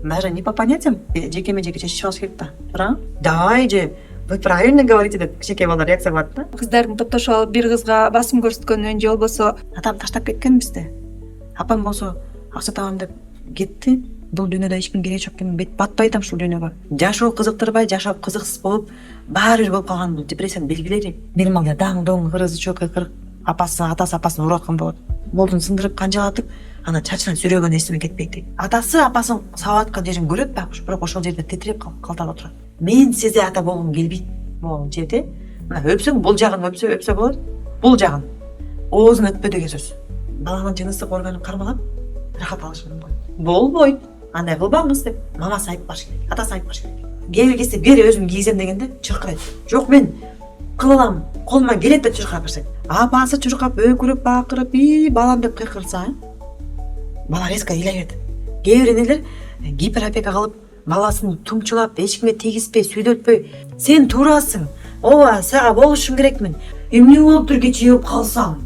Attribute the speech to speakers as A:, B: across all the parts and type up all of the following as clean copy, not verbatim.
A: Даже не по понятиям жекеме жеке чыгыш керек да. Туура? Давай же вы правильно говорите деп кичине балдар реакция кылат да.
B: Кыздардын топтошуп алып бир кызга басым көрсөткөнүн же болбосо
A: Атам таштап кеткен бизди. Апам болсо акча табам деп кетти. Бул дүйнөдө эч ким кереги жок экен. Бет батпайдым ушул дүйнөгө. Жашоо кызыктырбай, жашап кызыксыз болуп, баары бир болуп калган бул депрессиянын белгилери. Менин малда даң доң кырызы чок кырк апасы апасын уруп аткан болот. Болдун сындырып канжалатып, ана чачынан сүрөгөн эсиме кетпейт. Атасы апасын сабап аткан жерин көрөт да, бирок ошол жерде тетиреп калталап отурат. Мен сизде ата болгум келбейт. Могул жерде мына өпсөң бул жагын өпсө болот. Бул жагын оозун өтпө деген сөз. Баланын жыныстык органын кармалап рахат алыш мүмкүн. Болбойт. Андай кылбаңыз деп мамасы айтып баш керек. Атасы айтып баш керек. Келгесе бери өзүм кийсем дегенде чыркырайт. Жок мен кыла алам, колуман келет деп чыркырап берсек. Апасы чуркап, өкүрүп, бакырып, балам деп кыйкырса, бала резко ыйлайт. Кээ бир энелер гиперопека кылып, баласын тумчулап, эч кимге тийгизбей, сүйлөтпөй, сен туурасың. Ооба, сага болушум керекмин. Эмне болуптур кечээ болуп калсам?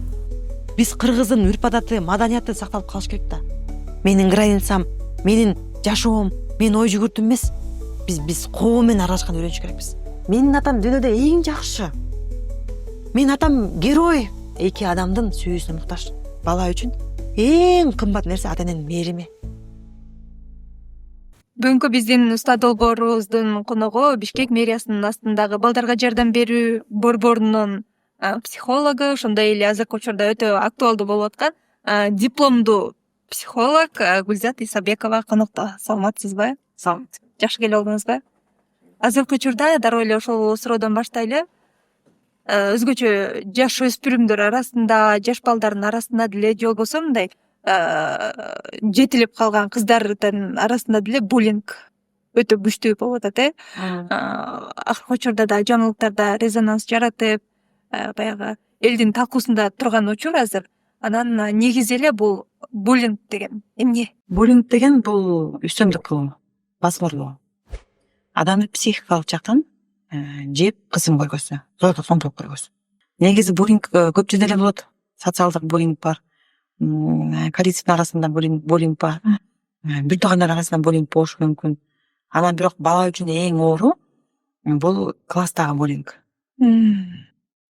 A: Биз кыргыздын үрп-адаты, маданияты сакталып калыш керек да. Менин границам, менин жашоом, менин ой жүгүртүм эмес. Биз коо менен аралашканды үйрөнүш керекпиз. Менин атам дүйнөдө эң жакшы. Менин атам герой. Эки адамдын сүйүүсүнө муктаж. Бала үчүн эң кымбат нерсе ата-эненин мээрими.
B: Бүгүнкү биздин уста долбоорубуздун коногу Бишкек мэриясынын астындагы балдарга жардам берүү борборунун психологу, ошондой эле азыркы учурда өтө актуалдуу болуп аткан дипломдуу психолог Гүлзат Исабекова конокто. Саламатсызбы?
A: Саламат.
B: Жакшы келип алдыңызбы? Азыркы учурда дароо эле ошол суроодон баштайлы. Өзгөчө жаш өспүрүмдөр арасында, жаш балдардын арасында деле же болбосо мындай жетилип калган кыздардын арасында деле буллинг өтө күчтүү болуп атат. Акыркы учурда да жаңылыктарда резонанс жаратып, баягы элдин талкуусунда турган учур азыр. Анан негизи эле бул буллинг деген эмне?
A: Буллинг деген бул үстөмдүк кылуу, басмырлоо. Адамды психикалык жактан жеп кысым көргөзүү, зордук зомбулук көргөзүү. Негизи буллинг көп жерде эле болот. Социалдык буллинг бар. Коллективдин арасында буллинг бар. Бир туугандар арасында буллинг болушу мүмкүн. Анан бирок бала үчүн эң оору бул класстагы буллинг.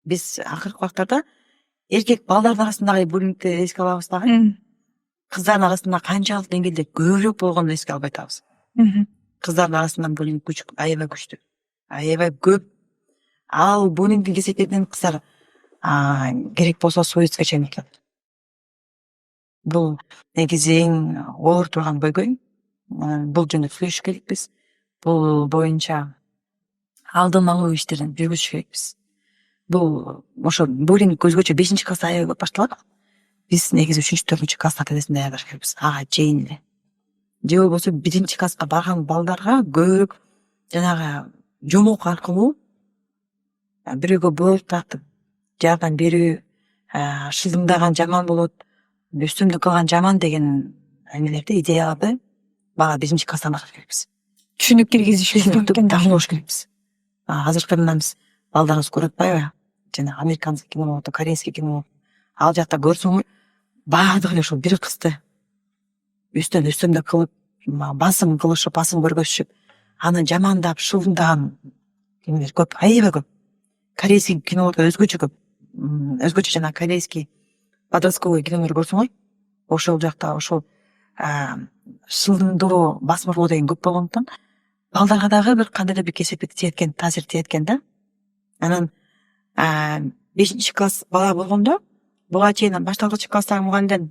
A: Биз акыркы убактарда эркек балдардын арасындагы буллингди эске алабыз дагы. Кыздардын арасында канчалык деңгээлде көбүрөөк болгонун эске албай атабыз. Кыздардын арасында буллинг аябай күчтүү. Аябай көп. Ал буллингдин кесепетинен кыздар керек болсо суицидке чейин утат. Бул негизи эң оор турган көйгөй. Бул жөнүндө сүйлөшүш керекпиз. Бул боюнча алдын алуу иштерин жүргүзүш керекпиз. Бул ошо буллинг өзгөчө 5-класста аябай көп башталат. Биз негизи 3-4 класстын тезинде даярдаш керекпиз. Ага чейин эле. Же болбосо 1-класска барган балдарга көбүрөөк жанагы жомок аркылуу бирөөгө бул тартып жардам берүү, шылдыңдаган жаман болот, үстөмдүк кылган жаман деген эмелерди, идеяларды бала 1-класстан башташ керекпиз.
B: Түшүнүк киргизиш
A: керек керекпиз. Азыркы мына биз балдарыбыз көрөт атпайбы? Жана американский кино болот, корейский кино болот. Ал жакта көрсөң баардыгы эле ошол бир кызды үстөмдүк кылып, басым кылышып, басым көргөзүшүп, аны жамандап, шылдыңдаган эмелер көп, аябай көп. Корейский кинолордо өзгөчө көп. Өзгөчө жана корейский подростковый кинолор көрсөң, ошол жакта ошол шылдыңдоо, басмырлоо деген көп болгондуктан балдарга дагы бир кандайдыр бир кесепет тиеткен, таасир тиеткен да. Анан 5-класс бала болгондо буга чейин башталгыч класстагы мугалимден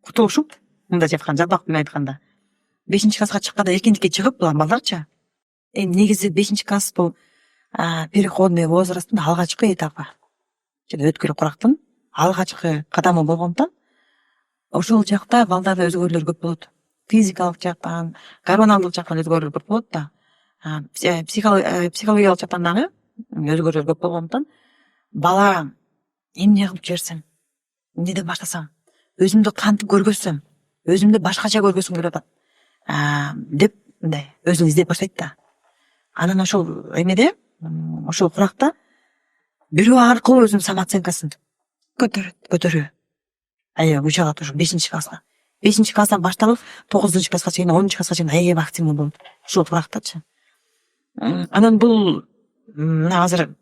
A: кутулушуп, мындайча айтканда, жалпак менен айтканда, 5-класска чыкканда эркиндикке чыгып балдарча. Негизи 5-класс бул переходный возрасттын алгачкы этапы. Жана өткүлүк курактын алгачкы кадамы болгондуктан ошол жакта балдарда өзгөрүүлөр көп болот. Физикалык жактан, гормоналдык жактан өзгөрүүлөр көп болот да. Психологиялык жактан дагы өзгөрүүлөр көп болгондуктан бала эмне кылып жиберсем, эмнеден баштасам, өзүмдү кантип көргөзсөм, өзүмдү башкача көргөзгүм келип атат деп мындай өзүн издеп баштайт да. Анан ошол эмеде, ошол куракта бирөө аркылуу өзүнүн самооценкасын көтөрүү. Аябай күч алат ошо 5-класска. 5 класстан башталып 9 класска чейин 10 класска чейин аябай максимум болду. Ушул турактачы. Анан бул мына азыр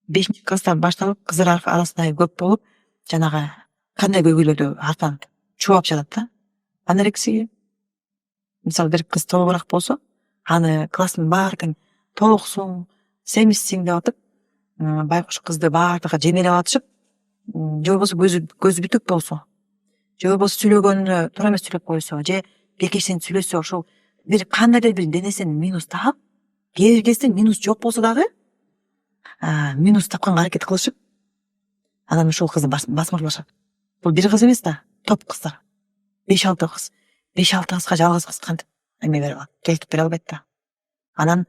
A: 5 класстан башталып кыздар арасында көп болуп, жанагы кандай көйгөйлөрдү артан чубап жатат да. Анорексия. Мисалы бир кыз толугураак болсо, аны класстын баары тең толуксуң, семизсиң деп атып, байкуш кызды баардыгы жемелеп атышып, же болбосо көзү бүтүк болсо, же болбосо сүйлөгөнү туура эмес сүйлөп койсо, же бекешен сүйлөсө, ошол бир кандайдыр бир денесинен минус таап, кээ бир кезде минус жок болсо дагы минус тапканга аракет кылышып, анан ошол кызды басмырлашат. Бул бир кыз эмес да, топ кыздар. 5-6 кыз. 5-6 кызга жалгыз кыз кантип эме берип алат, келтип бере албайт да. Анан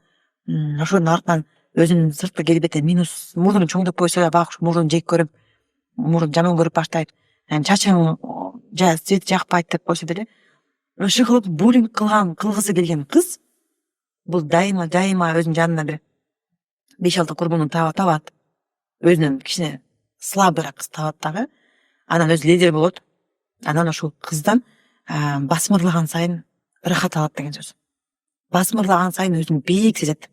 A: ошонун артынан өзүнүн сырткы келбети минус, мурдун чоңдоп койсо, байкуш мурдун жек көрүп, мурдун жаман көрүп баштайт. Чачың цвет жакпайт деп койсо деле, ошо кылып буллинг кылгысы келген кыз бул дайыма өзүнүн жанына бир 5-6 курбунун табат. Өзүнөн кичине слабыраак кыз табат дагы. Анан өзү лидер болот. Анан ошол кыздан басмырлаган сайын ырахат алат деген сөз. Басмырлаган сайын өзүн бийик сезет.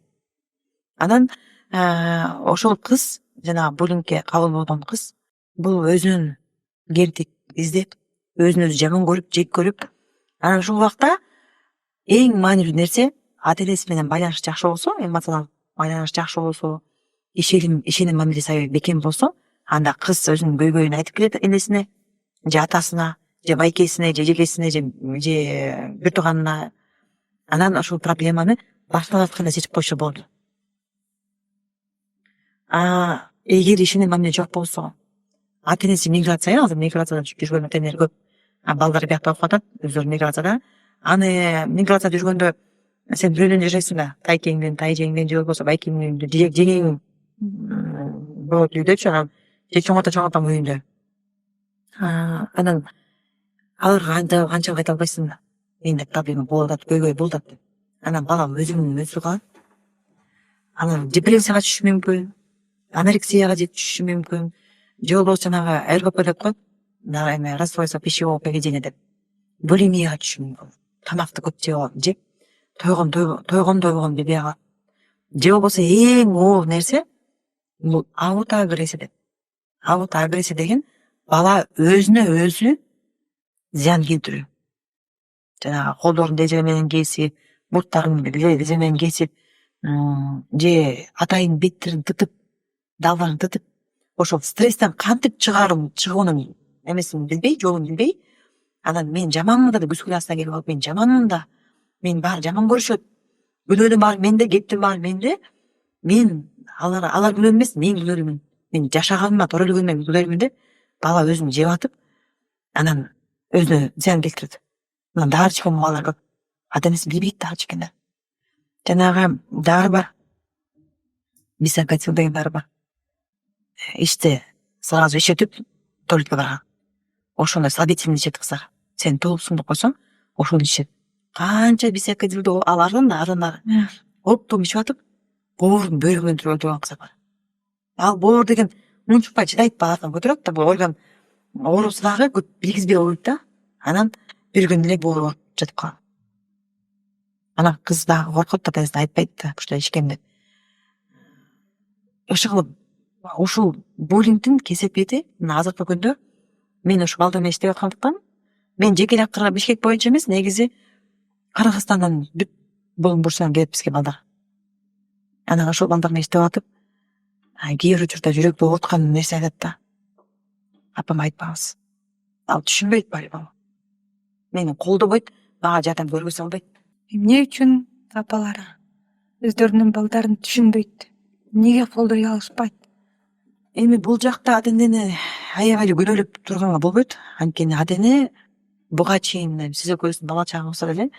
A: Анан ошол кыз, жана буллингке кабыл болгон кыз, бул өзүнүн кемтик издеп, өзүн өзү жаман көрүп, жек көрүп, анан ушул убакта эң маанилүү нерсе ата энеси менен байланыш жакшы болсо, эмоционалдык байланыш жакшы болсо, ишеним мамилеси аябай бекем болсо, анда кыз өзүнүн көйгөйүн айтып келет энесине, же атасына, же байкесине, же жекесине, же бир тууганына. Анан ошол проблеманы башталып атканда чечип койсо болду. Эгер ишеним мамиле жок болсо, ата энеси миграция, азыр миграцияда жүргөн ата энелер көп. Балдары биякта окуп атат, өздөрү миграцияда. Аны миграцияда жүргөндө сен бирөөнөн жашайсың да, тайкеңден, тайжеңден, же болбосо байкеңден, жеңең болот үйдөчү, анан же чоңота үйүндө. Анан аларга канча айта албайсың да, менде проблема болуп атат, көйгөй болуп атат деп. Анан бала өзү калат. Анан депрессияга түшүшү мүмкүн, анорексияга жетишиши мүмкүн, же болбосо жанагы РПП деп коет, расстройство пищевого поведения деп, булимияга түшүшү мүмкүн. Тамакты көп жеп, тойгон бебе алат. Же болбосо эң оор нерсе бул аутоагрессия деп. Аутоагрессия деген бала өзүнө өзү зыян келтирүү. Жанагы колдорун лезвие менен кесип, бурттарын лезвие менен кесип, же атайын беттерин тытып, далбарын тытып, ошол стресстен кантип чыгуунун эмесин билбей, жолун билбей, анан мен жаманмын да күзгүл астына келип алып, мен жаманмын да, мен баары жаман көрүшөт, күнөөнүн баары менде, кептин баары менде, мен алар күнөө эмес, мен күнөөлүмүн, мен жашаганыма туура эле күнөө күнөөлүмүн деп бала өзүн жеп атып, анан өзүнө зыян келтирет. Мына дары чеккен балалар көп. Ата энеси билбейт дары чеккенди. Жанагы дары бар. Бисакатил деген дары бар. Ичти сразу ичетип, туалетке барган. Ошондой слабительный ичет кыздар. Сен толупсуң деп койсоң, ошону ичет. Канча бисакатилди арында оптом ичип атып, боордун бөйрөгүнөн өлтүргөн кыздар бар. Ал боор деген мунчукпай чыдайт, баласын көтөрөт да, бул ойган оорусу дагы билгизбей коет да. Анан бир күн эле боору жатып калат. Анан кыз дагы коркот, атасына айтпайт да, ушундай ичкем деп. Ушул буллингдин кесепети мына азыркы күндө мен ушу балдар менен иштеп аткандыктан, мен жеке эле Бишкек боюнча эмес, негизи Кыргызстандан бүт Булуң Бурсадан келет бизге балдар. Анан ошол балдар менен иштеп атып, кээ бир учурда жүрөктү ооруткан нерсе айтат да. Апам айтпаңыз. Ал түшүнбөйт балбал. Мени колдобойт, мага жардам көргөзө албайт.
B: Эмне үчүн апалар өздөрүнүн балдарын түшүнбөйт? Эмнеге колдой алышпайт?
A: Эми бул жакта ата энени аябай эле күнөөлөп турганга болбойт. Анткени ата эне буга чейин сиз экөөбүздүн бала чагыбызда деле,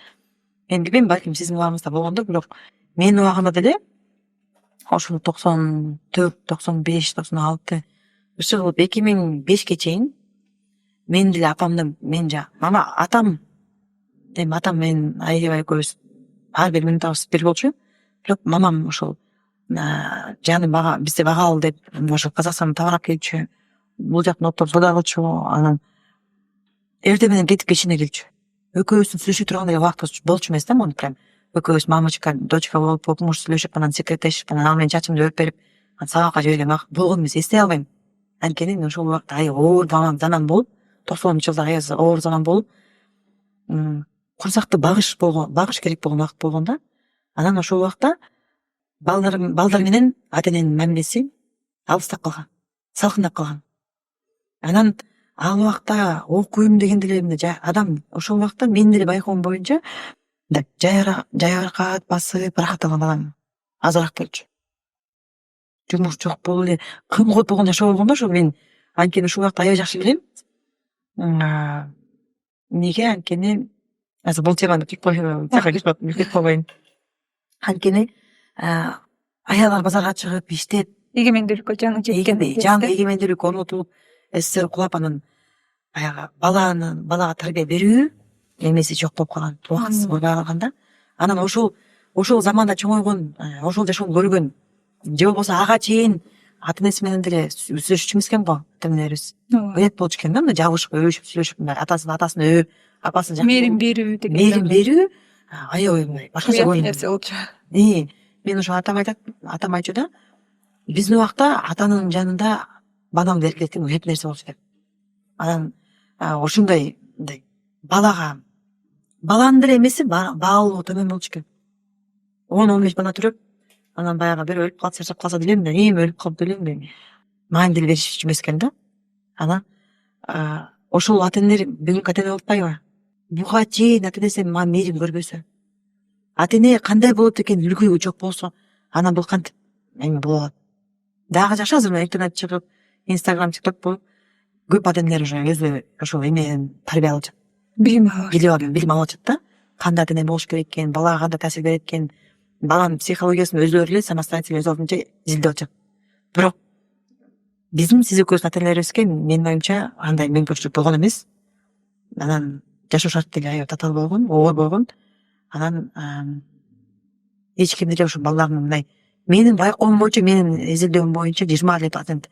A: мен билбейм, балким сиздин убагыңызда болгондур, бирок менин убагымда деле ошол 94, 95, 96 ушул 2005ке чейин мен деле апамды мама атам менен аябай экөөбүз ар бир минутубыз бир болчу. Бирок мамам ошол жаны бизди бага ал деп ошо Казакстандан табарак келчү, бул жактын оттон соода кылчу, анан эртең менен кетип кечине келчү. Экөөбүздүн сүйлөшүп тургандай убактыбыз болчу эмес да, муну прям экөөбүз мамочка, дочка болуп, окумуш сүйлөшүп, анан секреттешип, анан ал менен чачымды өрүп берип, анан сабакка жиберген убакыт болгон эмес, эстей албайм. Анткени мен ошол убакта аябай оор заман болуп, 90-жылдагы аябай оор заман болуп, курсакты багыш керек болгон убакыт болгон да. Анан ошол убакта балдар менен ата эненин мамилеси алыстап калган, салкындап калган. Анан ал убакта окуйм деген деле адам ошол убакта менин деле байкоом боюнча жайбаракат басып ырахаттанган адам азыраак болчу. Жумуш жок болуп эле кыймылгып болгон жашоо болгон да ошол. Мен анткени ушул убакта аябай жакшы билем. Неге? Анткени азыр бул теманы тик кетип калбайын. Анткени аялдар базарга чыгып иштеп,
B: эгемендүүлүккө жаңы жеткен.
A: жаңы эгемендүүлүк орнотулуп, СССР кулап, анан баягы балага тарбия берүү эмеси жок болуп калган. Убактысы ойбай калганда. Анан ошол заманда чоңойгон, ошол жашоону көргөн, же болбосо ага чейин ата энеси менен деле сүйлөшчү эмескен го, ата энелерибиз. Өйөт болчу экен да, мындай жабышып, өбүшүп, сүйлөшүп, атасын өбүп, апасын жакшы
B: Мээрим берүү деген.
A: мээрим берүү аябай мындай башкача
B: нерсе болчу.
A: Мен ошо атам айтчу да, биздин убакта атанын жанында балаңды эркелеткен өйөт нерсе болчу деп. Анан ошондой баланын деле эмеси баалуу төмөн болчу экен. 10-15 бала төрөп, анан баягы бирөө өлүп калса, чачап калса делем да, өлүп калып делем, маани деле беришчү эмес экен да. Анан ошол ата энелер бүгүнкү ата эне болуп атпайбы? Буга чейин ата энеси мага мээрим көрбөсө, ата эне кандай болот экен үлгү жок болсо, анан бул кантип эме боло алат? Дагы жакшы, азыр интернет чыгып, Instagram, TikTok болуп, көп ата энелер уже өзү ошол эмени тарбия алып жатат. Билим алып жатат да. Кандай ата эне болуш керек экен, балага кандай таасир берет экен, баланын психологиясын өзүлөрү эле самостоятельно өз алдынча изилдеп атышат. Бирок биздин сиз экөөбүздүн ата энелерибизге менин оюмча андай мүмкүнчүлүк болгон эмес. Анан жашоо шарты деле аябай татаал болгон, оор болгон. Анан эч ким деле ошо балаларын мындай, менин байкоом боюнча, менин изилдөөм боюнча 20%,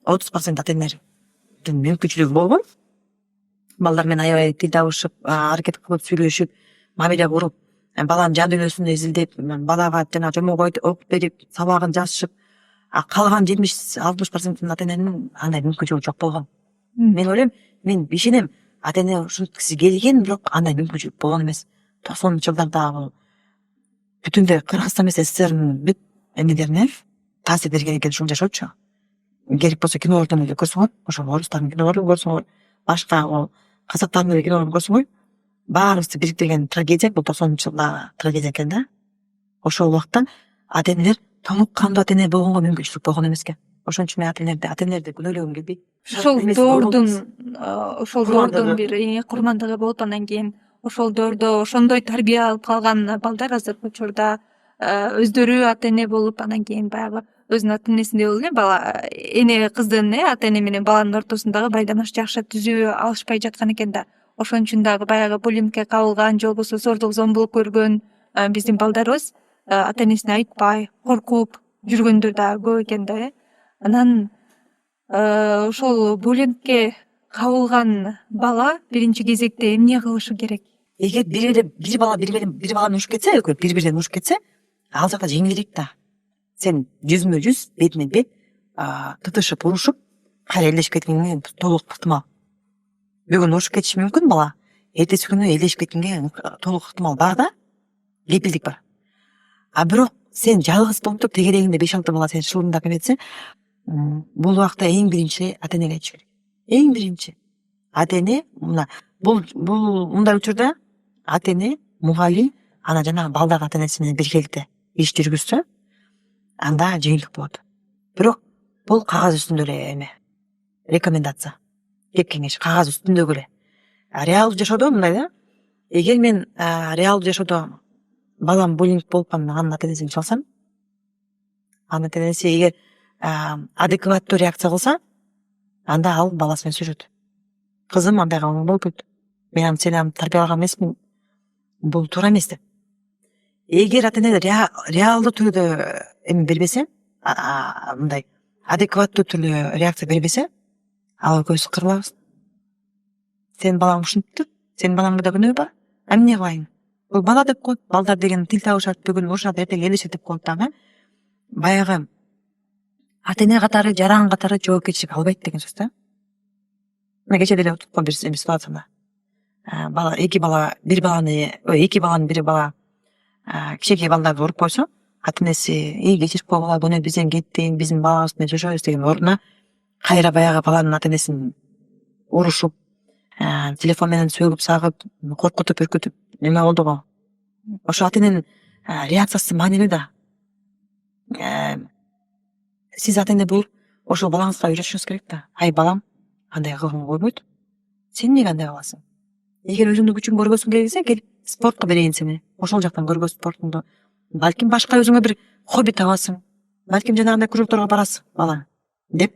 A: 30% ата энелердин мүмкүнчүлүгү болгон. Балдар менен аябай тил табышып, аракет кылып, сүйлөшүп, мамиле куруп, баланын жан дүйнөсүн изилдеп, балага жана жомок окуп берип, сабагын жазышып, калган 70-60% ата эненин андай мүмкүнчүлүгү жок болгон. Мен ойлойм, мен ишенем, ата эне ушинткиси келген, бирок андай мүмкүнчүлүк болгон эмес. 90-жылдарда бүтүндөй Кыргызстан эмес, СССРдин бүт эмелерине таасир берген экен ушул жашоочу. Керек болсо кинолордон эле көрсөңөр, ошол орустардын кинолорун көрсөңөр, башка казактардын эле кинолорун көрсөңөр, баарыбызды бириктирген трагедия, бул 90-жылдагы трагедия экен да. Ошол убакта ата энелер толук кандуу ата эне болгонго мүмкүнчүлүк болгон эмес экен. Ошон үчүн мен ата энелерди күнөөлөгүм келбейт.
B: Ошол доордун бир курмандыгы болуп, анан кийин ошол доордо ошондой тарбия алып калган балдар азыркы учурда өздөрү ата эне болуп, анан кийин баягы өзүнүн ата энесиндей болуп эле бала эне кыздын ата эне менен баланын ортосундагы байланыш жакшы түзүү алышпай жаткан экен да. Ошон үчүн дагы баягы буллингке кабылган, же болбосо зордук зомбулук көргөн биздин балдарыбыз ата энесине айтпай, коркуп жүргөндөр да көп экен да. Анан ошол буллингке кабылган бала биринчи кезекте эмне кылышы керек?
A: Эгер бир баланы урушуп кетсе, экөө бири-биринен урушуп кетсе, ал жакта жеңилирээк да. Сен жүзмө-жүз, бетме-бет тытышып, урушуп, кайра элдешип кеткенге толук ыктымал. Бүгүн урушуп кетиши мүмкүн бала, эртеси күнү элдешип кеткенге толук ыктымал бар да, кепилдик бар. Бирок сен жалгыз болуп туруп, тегерегиңде 5-6 бала сени шылымдап эметсе, бул убакта эң биринчи ата энеге айтыш керек. Эң биринчи ата эне, бул мындай учурда ата эне, мугалим, анан жанагы балдар ата энеси менен биргеликте иш жүргүзсө, анда жеңилдик болот. Бирок бул кагаз үстүндө эле эме, рекомендация, кеп кеңеш кагаз үстүндөгү эле. Реалдуу жашоодо мындай да, эгер мен реалдуу жашоодо балам буллинг болуп анын ата энесин чалсам, анын ата энеси эгер адекваттуу реакция кылса, анда ал баласы менен сүйлөшөт. Кызым андай болуп кетти. Мен сени тарбиялаган эмесмин. Бул туура эмес деп. Эгер ата эне реалдуу түрдө эме бербесе, мындай адекваттуу түрдө реакция бербесе, ал экөөбүз кырылабыз. Сен балаң ушинтип, сенин балаңда да күнөө бар. Эмне кылайын? Бул бала деп коет. Балдар деген тил табышат, бүгүн урушат, эртең элишет деп коет дагы. Баягы ата эне катары, жаран катары жоопкерчилик албайт деген сөз да. Мен кече деле утуп калдым бир ситуацияда. Бала эки баланын бири бала кичинекей балдарды уруп койсо, ата энеси кечирип койгула, буну бизден кеттиң, биздин балабыз менен жашайбыз деген ордуна кайра баягы баланын ата энесин урушуп, телефон менен сөгүп сагып, коркутуп, үркүтүп неме болду го. Ошо ата эненин реакциясы маанилүү да. Сиз ата эне болуп, ошол балаңызга үйрөтүшүңүз керек да. Ай балам, андай кылгынга койбойт. Сен эмнеге андай кыласың? Эгер өзүңдүн күчүң көргөзүң келсе, кел спортко берейин сени. Ошол жактан көргөз спортуңду. Балким башка өзүңө бир хобби табасың. Балким жанагындай кружокторго барасың, бала. Деп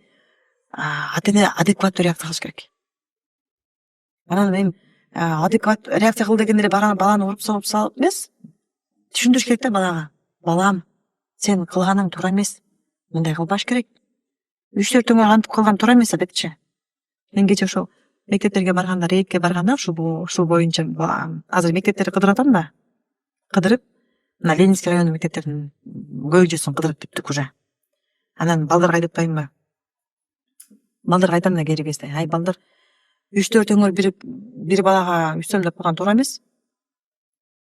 A: ата эне адекваттуу реакция кылыш керек. Анан эми адекват реакция кыл дегенде баланы уруп салып эмес. Түшүндүрүш керек да балага. Балам, сен кылганың туура эмес. Мындай кылбаш керек. 3-4 кантип кылган туура эмес депчи. Мен кече ошол мектептерге барганда, рейдке барганда ушул боюнча азыр мектептерди кыдырып атам да. Кыдырып, мына Ленинский райондун мектептеринин көбүнчөсүн кыдырып бүттүк уже. Анан балдарга айтып атпаймынбы? Балдарга айтам да кээ кезде. Ай балдар, 3-4 өңөр бир балага үстөм деп койгон туура эмес.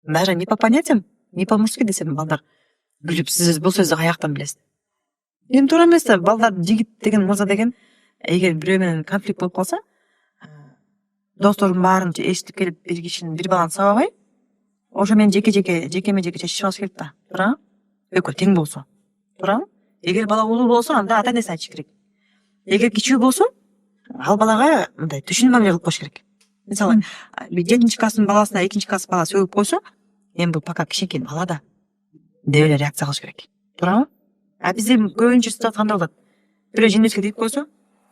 A: Даже не по понятиям, не по-мужски десем, балдар күлүп, сиз бул сөздү каяктан билесиз? Эми туура эмес да, балдар жигит деген, мырза деген, эгер бирөө менен конфликт болуп калса, достордун баарын эшитип келип, бир кишинин, бир баланы сабабай, ошо менен жекеме чечип алыш керек да. Туурабы? Экөө тең болсо. Туурабы? Эгер бала улуу болсо, анда ата энеси айтыш керек. Эгер кичүү болсо, ал балага мындай түшүнүү мамиле кылып коюш керек. Мисалы, 7-чи класстын баласына 2-чи класс бала сөгүп койсо, эми бул пока кичинекей бала да деп эле реакция кылыш керек. Туурабы? Бизде көбүнчө ситуация кандай болот? Бирөө жеңилиске тийип койсо,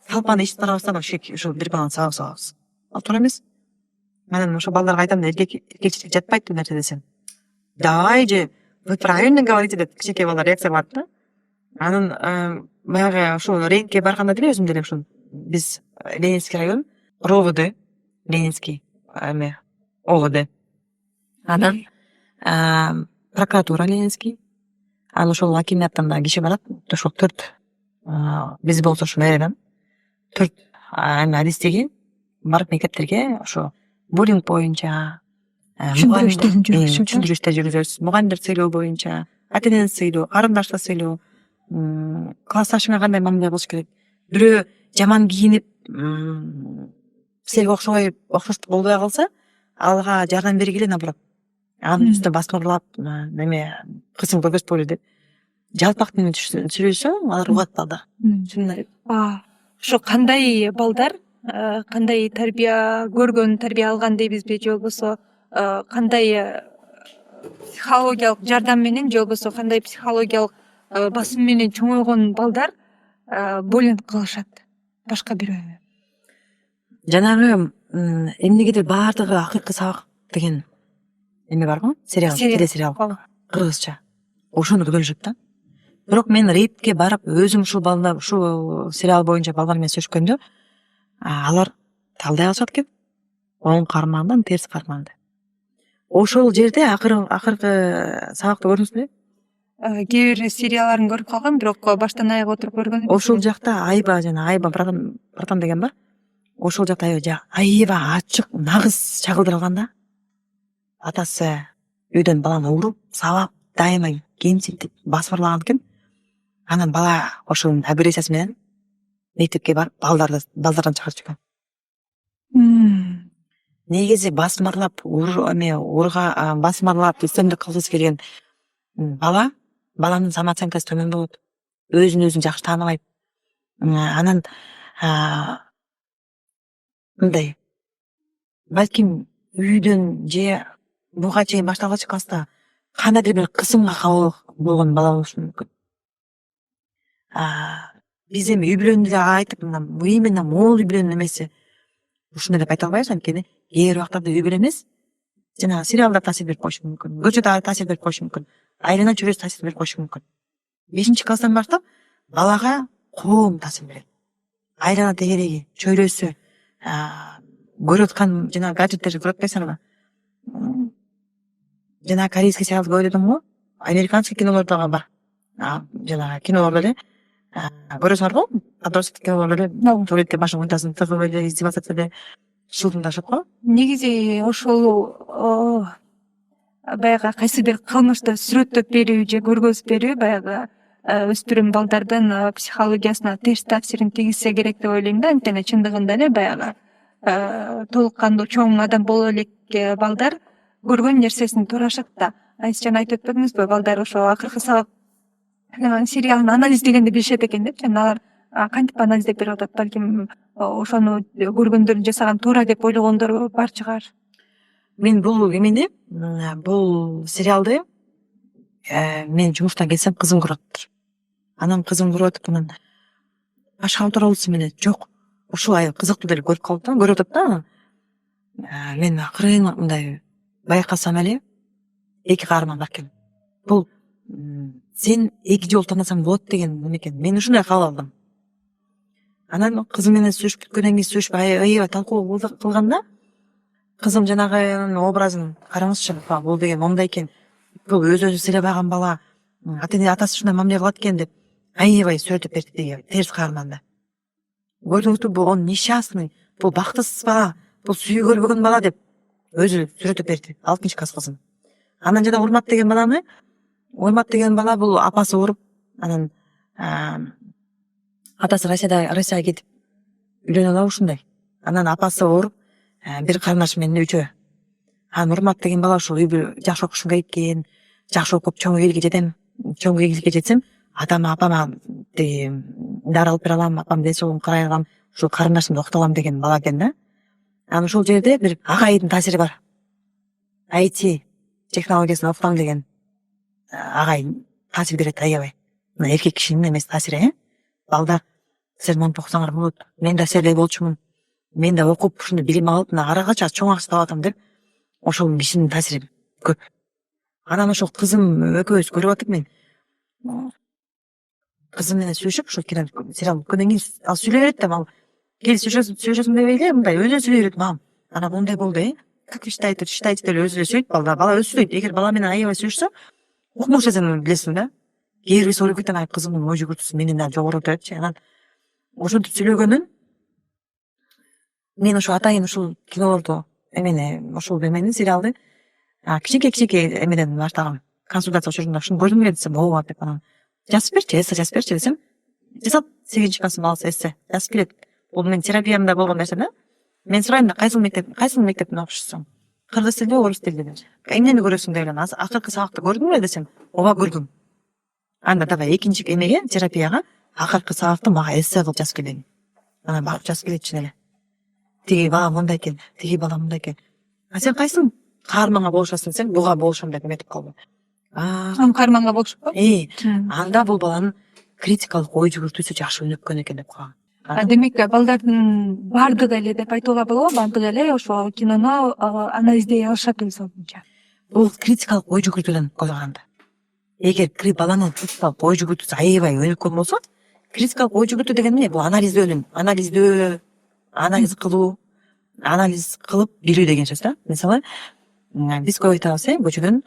A: талпаны ичип барабыз да, ошол бир баланы сабап салабыз. Ал туура эмес. Мен ошо балдарга айтам да, эркекчилик жатпайт бул нерсе десем. Давай же, вы правильно говорите деп кичинекей балдар реакция кылат да. Анан баягы ошол рейдке барганда деле өзүм деле ушул биз Ленинский район, РОВД, Ленинский эме ОВД. Анан прокуратура Ленинский. Ал ошол акиматтан да киши барат. Ошол 4 биз болсо ошо мэриядан 4 адистеги барып мектептерге ошо буллинг боюнча түшүндүрүштөр жүргүзөбүз. Мугалимдерди сыйлоо боюнча, ата энени сыйлоо, карындашты сыйлоо, классташыңа кандай мамиле кылыш керек. Бирөө жаман кийинип, силерге окшоштук болбой калса, алга жардам бергиле, наоборот. Анын үстүнө басмырлап, неме кысым көргөзбөйлү деп. Жалпак менен сүйлөсөң, алар угат балдар.
B: Ошо кандай балдар, кандай тарбия көргөн, тарбия алган дейбизби, же болбосо кандай психологиялык жардам менен, же болбосо кандай психологиялык басым менен чоңойгон балдар буллинг кылышат башка бирөөнү?
A: Жанагы эмнегедир баардыгы акыркы сабак деген эме бар го, телесериал кыргызча. Ошону күтөлүшөт да. Бирок мен рейдке барып, өзүм ушул балдар, ушул сериал боюнча балдар менен сүйлөшкөндө, алар талдай алышат экен. Оң кармандан терс карманды. Ошол жерде акыркы сабакты көрдүңүзбү?
B: Кээ бир серияларын көрүп калгам, бирок баштан аягы отуруп көргөн.
A: Ошол жакта Айба братан деген бар. Ошол жакта Айба ачык, нагыз чагылдырылган да. Атасы үйдөн баланы уруп, сабап, дайыма кемсинтип, басмырлаган экен. Анан бала ошонун агрессиясы менен мектепке барып, балдардан чыгарып жүргөн. Негизи басмырлап, басмырлап, үстөмдүк кылгысы келген баланын самооценкасы төмөн болот. Өзүн жакшы тааныбайт. Анан мындай, балким үйдөн же буга чейин башталгыч класста кандайдыр бир кысымга кабыл болгон бала болушу мүмкүн. Биз эми үй бүлөнү да айтып, именно могул үй бүлөнүн эмеси ушуну деп айта албайбыз, анткени кээ бир убактарда үй бүлө эмес, жанагы сериалдар таасир берип коюшу мүмкүн, көчөдө таасир берип коюшу мүмкүн, айлана чөйрөсү таасир берип коюшу мүмкүн. 5-чи класстан баштап балага коом таасир берет. Айлана тегереги, чөйрөсү, көрүп аткан жана гаджеттерди көрүп атпайсыңбы? Жана корейский сериал көрүп атамбы? Американский кинолор дагы бар. Жана кинолор эле көрөсүңөр го? Подросток кинолор эле туалетке башын унтасын, тыгып эле издеваться эле шылтыңдашып го.
B: Негизи ошол баягы кайсы бир кылмышты сүрөттөп берүү же көргөзүп берүү баягы өспүрүм балдардын психологиясына терс таасирин тийгизсе керек деп ойлойм да. Анткени чындыгында эле баягы толук кандуу чоң адам боло элек балдар көргөн нерсесин туурашат да. Сиз жана айтып өтпөдүңүзбү, балдар ошо акыркы сабак сериалын анализдегенди билишет экен деп. Жана алар кантип анализдеп берип атат, балким ошону көргөндөрүн жасаган туура деп ойлогондор бар чыгар.
A: Мен бул эмени, бул сериалды мен жумуштан келсем кызым көрүп атыптыр. Анан кызым көрүп атып, анан башка отура болсо менен жок. Ушул кызыктуу деле көрүп калып да, көрүп атат да. Мен акырын мындай байкасам эле эки каарман бар экен. Бул сен эки жолу тандасаң болот деген неме экен. Мен ушундай кабыл алдым. Анан кызым менен сүйлөшүп кеткөндөн кийин сүйлөшүп аябай талкуу кылганда, кызым жанагы образын караңызчы, бул деген момундай экен. Бул өзү сыйлабаган бала, атасы ушундай мамиле кылат экен деп аябай сүрөтүп берди деген терс каарманды. Көрдүңүзбү, бул несчастный, бул бактысыз бала, бул сүйүү көрбөгөн бала деп өзү сүрөтүп берди 6 класс кызым. Анан жана Урмат деген бала бул апасы ооруп, анан атасы Россияга кетип үйлөнүп алып ушундай. Анан апасы ооруп, бир карындашы менен үчөө. Анан Урмат деген бала ушул үйгө жакшы окушум керек экен, жакшы окуп чоң ийгиликке жетсем, атама апама дары алып бере алам, апам ден соолугун карай алам, ушул карындашымды окута алам деген бала экен да. Анан ушул жерде бир агайдын таасири бар. IT технологиясын окутам деген агай таасир берет аябай. Мына эркек кишинин эмес таасири, балдар, силер монтип окусаңар болот, мен да силердей болчумун, мен да окуп ушуну билим алып, мына аракача чоң акча таап атам деп, ошол кишинин таасири көп. Анан ошол кызым экөөбүз көрүп атып, мен кызым менен сүйлөшүп, ошол сериал бүткөндөн кийин ал сүйлөй берет да, ал кел сүйлөшөсүң деп эле мындай өзү сүйлөй берет, мам, ана мындай болду, как вы считаете деп өзү эле сүйлөйт, бала өзү сүйлөйт. Эгер бала менен аябай сүйлөшсө, укмуш эсен билесиң да. Кээ бирөөсү ойлоп кетет, кызымдын ой жүгүртүүсү менден да жогору өтөтчү. Анан ошентип сүйлөгөнүн мен ошо атайын ушул кинолорду ушул сериалды кичинекей эмеден баштагам. Консультация учурунда ушуну көрдүм эле десем, ооба деп, анан жазып берчи десем, жазат 8 класстын баласы эссе жазып келет. Бул менин терапиямда болгон нерсе да. Мен сурайм да, кайсыл мектептин окуучусуң? Кыргыз тилде, орус тилде деп. Эмнени көрөсүң деп эле. Акыркы сабакты көрдүң эле десем, ооба көрдүм. Анда давай экинчи эмеге, терапияга акыркы сабакты мага эссе кылып жазып келген. Анан барып жазып келетчи эле. Тиги бала мындай экен, тиги бала мындай экен. Сен кайсыл каарманга болушасың десем, буга болушам деп эметип калды.
B: Каарманга болушуппу?
A: Анда бул баланын критикалык ой жүгүртүүсү жакшы өнүккөн экен деп калган.
B: Демек балдардын бардыгы эле деп айтууга болобу? Бардыгы эле ошо кинону анализдей алышат өз алдынча.
A: Бул критикалык ой жүгүртүүдөн ойлогонда. Эгер баланын критикалык ой жүгүртүүсү аябай өнүккөн болсо, критикалык ой жүгүртүү деген эмне? Бул анализдөө, анализ кылып билүү деген сөз да. Мисалы, биз көп айтабыз, көчөдөн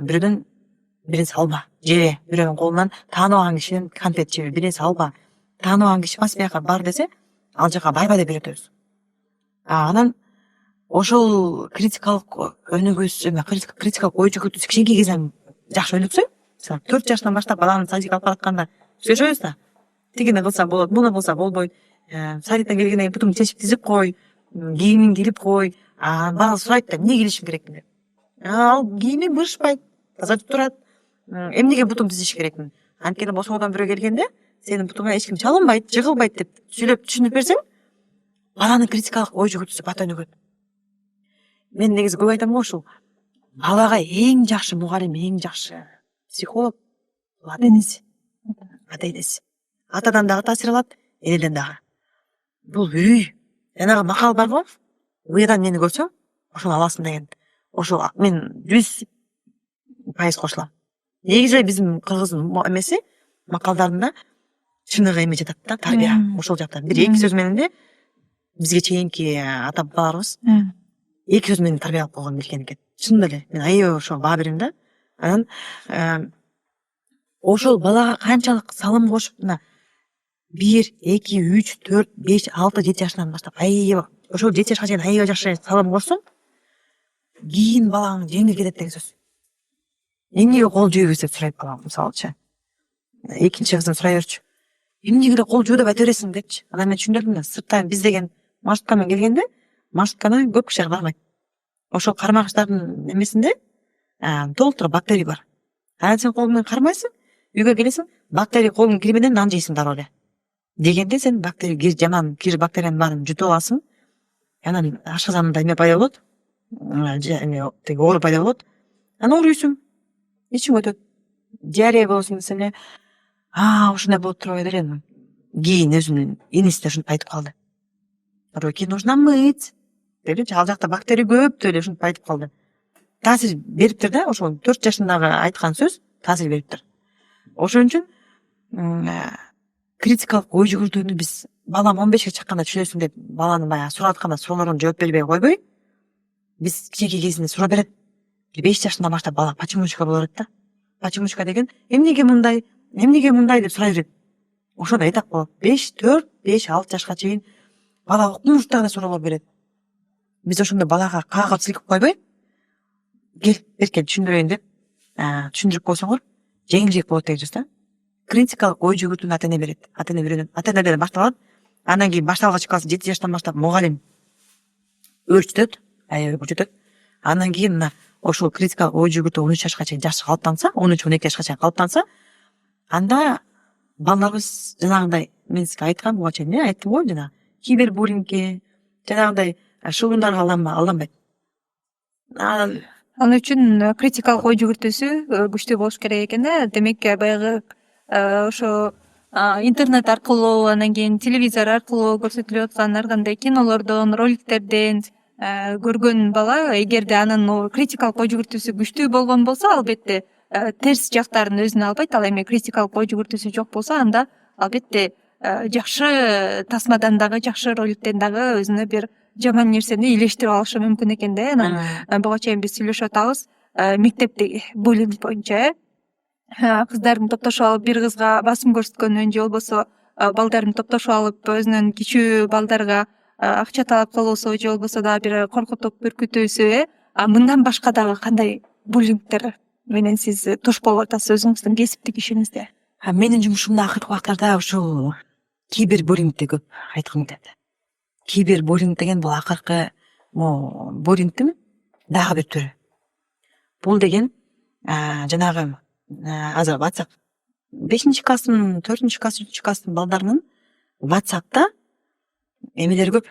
A: бирөөдөн бирин салба, же бирөөнүн колунан тааныбаган кишинин конфет жеби, бирин салба, тааныбаган киши бас бияка бар десе, ал жака барба деп үйрөтөбүз. Анан ошол критикалык өнүгүүсү, критикалык ой жүгүртүүсү кичинекей кезинен жакшы өнүксө, 4 жаштан баштап баланы садикке алып баратканда сүйлөшөбүз да. Тигини кылса болот, муну кылса болбойт. Садиктен келгенден кийин бутуңду чечип тизип кой, кийимиңди кирип кой. Бала сурайт да, эмне кийлишим керекмин деп. Ал кийими бырышпайт, таза турат. Эмнеге бутум тизиш керекмин? Анткени босогодон бирөө келгенде, сенин бутуңа эч ким чалынбайт, жыгылбайт деп сүйлөп түшүнүп берсең, баланын критикалык ой жүгүртүүсү бата өнүгөт. Мен негизи көп айтам го, ушул балага эң жакшы мугалим, эң жакшы психолог ата энеси. Атадан дагы таасир алат, энеден дагы. Бул үй, жанагы макал бар го, уядан мени көрсөң, ошону аласың деген. Ошол мен 100% кошулам. Негизи биздин кыргыздын эмеси, макалдарында чыныгы эме жатат да, тарбия. Ошол жакта. Бир эки сөз менен бизге чейинки ата бабаларыбыз эки сөз менен тарбиялап койгон билген экен. Чынында эле мен аябай ошого баа берем да. Анан ошол балага канчалык салым кошуп мына 1, 2, 3, 4, 5, 6, 7 жашынан баштап аябай ошол 7 жашка чейин аябай жакшы салым кошсоң, кийин балаң жеңил кетет деген сөз. Эмнеге кол жууйбуз деп сурайт балам мисалычы. Экинчи кызым сурай берчү. Эмнеге эле кол жуу деп айта бересиң депчи. Анан мен түшүндүрдүм да, сырттан биз деген маршрутка менен келгенде, маршрутканы көп киши кармайт. Ошол кармагычтардын эмесинде толтура бактерия бар. Анан сен кол менен кармайсың, үйгө келесиң, бактерия колуңдун кири менен нан жейсиң дароо эле. Дегенде сен бактерия жаман кир бактериянын баарын жутуп аласың. Анан ашказанында эме пайда болот. Теги оору пайда болот. Анан ооруйсуң. Ичиң өтөт. Диарея болсун десең эле, ушундай болуп турбайдыр эми. Кийин өзүнүн иниси да ушинтип айтып калды. Руки нужно мыть. Депчи, ал жакта бактерия көп деп эле ушинтип айтып калды. Таасир бериптир да, ошол 4 жашындагы айткан сөз таасир бериптир. Ошон үчүн критикалык ой жүгүртүүнү биз балам 15ке чыкканда түшүнөсүң деп баланын баягы сурап атканда суроолоруна жооп бербей койбой, биз кичинекей кезинде сурап берет. 5 жашынан баштап бала почемучка боло берет да. Почемучка деген эмнеге мындай деп сурай берет. Ошондо айтак болот. 5, 4, 5, 6 жашка чейин бала окумуштагы суроолор берет. Биз ошондо балага каакап силкип койбой, кел берке түшүндүрөйүн деп түшүндүрүп койсоңор жеңилирээк болот деген сөз да. Критикалык ой жүгүртүүнү ата эне берет. Ата эне үйрөнөт. Ата энеден башталат. Андан кийин башталгыч класс 7 жаштан баштап мугалим өөрчүтөт, аябай көрсөтөт. Андан кийин мына ошол критикалык ой жүгүртүү 13 жашка чейин жакшы калыптанса, 13-12 жашка чейин калыптанса, анда балдарыбыз жанагындай мен сизге айткам буга чейин, айттым го жана кибербуллингке, жанагындай шылуундарга алданбайт.
B: Ал үчүн критикалык ой жүгүртүүсү күчтүү болуш керек экен да. Демек баягы ошо интернет аркылуу, анан кийин телевизор аркылуу көрсөтүлүп аткан ар кандай кинолордон, роликтерден көргөн бала, эгерде анын критикалык ой жүгүртүүсү күчтүү болгон болсо, албетте терс жактарын өзүнө албайт. Ал эми критикалык ой жүгүртүүсү жок болсо, анда албетте жакшы тасмадан дагы, жакшы роликтен дагы өзүнө бир жаман нерсени илештирип алышы мүмкүн экен да. Анан буга чейин биз сүйлөшүп атабыз мектептеги буллинг боюнча, кыздардын топтошуп алып бир кызга басым көрсөткөнүн же болбосо балдарын топтошуп алып өзүнөн кичүү балдарга акча талап кылуусу же болбосо дагы бир коркутуп үркүтүүсү. Мындан башка дагы кандай буллингдер менен сиз туш болуп атасыз өзүңүздүн кесиптик ишиңизде?
A: Менин жумушумда акыркы убактарда ушул кибербуллингди көп айткым келет. Кибербуллинг деген бул акыркы буллингдин дагы бир түрү. Бул деген жанагы азыр WhatsApp 5-класстын, 4-класс, 3-класстын балдарынын WhatsApp'та эмелери көп,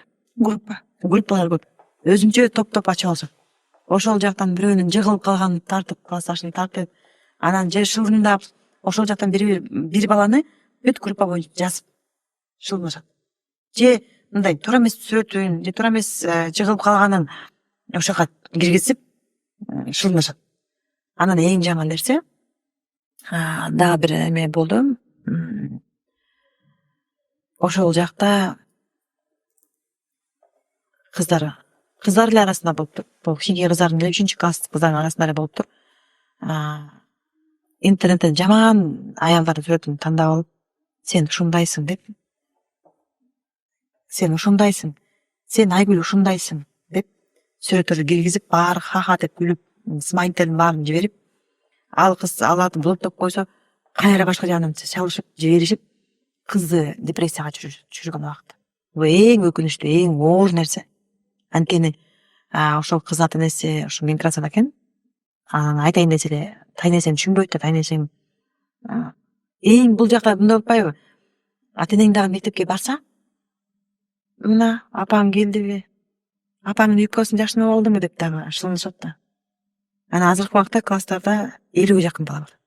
A: группалар көп. Өзүнчө топ ачып алышат. Ошол жактан бирөөнүн жыгылып калганын тартып, классташын тартып, анан же шылдыңдап, ошол жактан бир баланы бүт группа боюнча жазып шылдыңашат. Же мындай туура эмес сүрөтүн, же туура эмес жыгылып калганын ошол жака киргизип шылдыңашат. Анан эң жаман нерсе дагы бир эме болду. Ошол жакта кыздар эле арасында болуптур. Бул кичинекей кыздардын 3-класс кыздардын арасында эле болуптур. Интернеттен жаман аялдардын сүрөтүн тандап алып, сен ушундайсың деп, сен ушундайсың, сен Айгүл ушундайсың деп сүрөттөрдү киргизип, баары ха деп күлүп, смайлдердин баарын жиберип, ал кыз аларды блоктоп койсо, кайра башка жагынан чалышып, жиберишип, кызды депрессияга түшүргөн убакыт. Бул эң өкүнүчтүү, эң оор нерсе. Анткени ошол кыз ата энеси ошо миграцияда экен. Анан айтайын десе эле, тайнесең түшүнбөйт да, тайнесең эң бул жакта мындай болуппайбы? Ата энең дагы мектепке барса, мына апаң келдиби? Апаңдын юбкасын жакшы алдыңбы деп дагы шылынышат да. Анан азыркы убакта класстарда 50ге жакын бала бар.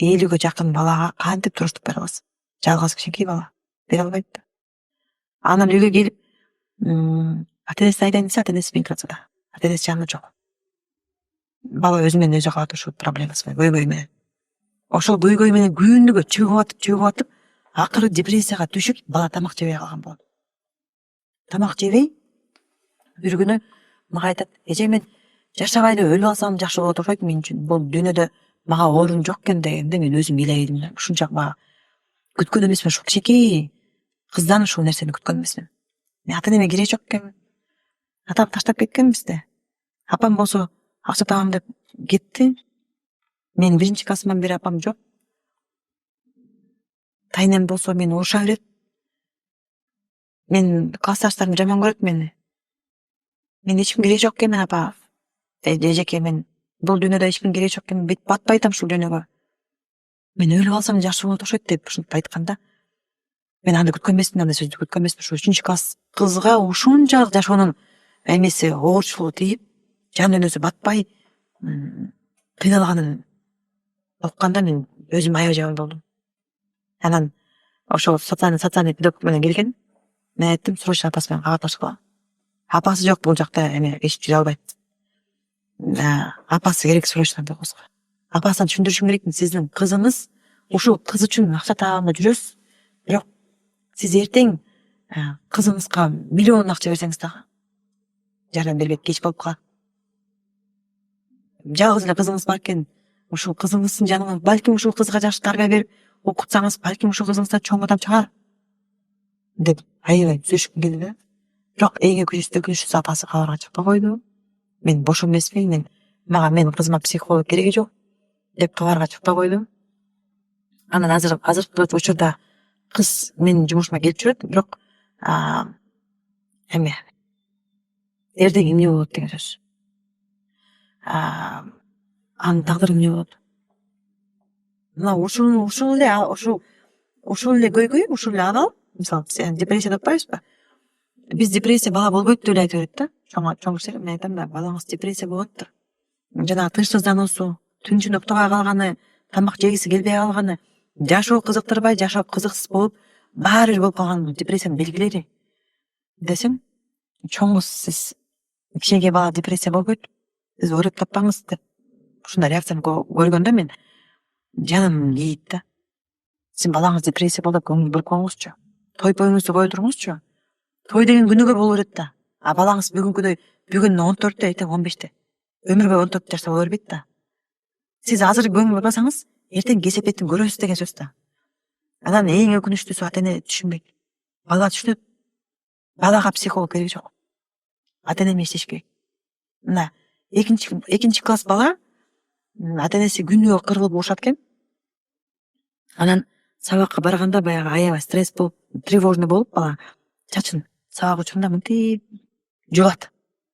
A: 50ге жакын балага кантип туруштук бере аласыз? Жалгыз кичинекей бала бере албайт да. Анан үйгө келип, ата энеси айтайын десе, ата энеси миграцияда. Ата энеси жанында жок. Бала өзү менен өзү калат ушул проблемасы менен, көйгөй менен. Ошол көйгөй менен күндүгө чөгүп атып, акыры депрессияга түшүп, бала тамак жебей калган болот. тамак жебей бир күнү мага айтат, эже мен жашабай эле өлүп алсам жакшы болот окшойт мен үчүн. Бул дүйнөдө мага орун жок экен дегенде мен өзүм ыйлайдым да. Ушунчалык мага күткөн эмесмин, ушул кичинекей кыздан ушул нерсени күткөн эмесмин. Мен ата энеме кереги жок экенмин. Атам таштап кеткенбиз да. Апам болсо акча табам деп кетти. Мен биринчи классымдан бери апам жок. Тайнем болсо мени уруша берет. Мен классташтарым жаман көрөт мени. Мен эч ким кереги жок экенмин, апа. Эжеке, мен бул дүйнөдө эч ким кереги жок экенмин. Бет батпай атам ушул дүйнөгө. Мен өлүп алсам жакшы болот окшойт деп ушинтип айтканда, мен аны күткөн эмесмин, андай сөздү күткөн эмесмин. Ушу 3-класс кызга ушунчалык жашоонун эмеси оорчулугу тийип, жан дүйнөсү батпай кыйналганын окуганда мен өзүм аябай жаман болдум. Анан ошол социальный педагог менен келген. Мен айттым, срочно апасы менен кабарлашып калам. Апасы жок бул жакта, эме эч жүрө албайт. Апасы керек срочно деп козго. Апасына түшүндүрүшүм керек, сиздин кызыңыз ушул кыз үчүн акча табамда жүрөсүз. Бирок сиз эртең кызыңызга миллион акча берсеңиз дагы жардам бербейт, кеч болуп калат. Жалгыз эле кызыңыз бар экен. Ушул кызыңыздын жанына балким ушул кызга жакшы тарбия берип окутсаңыз, балким ушул кызыңыздан чоң адам чыгар деп аябай түзөшкүм келди да. Бирок эң өкүнүчтүүсү апасы кабарга чыкпай койду. Мен бош эмесмин, менин кызыма психолог кереги жок деп кабарга чыкпай койду. Анан азыркы учурда кыз менин жумушума келип жүрөт, бирок эме эртең эмне болот деген сөз. Анын тагдыры эмне болот? Мына ушул эле көйгөй, ушул эле абал. Мисалы, депрессия деп атпайбызбы? Биз депрессия бала болбойт деп эле айтып берет да. Чоң кишилер мен айтам да, балаңыз депрессия болоптур. Жанагы тынчсыздануусу, түн ичинде уктабай калганы, тамак жегиси келбей калганы, жашоо кызыктырбай, жашап кызыксыз болуп, баары бир болуп калган депрессиянын белгилери десем, чоң кыз сиз кичинекей бала депрессия болбойт. Сиз ойлоп таппаңыз деп ушундай реакцияны көргөндө мен жаным кейийт да. Сизин балаңыз депрессия болуп деп көңүл бөлүп коюңузчу. Той поюңузду кое туруңузчу. Той деген күнүгө боло берет да. Балаңыз бүгүнкүдөй бүгүн 14-те, эртең 15-те. Өмүргө 14 жашта боло бербейт да. Сиз азыр көңүл бурбасаңыз, эртең кесепетин көрөсүз деген сөз да. Анан эң өкүнүчтүүсү ата эне түшүнбөйт. Бала түшүнөт. Балага психолог кереги жок. Ата эне иштеш керек. Мына экинчи класс бала ата энеси күнүгө кырылып урушат экен. Анан сабакка барганда баягы аябай стресс болуп, тревожный болуп бала чачын сабак учурунда мынтип жулат.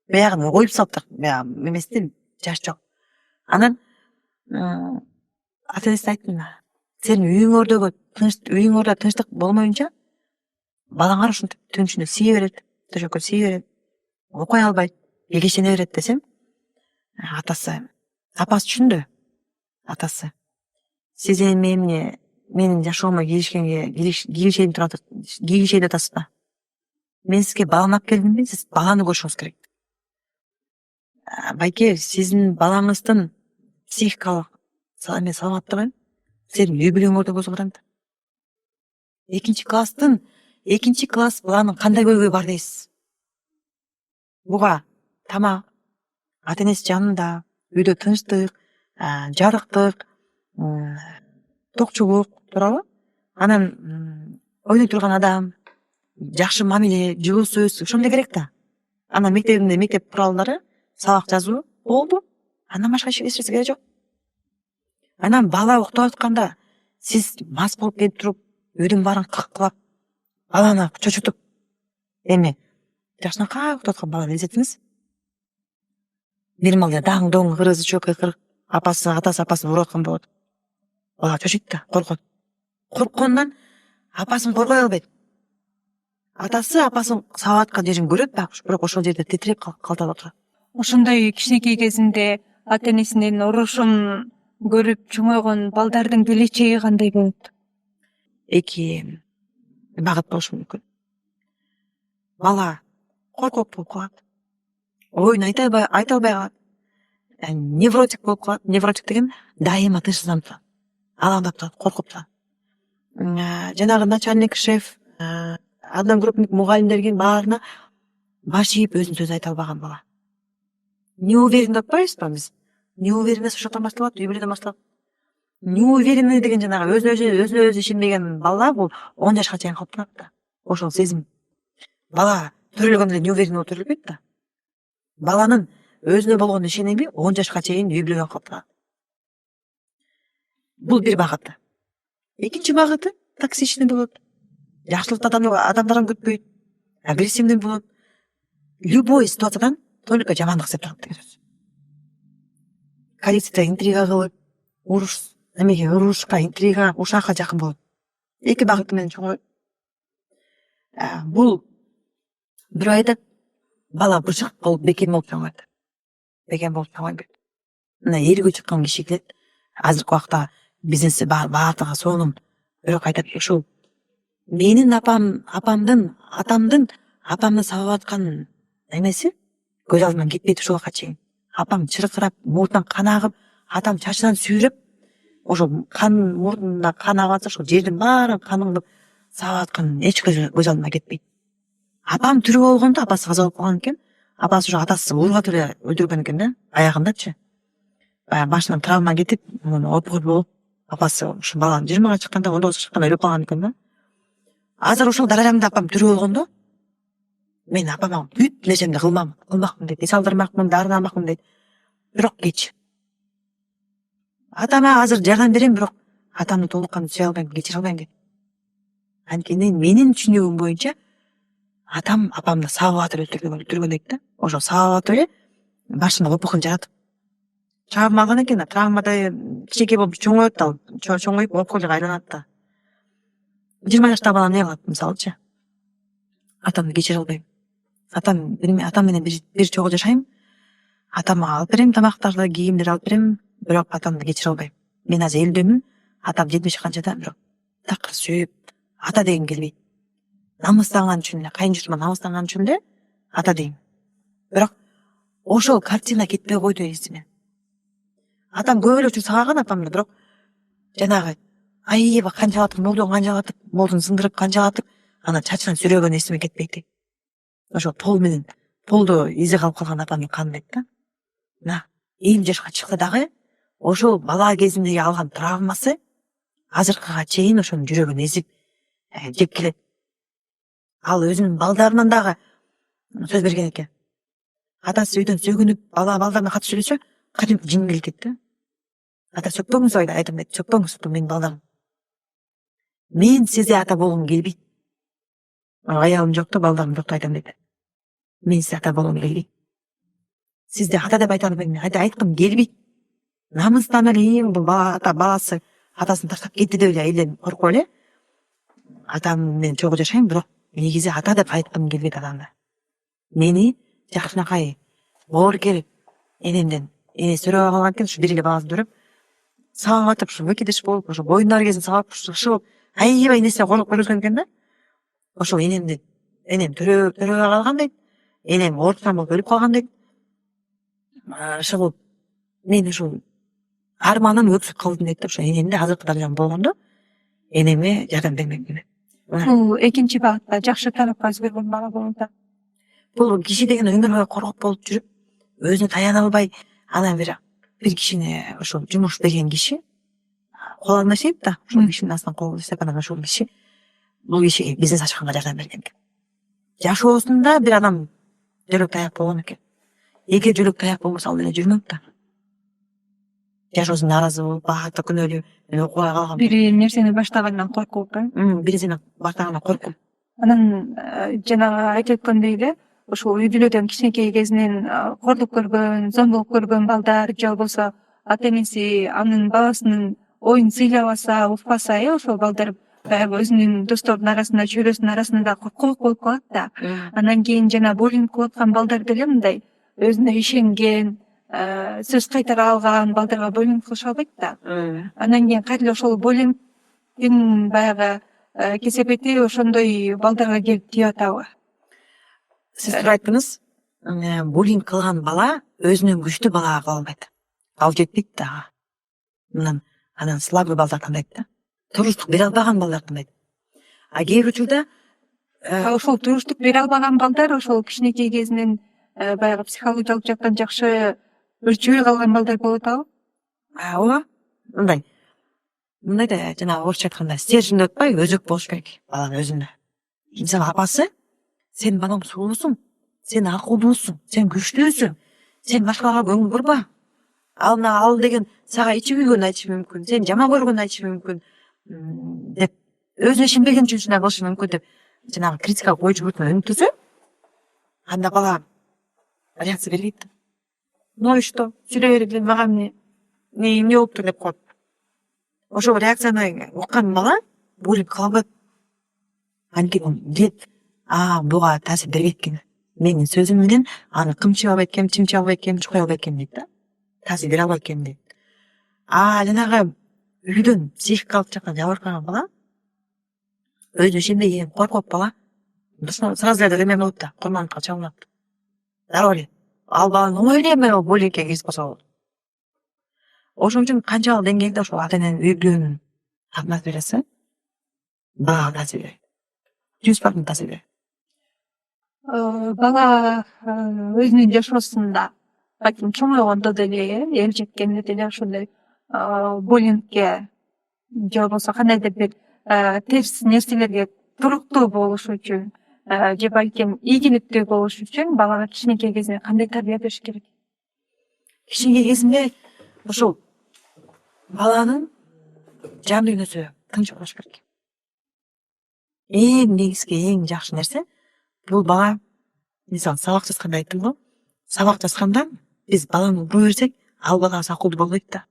A: Баягы коюп салыптыр. Эместе жаш жок. Анан ата энеси айттым, сенин үйүңөрдө тынчтык болмоюнча балаңар ушинтип түн ичинде сие берет, төшөккө сие берет, окуй албайт, элгечене берет десем, апасы түшүндү. Атасы, сиз эми менин жашоомо кийишейин деп атасызбы? Мен сизге баланы алып келдимби? Сиз баланы көрүшүңүз керек. Байке, сиздин балаңыздын психикалык саламаттыгы сенин үй бүлөңөрдө козголот. Экинчи класс баланын кандай көйгөйү бар дейсиз? Буга тамак, ата энеси жанында, үйдө тынчтык, жарыктык, токчулук, туурабы? Анан ойной турган адам, жакшы мамиле, жылуу сөз, ошондой керек да. Анан мектеп куралдары, сабак жазуу болду. Андан башка эч нерсе керек жок. Анан бала уктап атканда сиз мас болуп келип туруп, үйдүн баарын кыккылап, баланы чочутуп, эми жакшынакай уктап аткан баланы элестетиңиз. Бир малда даң-доң, кырызы кырк, атасы апасын уруп аткан болот. Бала чочойт да, коркот. Корккондон апасын коргой албайт. Атасы апасын сабап аткан жерин көрөт, бирок ошол жерде титиреп калталап отурат.
B: Ошондой кичинекей кезинде ата энесинин урушун көрүп чоңойгон балдардын келечеги кандай болот?
A: Эки багыт болушу мүмкүн. Бала коркок болуп калат. Оюн айта албай калат. Невротик болуп калат. Невротик деген дайыма тынчсызданып турат. Алаңдап турат, коркуп турат. Жанагы начальник, шеф, одногруппник, мугалимдердин баарына баш ийип өзүн сөз айта албаган бала. Неуверен деп атпайбыз ба биз? Неуверенность ошондон башталат, үй бүлөдөн башталат. Неуверенный деген жанагы өзүнө өзү ишенбеген балалар бул 10 жашка чейин калыптырат да. Ошол сезим. Бала төрөлгөндө эле неуверен болуп төрөлбөйт да. Баланын өзүнө болгон ишеними 10 жашка чейин үй бүлөгө калыптырат. Бул бир багыты. Экинчи багыты токсичный болот. Жакшылыкты адамдардан күтпөйт. Агрессивный болот. Любой ситуациядан только жамандык издеп турат деген сөз. Коалицияда интрига кылып, урушка, интрига, ушакка жакын болот. Эки багыты менен чоңойт. Бул бирөө айтат, бала бышык болуп бекем болуп чоңойт. Бекем болуп чоңойбойт. Мына элге чыккан киши келет. Азыркы убакта бизнеси баардыгы сонун. Бирок айтат, ушул менин атамдын сабап аткан немеси көз алдыман кетпейт ушул убакка чейин. Апам чыркырап, мурдунан кан агып, атам чачынан сүйрөп, ошо кан мурдунда кан агып атса, ошол жердин баарын каныңдып сабап аткан эч көз алдыман кетпейт. Апам тирүү болгондо апасы каза болуп калган экен. Апасы ошо атасы ууруп эле өлтүргөн экен да, аягындачы. Башынан травма кетип, опухоль болуп, апасы ошо баланын 20-га чыкканда, 19-га чыкканда өлүп калган экен да. Азыр ошол даражамда апам тирүү болгондо, мен апама бүт нерсемди кылмакмын дейт, эс алдырмакмын, дарын алмакмын дейт. Бирок кеч. Атама азыр жардам берем, бирок атамды толук кандуу сүйө албайм, кечире албайм дейт. Анткени менин түшүнүгүм боюнча атам апамды сабап атып өлтүргөн дейт да. Ошо сабап атып эле башына опухоль жаратып чабып алган экен. Травмада кичинекей болуп чоңойт, ал чоңоюп опухольга айланат да. 20 жаштагы бала эмне кылат мисалычы? Атамды кечире албайм. Атам менен бир чогуу жашайм. Атама алып берем тамактарды, кийимдерди алып берем, бирок атамды кечире албайм. Мен азыр элдөмүн, атам 70 канчада, бирок такыр сүйүп ата дегим келбейт. Намыстанган үчүн эле, кайынжуртума намыстанган үчүн эле ата дейм. Бирок ошол картина кетпей койду эсимен. Атам көп эле учур сагаган апамды, бирок жанагы аябай канчалатып, молдун сындырып канчалатып, анан чачынан сүйрөгөн эсиме кетпейт. Ошо полду изи калып калган апамдын каны дейт да. Мына 50 жашка чыкты дагы ошол бала кезиндеги алган травмасы азыркыга чейин ошонун жүрөгүн эзип жеп келет. Ал өзүнүн балдарынан дагы сөз берген экен. Атасы үйдөн сөгүнүп, балдарына катып сүйлөсө, кадимки жин келет да. Ата сөкпөңүз айтам дейт, сөкпөңүз менин балдарым. Мен сизде ата болгум келбейт. Аялым жок да, балдарым жок айтам дейт. Мен сизде ата болгум келбейт. Сизде ата деп айта албайм, айткым келбейт. Намыстан эле бул баласы атасын таштап кетти деп эле элден коркуп эле атам менен чогуу жашайм, бирок негизи ата деп айткым келбейт адамды. Мени жакшынакай боорукер энемден эне сөрөп алган экен, ушу бир эле баласын көрүп сабап атып, ушу выкидыш болуп, ошо боюндагы кезин сабап шылып, аябай нерсе корлук көргөзгөн экен да. Ошол энем төрөп калган дейт. Энем ооруксан болуп өлүп калган дейт. Ошол мен ушул арманым өксүп калдым дейт да. Ошо энемде азыркы даражам болгондо энеме жардам бермекмин дейт.
B: Бул экинчи багытта жакшы тарапка өзгөргөн бала болуп атат.
A: Бул киши деген өмүр бою коргоп болуп жүрүп, өзүнө таяна албай, анан бир кишини ошол жумуш берген киши колунан иштейт да. Ошол кишинин астынан кол иштеп, анан ошол киши бул кишиге бизнес ачканга жардам берген экен. Жашоосунда бир адам жөлөк таяк болгон экен. Эгер жөлөк таяк болбосо ал деле жүрмөк да. Жашоосунда нааразы болуп, баардык күнөөлүү, мен окубай калгам.
B: Бир нерсени баштагандан коркуп,
A: бир нерсени баштагандан коркуп.
B: Анан жанагы айтып өткөндөй эле, ошол үй бүлөдөн кичинекей кезинен кордук көргөн, зомбулук көргөн балдар же болбосо ата энеси анын баласынын оюн сыйлабаса, укпаса, ошол балдар баягы өзүнүн досторунун арасында, чөйрөсүнүн арасында коркок болуп калат да. Анан кийин жана буллинг кылып аткан балдар деле мындай өзүнө ишенген, сөз кайтара алган балдарга буллинг кылыша албайт да. Анан кийин кайра ошол буллингдин баягы кесепети ошондой балдарга келип тийип атабы?
A: Сиз туура айттыңыз. Буллинг кылган бала өзүнөн күчтүү балага кыла албайт. Ал жетпейт да. Анан слабый балдар тандайт да. Туруштук бере албаган балдар тандайт. Кээ бир учурда
B: ошол туруштук бере албаган балдар ошол кичинекей кезинен баягы психологиялык жактан жакшы өлчөбөй калган балдар болуп атабы?
A: ооба мындай да жанагы орусча айтканда стержень деп атпайбы, өзөк болуш керек баланын өзүндө. Мисалы апасы сен балам сулуусуң, сен акылдуусуң, сен күчтүүсүң, сен башкаларга көңүл бурба. Ал деген сага ичи күйгөнү айтышы мүмкүн, сен жаман көргөнү айтышы мүмкүн деп өзүнө ишенбеген үчүн ушундай кылышы мүмкүн деп жанагы критикалык ой жүгүртүүнү өнүктүрсө, анда бала реакция бербейт. Ну и что? Сүйлөй берди, мага эмне болуптур деп коет. Ошол реакцияны уккан бала бөлүп кала албайт. Анткени билет, буга таасир бербейт экен. Менин сөзүм менен аны кымчый албайт экен, чимчий албайт экен, чукай албайт экен дейт да. Таасир бере албайт экен дейт. Жанагы үйдөн психикалык жактан жабыркаган бала өзүнө ишенбей коркок бала сразу эле эме болот да, курмандыкка чалынат. Дароо эле ал баланын оңой эле буллингке кирип калса болот. Ошон үчүн канчалык деңгээлде ошол ата эненин үй бүлөнүн катнашып берсе, балага таасир берет. 100% таасир берет.
B: Бала өзүнүн жашоосунда балким чоңойгондо деле, эл жеткенде деле ошондой буллингке же болбосо кандайдыр бир терс нерселерге туруктуу болуш үчүн же балким ийгиликтүү болуш үчүн балага кичинекей кезинен кандай тарбия бериш керек?
A: Кичинекей кезинде ошол баланын жан дүйнөсү тынч болуш керек. Эң негизги, эң жакшы нерсе бул бала, мисалы сабак жазганда айттым го, сабак жазганда биз баланы уруп берсек, ал бала акылдуу болбойт да.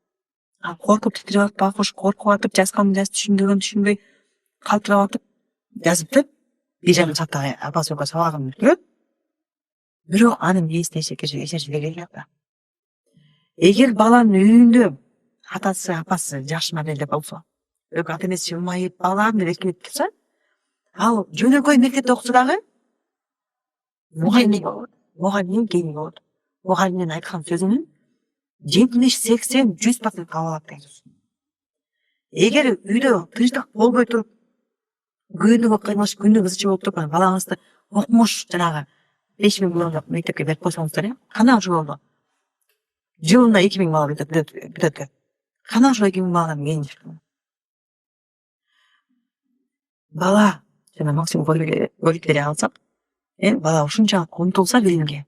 A: Коркуп титирип атып, байкуш коркуп атып, жазганын түшүнбөгөн түшүнбөй калтырап атып жазып деп, бир жарым саатта апасы сабагын бүтүрөт. Бирок анын ээсине эче келет да. Эгер баланын үйүндө атасы, апасы жакшы мамиледе болсо, ата энеси жылмайып, балам деп эркелеп турса, ал жөнөкөй мектепте окуса дагы мугалим гений болот. Мугалимдин айткан сөзүнүн 70-80-100% кабыл алат деген сөз. Эгер үйдө тынчтык болбой туруп, күнүгө кыймылыш, күндү кызычы болуп туруп, балаңызды окумуш жанагы 5000 долларлык мектепке берип койсоңуздар, кандай ошо болду? Жылына 2000 бала бүтөт. Кандай ошо 2000 баладан кийин бала жана максимум көрүктөрү алсак, бала ушунчалык умтулса билимге,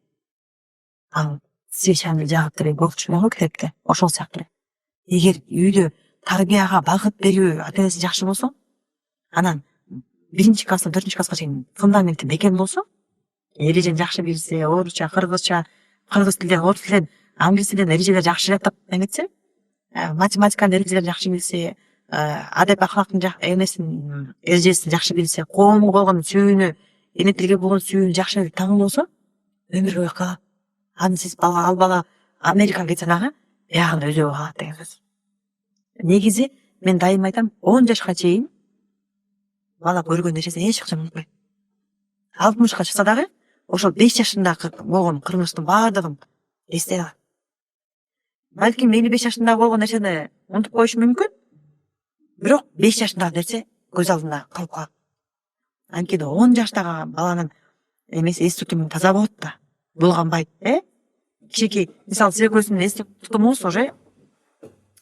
A: ал свечаны жагып берип окутушпайбы китепте, ошол сыяктуу. Эгер үйдө тарбияга багыт берүү ата энеси жакшы болсо, анан 1-класстан 4-класска чейин фундаменти бекем болсо, эрежени жакшы билсе, орусча, кыргызча, кыргыз тилинен, орус тилинен, англис тилинен эрежелер жакшы жаттап эметсе, математиканын эрежелерин жакшы билсе, адеп акылактын эмесин эрежесин жакшы билсе, коомго болгон сүйүүнү, эне тилге болгон сүйүүнү жакшы таң болсо, өмүр бою калат. Аны сиз ал бала Америкага кетсе дагы, биягында өзөгө калат деген сөз. Негизи мен дайым айтам, 10 жашка чейин бала көргөн нерсесин эч качан унутпайт. 60 чыкса дагы, ошол 5 жашында болгон кыргызчтын баардыгын эстей алат. Балким 55 жашында болгон нерсени унутуп коюшу мүмкүн, бирок 5 жашындагы нерсе көз алдында калып калат. Анткени 10 жаштагы баланын эмеси эс тутуму таза болот да, булганбайт, кичинекей, мисалы сиз экөөсүнүн эс тутумуңуз уже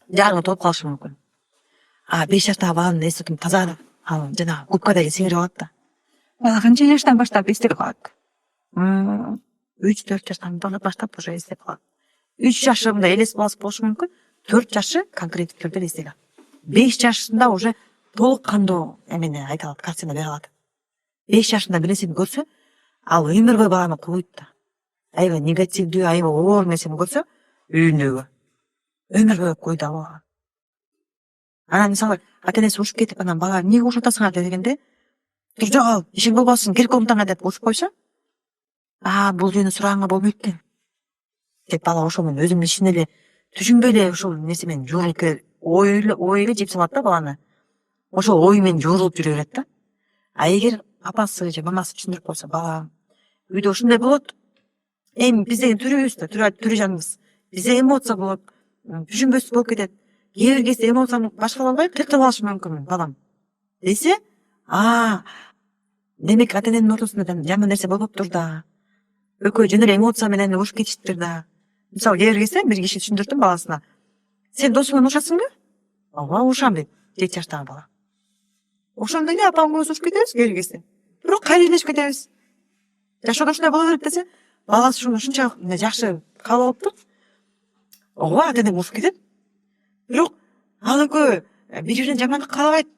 A: жарымы толуп калышы мүмкүн. 5 жаштагы баланын эс тутуму таза, ал жанагы губкадай сиңирип алат да.
B: Бала канча жаштан баштап эстеп калат?
A: 3-4 жаштан баштап уже эстеп калат. 3 жашында элес баласы болушу мүмкүн, 4 жашы конкреттик түрдө эстей алат. 5 жашында уже толук кандуу эмени айта алат, картина бере алат. 5 жашында бир нерсени көрсө, ал өмүр бою баланы кылбайт да. Аябай негативдүү, аябай оор нерсени көрсө, үйүндөгү өмүр бою койду алган. Анан мисалы ата энеси урушуп кетип, анан бала эмнеге урушатасың дегенде, тур жок ал, ишин болбосун, кел комнатаңа деп урушуп койсо, бул жөнүндө сураганга болбойт экен деп бала ошол менен өзүнүн ишине эле түшүнбөй эле ошол нерсе менен жууруп ой эле жеп салат да баланы. Ошол ой менен жуурулуп жүрө берет да. Эгер апасы же мамасы түшүндүрүп койсо, бала үйдө ушундай болот. Эми биз деген түрүбүз да, түрү жаныбыз. Бизде эмоция болот, түшүнбөс болуп кетет. Кээ бир кезде эмоцияны башкара албай кыйкырып алышы мүмкүн балам. Десе, демек ата эненин ортосунда жаман нерсе болбоптур да. Экөө жөнөр эмоция менен урушуп кетиштир да. Мисалы кээ бир кезде бир киши түшүндүрдүм баласына. Сен досуңмен урушасыңбы? Ооба, урушам дейт. 7 жаштагы бала. Ошондо эле апам көз урушуп кетебиз кээ бир кезде. Бирок кайрылышып кетебиз. Жашоодо ушундай боло берет десе, баласы ушунчалык жакшы кабыл алыптыр. Ооба, ата энең урушуп кетет. Бирок ал экөө бири-биринен жамандык каалабайт.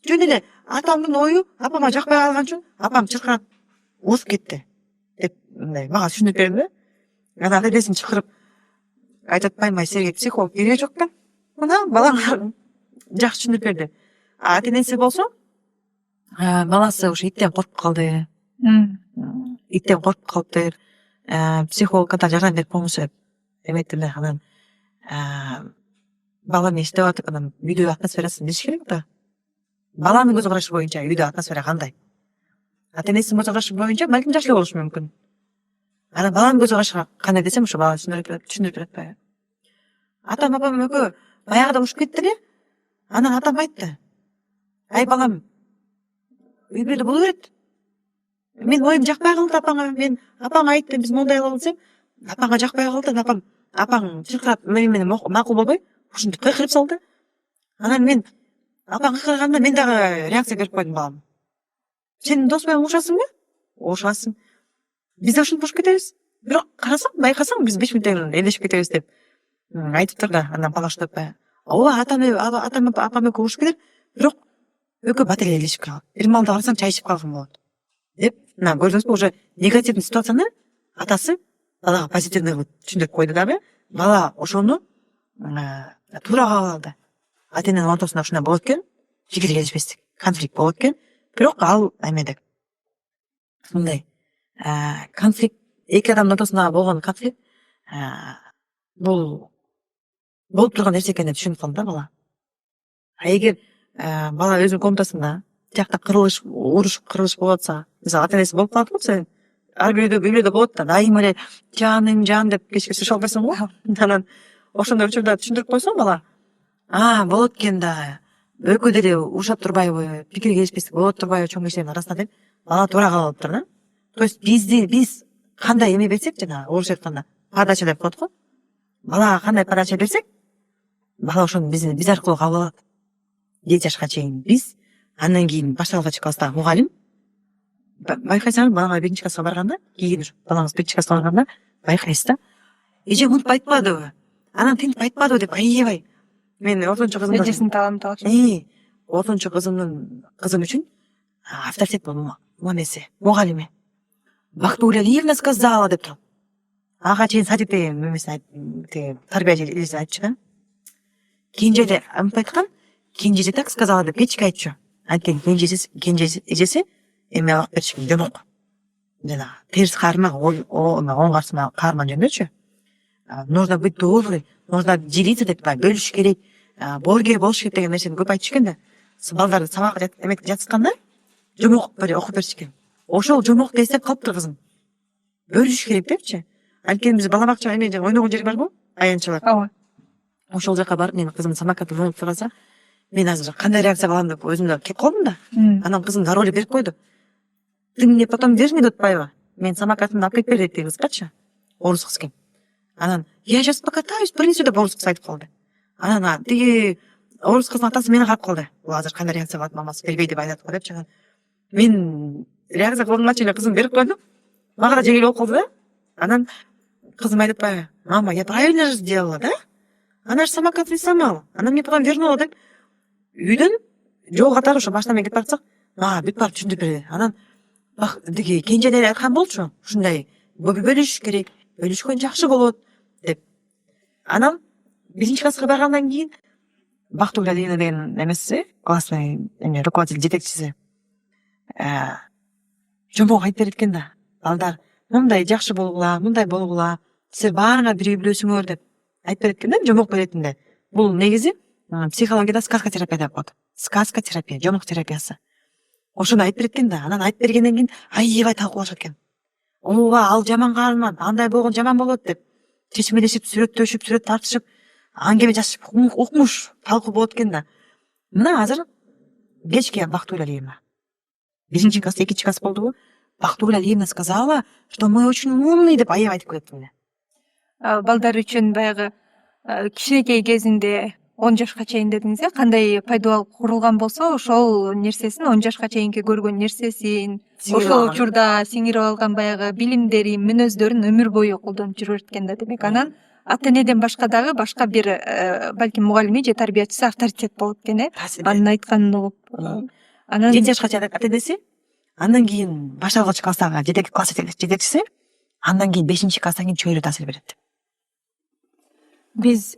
A: Жөн эле атамдын ою апама жакпай калган үчүн апам чыркырап урушуп кетти деп мындай мага түшүндүрүп берди. Анан энесин чакырып айтып атпаймынбы, силерге психолог кереги жок экен. Мына балаңар жакшы түшүндүрүп берди. Ата энеси болсо баласы ушу иттен коркуп калды. Иттен коркуп калыптыр. Психолог ката жардам берип коймосо деп эметtiler. Анан бала эмне иштеп атып, анан үйдө атмосферасын билиш керек да. Баланын көз карашы боюнча үйдө атмосфера кандай? Ата энесинин көз карашы боюнча балким жакшы болушу мүмкүн. Анан баланын көз карашы кандай десем, ушу бала түшүндүрүп берет атпайбы? Атам апам экөө баягыда урушуп кетти эле. Анан атам айтты. Ай балам, үй бүлө боло берет. Мен оюм жакпай калды апаңа. Мен апаңа айттым, биз мондай кылалы десем, апаңа жакпай калды. Апаң чыркырап менен макул болбой, ушинтип кыйкырып салды. Анан мен апаң кыйкырганда мен дагы реакция берип койдум балам. Сен дос менен урушасыңбы? Урушасың. Биз да ушинтип урушуп кетебиз. Бирок карасаң, байкасаң, биз 5 мүнөттөн элдешип кетебиз деп айтыптыр да. Анан бала ушинтип атпайбы? Ооба, атам апам экөө урушуп кетет. Бирок экөө бат эле элдешип калат. Бир маалда карасаң, чай ичип калган болот. Деп, мына көрдүңүзбү, уже негативный ситуацияны атасы балага позитивный кылып түшүндүрүп койду дагы. Бала ошону туура кабыл алды. Ата эненин ортосунда ушундай болот экен, пикир келишпестик, конфликт болот экен. Бирок ал эмедек. Мындай конфликт, эки адамдын ортосунда болгон конфликт бул болуп турган нерсе экенин түшүнүп калды да бала. Эгер бала өзүнүн комнатасында тиякта урушуп кырылыш болуп атса, мисалы ата энеси болуп калат болсо, ар бир үйдө болот да, дайыма эле жаным деп кечке суш алып берсең го. Анан ошондой учурда түшүндүрүп койсоң бала, болот экен да, экөө деле урушап турбайбы, пикир келишпестик болот турбайбы чоң кишилердин арасында деп бала туура кабыл алыптыр да. То есть биз кандай эме берсек, жана орусча айтканда подача деп коет го. Балага кандай подача берсек, бала ошону биз аркылуу кабыл алат. 7 жашка чейин биз, андан кийин башталгыч класстагы мугалим. Байкайсаңыз, балаңар 1-чи класска барганда, кийин балаңыз 1-чи класска барганда байкайсыз да. Эже мынтип айтпадыбы? Анан тинтип айтпадыбы деп аябай. Мен ортончо кызымдын
B: эжесин таанып алчу.
A: Ортончо кызым үчүн авторитет болмок эмеси, мугалими. Бактыгүл Алиевна сказала деп туруп. Ага чейин садикте эмесин тарбиячи айтчу да. Кенже айткан, кенжеси так сказала деп кечке айтчу. Анткени кенже эжеси эме алып беришкен жомок. Жана терс карма, оң карсыма карман жөндөчү. Нужно быть добрый, нужно делиться деп бөлүш керек, борге болуш керек деген нерсени көп айтыш экен да. Балдарды сабакка жаткызганда жомок окуп бериш экен. Ошол жомок эстеп калыптыр кызым. Бөлүш керек депчи. Анткени биз бала бакча эме ойногон жер бар го, аянтчалар.
B: Ооба.
A: Ошол жака барып менин кызым самокатты жөнөтүп турса, мен азыр кандай реакция кылам деп өзүмдө кеп калдым да. Анан кызым дароо эле берип койду. Ты мне потом верни деп атпайбы? Мен самокатымды алып кетип бер деп кызгачы. Орус кыз экен. Анан я сейчас покатаюсь, принесу деп орус кыз айтып калды. Анан тиги орус кыздын атасы мени карап калды. Бул азыр кандай реакция кылат, мамасы бербей деп айтат го депчи. Мен реакция кылганга эле кызым берип койдум. Мага да жеңил болуп калды да. Анан кызым айтып атпайбы? Мама, я правильно же сделала, да? Она же самокат не сломала. Она мне потом вернула деп. Үйдөн жол катары ошо баштан мен кетип барсак, бүт барып түшүндүрүп берди. Анан тиги кенже деле айткан болчу, ушундай бөлүш керек, бөлүшкөн жакшы болот деп. Анан 1-чи класска баргандан кийин Бактыгүл Алиевна деген эмеси, классный руководитель, жетекчиси жомок айтып берет экен да. Балдар мындай жакшы болгула, мындай болгула, силер баарыңар бир үй бүлөсүңөр деп айтып берет экен да, жомок беретинде. Бул негизи психологияда сказка терапия деп коет. Сказка терапия, жомок терапиясы. Ошону айтып берет экен да. Анан айтып бергенден кийин аябай талкуулашат экен. Ооба, ал жаман каарман, андай болгон жаман болот деп чечмелешип, сүрөттөшүп, сүрөт тартышып, аңгеме жазышып, укмуш талкуу болот экен да. Мына азыр кечке Бактыгүл Алиевна биринчи класс, экинчи класс болдубу. Бактыгүл Алиевна сказала, что мы очень умные деп аябай айтып коет мына.
B: Балдар үчүн баягы кичинекей кезинде 10 жашка чейин дедиңиз, кандай пайдалуу курулган болсо, ошол нерсесин 10 жашка чейинки көргөн нерсесин, ошол учурда сиңирип алган баягы билимдерин, мүнөздөрүн өмүр бою колдонуп жүрөт экен да. Демек анан ата энеден башка дагы башка бир балким мугалими же тарбиячысы авторитет болот экен, анын айтканын угуп. Анан
A: 7 жашка чейин ата энеси, андан кийин башталгыч класстагы класс жетекчиси, андан кийин 5 класстан кийин чөйрө таасир берет.
B: Биз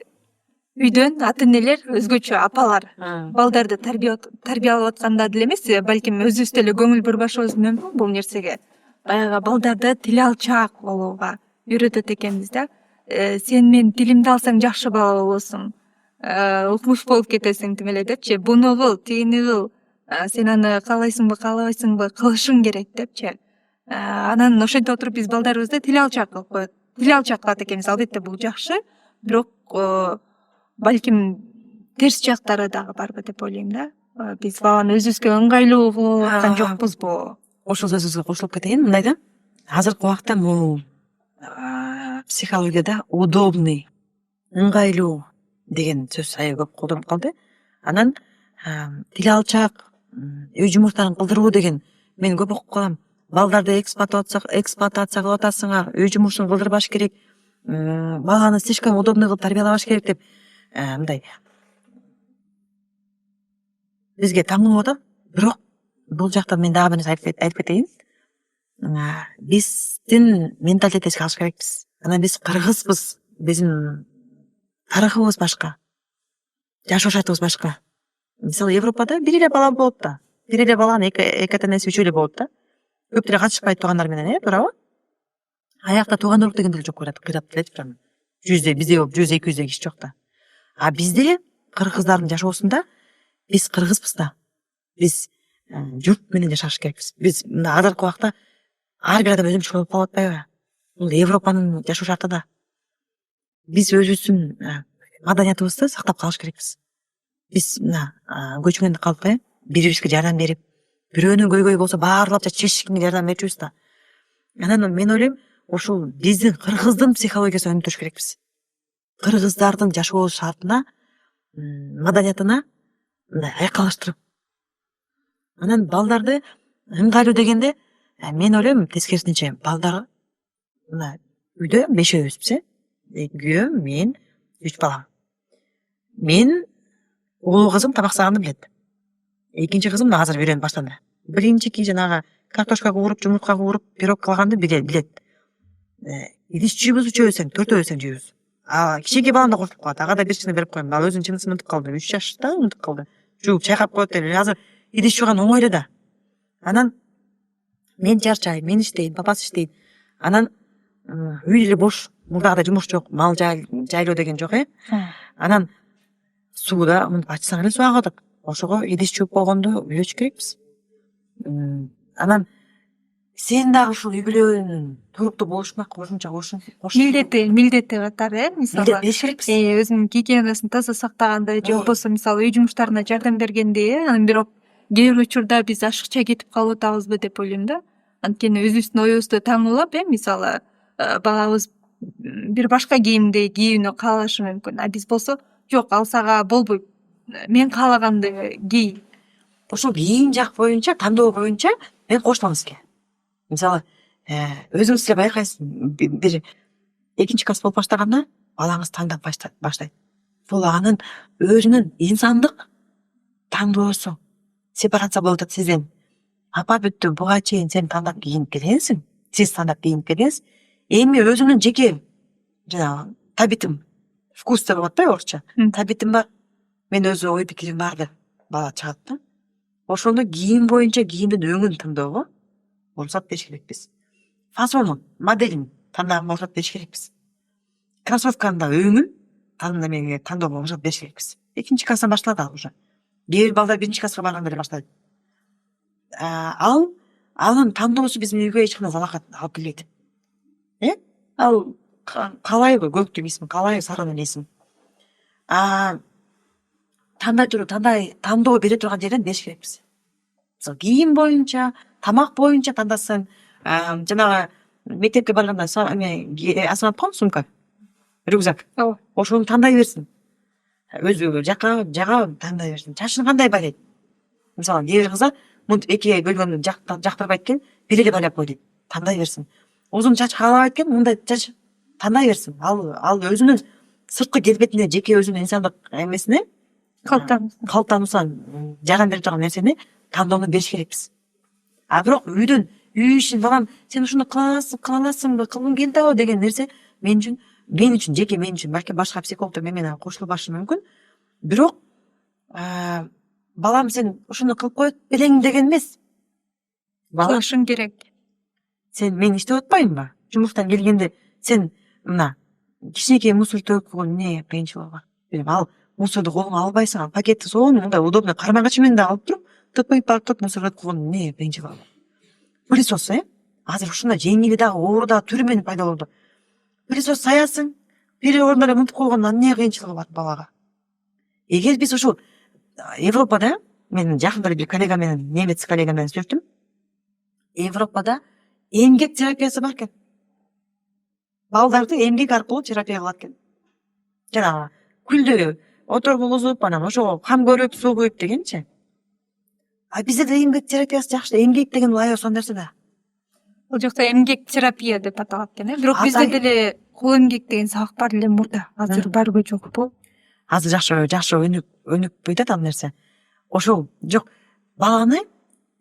B: үйдөн ата энелер өзгөчө апалар балдарды тарбиялап атканда деле эмес, балким өзүбүз деле көңүл бурбашыбыз мүмкүн бул нерсеге. Баягы балдарды тил алчаак болууга үйрөтөт экенбиз да. Сен мен тилимди алсаң жакшы бала болосуң, укмуш болуп кетесиң тим эле депчи. Буну кыл, тигини кыл, сен аны каалайсыңбы, каалабайсыңбы, кылышың керек депчи. Анан ошентип отуруп биз балдарыбызды тил алчаак кылат экенбиз. Албетте бул жакшы, бирок балким терс жактары дагы барбы деп ойлойм да. Биз баланы өзүбүзгө ыңгайлуу кылып аткан жокпузбу?
A: Ошол сөзүңүзгө кошулуп кетейин. Мындай да, азыркы убакта бул психологияда удобный, ыңгайлуу деген сөз аябай көп колдонуп калды. Анан тил алчаак, үй жумуштарын кылдыруу деген мен көп окуп калам. Балдарды эксплуатация кылып атасыңар, үй жумушун кылдырбаш керек, баланы слишком удобный кылып тарбиялабаш керек деп мындай бизге таң болуп атат. Бирок бул жактан мен дагы бир нерсе айтып кетейин. Биздин менталитетибизге алыш керекпиз. Анан биз кыргызбыз, биздин тарыхыбыз башка, жашоо шартыбыз башка. Мисалы Европада бир эле бала болот да, бир эле баланын эки ата энеси үчөө эле болот да. Көп деле катышпайт туугандар менен, туурабы? Аякта туугандуулук деген деле жок кыйрап делечи прям. 100 бизде 100-200 киши жок да. А бизде кыргыздардын жашоосунда биз кыргызбыз да. Биз журт менен жашаш керекпиз. Биз мына азыркы убакта ар бир адам өзүнчө болуп калып атпайбы? Бул Европанын жашоо шарты да. Биз өзүбүздүн маданиятыбызды сактап калыш керекпиз. Биз мына көчмөндү калпай, бири-бирибизге жардам берип, бирөөнүн көйгөйү болсо баарлап чечишкенге жардам берчүбүз да. Анан мен ойлойм, ошол биздин кыргыздын психологиясын өнүктүрүш керекпиз. Кыргыздардын жашоо шартына, маданиятына мындай айкалыштырып. Анан балдарды ыңгайлуу дегенде, мен ойлойм тескерисинче, балдар мына үйдө 5-өбүзбүз, күйөөм, мен, 3 балам. Мен улуу кызым табак саганды билет. Экинчи кызым азыр үйрөнүп баштады. Биринчики жанагы картошка кууруп, жумуртка кууруп, пирог кылганды билет. Идиш жүйбүз үчөөбүз, 4-өөбүз жүйбүз. Кичинекей балам да кошулуп калат. Ага да бир нерсе берип коем. Ал өзүнүн чынысын унутуп калды. 3 жашта унутуп калды. Жууп чайкап коет деп. Азыр идиш жууган оңой эле да. Анан мен чарчайм, мен иштейм, папасы иштейт. Анан үй эле бош. Мурдагыдай жумуш жок, мал жайлоо деген жок, Анан сууда ачсаң эле суу агат. Ошого идиш жууп болгондо үйрөтүш керекпиз. Анан сен дагы ушул үй бүлөнүн туруктуу болушуна кошумча милдети катары, мисалы өзүнүн гигиенасын таза сактаганды же болбосо мисалы үй жумуштарына жардам бергенди, анан бирок кээ бир учурда биз ашыкча кетип калып атабызбы деп ойлойм да. Анткени өзүбүздүн оюбузду таңуулап, мисалы балабыз бир башка кийимди кийүүнү каалашы мүмкүн. А биз болсо жок, ал сага болбойт. Мен каалаганды кий. Ошол кийим жак боюнча, тандоо боюнча мен кошулам сизге. Мисалы, өзүңүз эле байкайсыз, бир экинчи класс болуп баштаганда балаңыз таңдап баштайт. Бул анын өзүнүн инсандык тандоосу. Сепарация болуп атат сизден. Апа бүттү, буга чейин сен тандап кийинип келгенсиң, сиз тандап кийинип келгенсиз. Эми өзүмдүн жеке жанагы табитим, вкус деп атпайбы орусча? Табитим бар. Мен өзү ой пикирим бар деп бала чыгат да. Ошондо кийим боюнча кийимдин өңүн тандоого уруксат бериш керекпиз. Фасонун, моделин тандоого уруксат бериш керекпиз. Кроссовканын да өңүн тандоого уруксат бериш керекпиз. Экинчи класстан башталат ал уже. Кээ бир балдар биринчи класска барганда эле баштайт. Анын тандоосу биздин үйгө эч кандай залал алып келбейт. Ал калайбы көктү кийсин, калайбы сарыны кийсин. Тандоо бере турган жерден бериш керекпиз. кийим боюнча, тамак боюнча тандасаң, жанагы мектепке барганда асматпон сумка, рюкзак. Ошону тандай берсин. Өзү жага тандай берсин. Чачын кандай байлайт? Мисалы, кээ бир кыздар мынтип экиге бөлгөндү жактырбайт экен, бир эле байлап кой дейт. Тандай берсин. Узун чач каалабайт экен, мындай чач тандай берсин. Ал өзүнүн сырткы келбетине, жеке өзүнүн инсандык эмесине, калыптануусуна жардам берип турган нерсени тандоону бериш керекпиз. А бирок үй ишин балам сен ушуну кыла аласыңбы, кылгың келди ау деген нерсе мен үчүн жеке мен үчүн, балким башка психологдор менен кошулбашы мүмкүн. Бирок балам сен ушуну кылып коет белең деген эмес.
B: Кылышың керек.
A: Сен мен иштеп атпаймынбы? Жумуштан келгенде сен мына кичинекей мусор төгүп койгон эмне кыйынчылыгы бар? Ал мусорду колуңа албайсың, ал пакетти сонун мындай удобно кармагачы менен да алып туруп, тыпыйып барып мусорго өтүп койгон эмне кыйынчылыгы бар? Пылесос, азыр ушундай жеңили дагы, оору дагы түрү менен пайда болду. Пылесос саясың, бир орунда эле мынтип койгондун эмне кыйынчылыгы бар балага? Эгер биз ушул Европада, мен жакында бир коллега менен, немец коллега менен сүйлөштүм. Европада эмгек терапиясы бар экен. Балдарды эмгек аркылуу терапия кылат экен. Жанагы күлдө отургузуп, анан ошого кам көрүп, суу куюп дегенчи. А бизде эмгек терапиясы жакшы, эмгек деген аябай сонун нерсе да.
B: Бул жакта эмгек терапия деп аталат экен, бирок бизде деле кол эмгек деген сабак бар эле мурда. Азыр барбы жокпу?
A: Азыр жакшы өнүп байтат ал нерсе. Ошол жок, баланы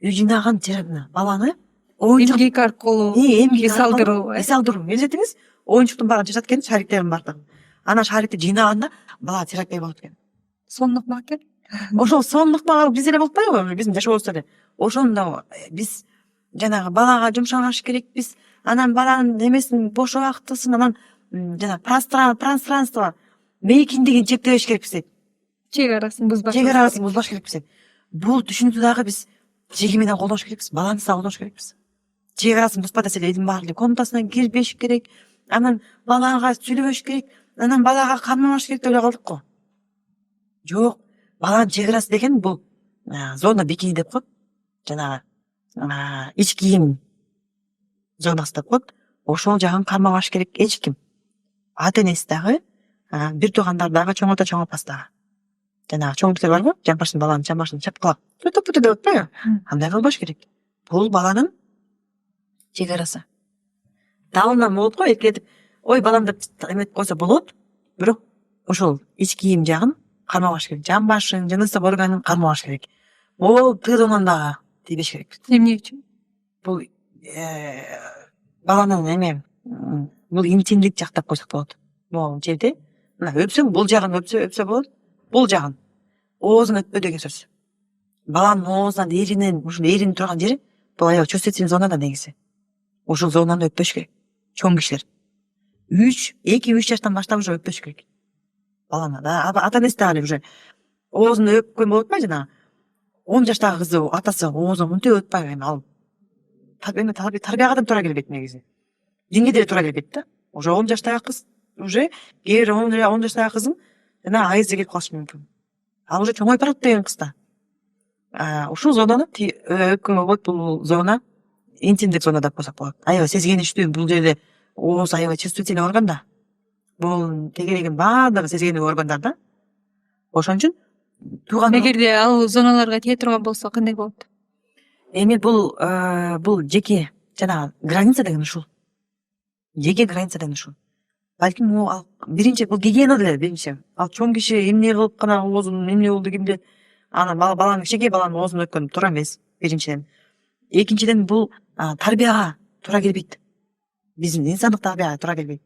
A: үй жинаган терапия, баланы
B: эмгек аркылуу эс алдыруу.
A: Элестетиңиз, оюнчуктун баарын чачат экен, шариктерин баардыгын. Анан шарикти жыйнаганда бала терапия болот экен.
B: Сонун ыкма экен.
A: Ошол сонун ыкма бизде эле болуп атпайбы? Биздин жашообузда эле. Ошондо биз жанагы балага жумшабаш керекпиз. Анан баланын эмесин бош убактысын, анан жана пространство, мейкиндигин чектебеш керекпиз дейт.
B: Чек арасын
A: бузбаш керекпиз дейт. Бул түшүнүктү дагы биз жеги менен колдош керекпиз, баланы да колдош керекпиз. Чек арасын бузбай эле элдин баары комнатасына кирбеш керек, анан балага сүйлөбөш керек, анан балага кармабаш керек деп эле калдык го. Жок, баланын чек арасы деген бул зона бикини деп коет. Жанагы ич кийим зонасы деп коет. Ошол жагын кармабаш керек эч ким. Ата энеси дагы, бир туугандар дагы, чоң ата, чоң апасы дагы. Жанагы чоң кишилер барбы? Жамбашын баланын чамбашын чапкылап, өтөп деп атпайбы? Андай кылбаш керек. Бул баланын чек арасы. Дабылдан болот го, эркелетип, ой балам деп эметип койсо болот, бирок ошол ич кийим жагын кармабаш керек. Жамбашын, жыныстык органын кармабаш керек. Ол тыйылган дагы тийбеш керек.
B: Эмне үчүн?
A: Бул баланын бул интимдик жактап койсок болот. Могул жерде, мына өпсөң, бул жагын өпсө болот, бул жагын оозун өтпө деген сөз. Баланын оозунан эринен, ушул эринин турган жери, бул аябай чувствительный зона да негизи. Ошол зонаны өппөш керек. Чоң кишилер 2-3 жаштан баштап уже өппөш керек. Баланы да, ата энеси дагы уже оозун өпкөн болот атпайбы жана 10 жаштагы кызы атасы оозун мынтип өппөйбү, ал тарбияга да туура келбейт негизи. Динге деле туура келбейт да. Уже 10 жаштагы кыз, уже кээ бир 10 жаштагы кызың жана айызы келип калышы мүмкүн. Ал уже чоңоюп барат деген кызда. Ушул зонаны өпкөнгө болот, бул зона интимдик зона деп койсок болот. Аябай сезгеничтүү, бул жерде ооз аябай чувствительный орган да. Бул тегерегин баардыгы сезгендик органдар да. Ошон үчүн тууган
B: Эгерде ал зоналарга тие турган болсо кандай болот?
A: Эми бул жеке жанагы граница деген ушул. Жеке граница деген ушул. Балким ал биринчи бул гигиена деле биринчи. Ал чоң киши эмне кылып гана оозун эмне болду кимде анан баланын кичинекей баланын оозун өткөн туура эмес биринчиден. Экинчиден бул тарбияга туура келбейт. Биздин инсандык тарбияга туура келбейт.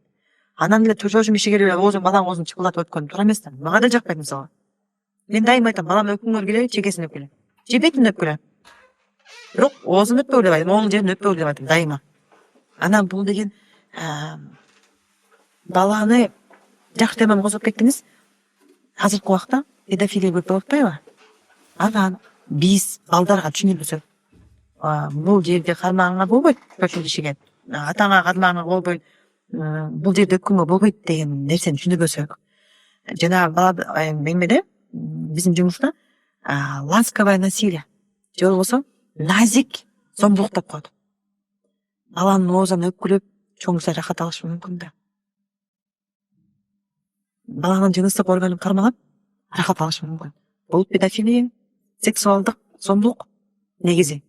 A: Анан эле чоң киши келип баланын оозун чыпылдатып өткөн туура эмес да. Мага да жакпайт мисалы. Мен дайыма айтам, балам өпкүңөр келе, чекесин өпкөлө. Же бетин өпкөлө. Бирок оозун өппөгүлө деп айтам, оң жерин өппөгүлө деп айтам дайыма. Анан бул деген баланы жакшы теманы козгоп кеттиңиз. Азыркы убакта педофилия көп болуп атпайбы? Анан биз балдарга түшүндүрсөк, бул жерде кармагаңа болбойт, көчүн кишиге. Атаңа кармагаңа болбойт, бул жерде өпкөнгө болбойт деген нерсени түшүндүрбөсөк. Жана бала эмеде биздин жумушта ласковое насилие же болбосо назик зомбулуктап коет. Баланын оозун өпкүлөп чоңса рахат алышы мүмкүн да. Баланын жыныстык органын кармалап рахат алышы мүмкүн. Бул педофилия, сексуалдык зомбулук негизи.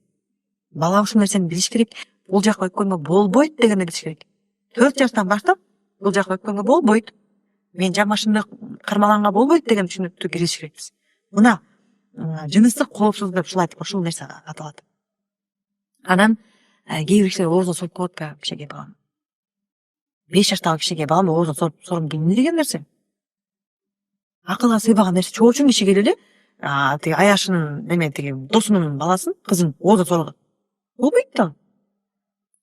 A: Бала ушул нерсени билиш керек. Бул жакка өткөнгө болбойт дегенди билиш керек. 4 жаштан баштап бул жакка өткөнгө болбойт. Мен жамашымды кармаганга болбойт деген түшүнүктү кириш керекпиз. Мына жыныстык коопсуздук деп ушул айтып ушул нерсе аталат. Анан кээ бир кишилер оозун соруп коет баягы кишиге балам. 5 жаштагы кишиге балам оозун соруп эмне деген нерсе? Акылга сыйбаган нерсе. Чоочун киши келип эле тиги аяшынын неме тиги досунун баласын, кызын оозун соргот. Болбойт да.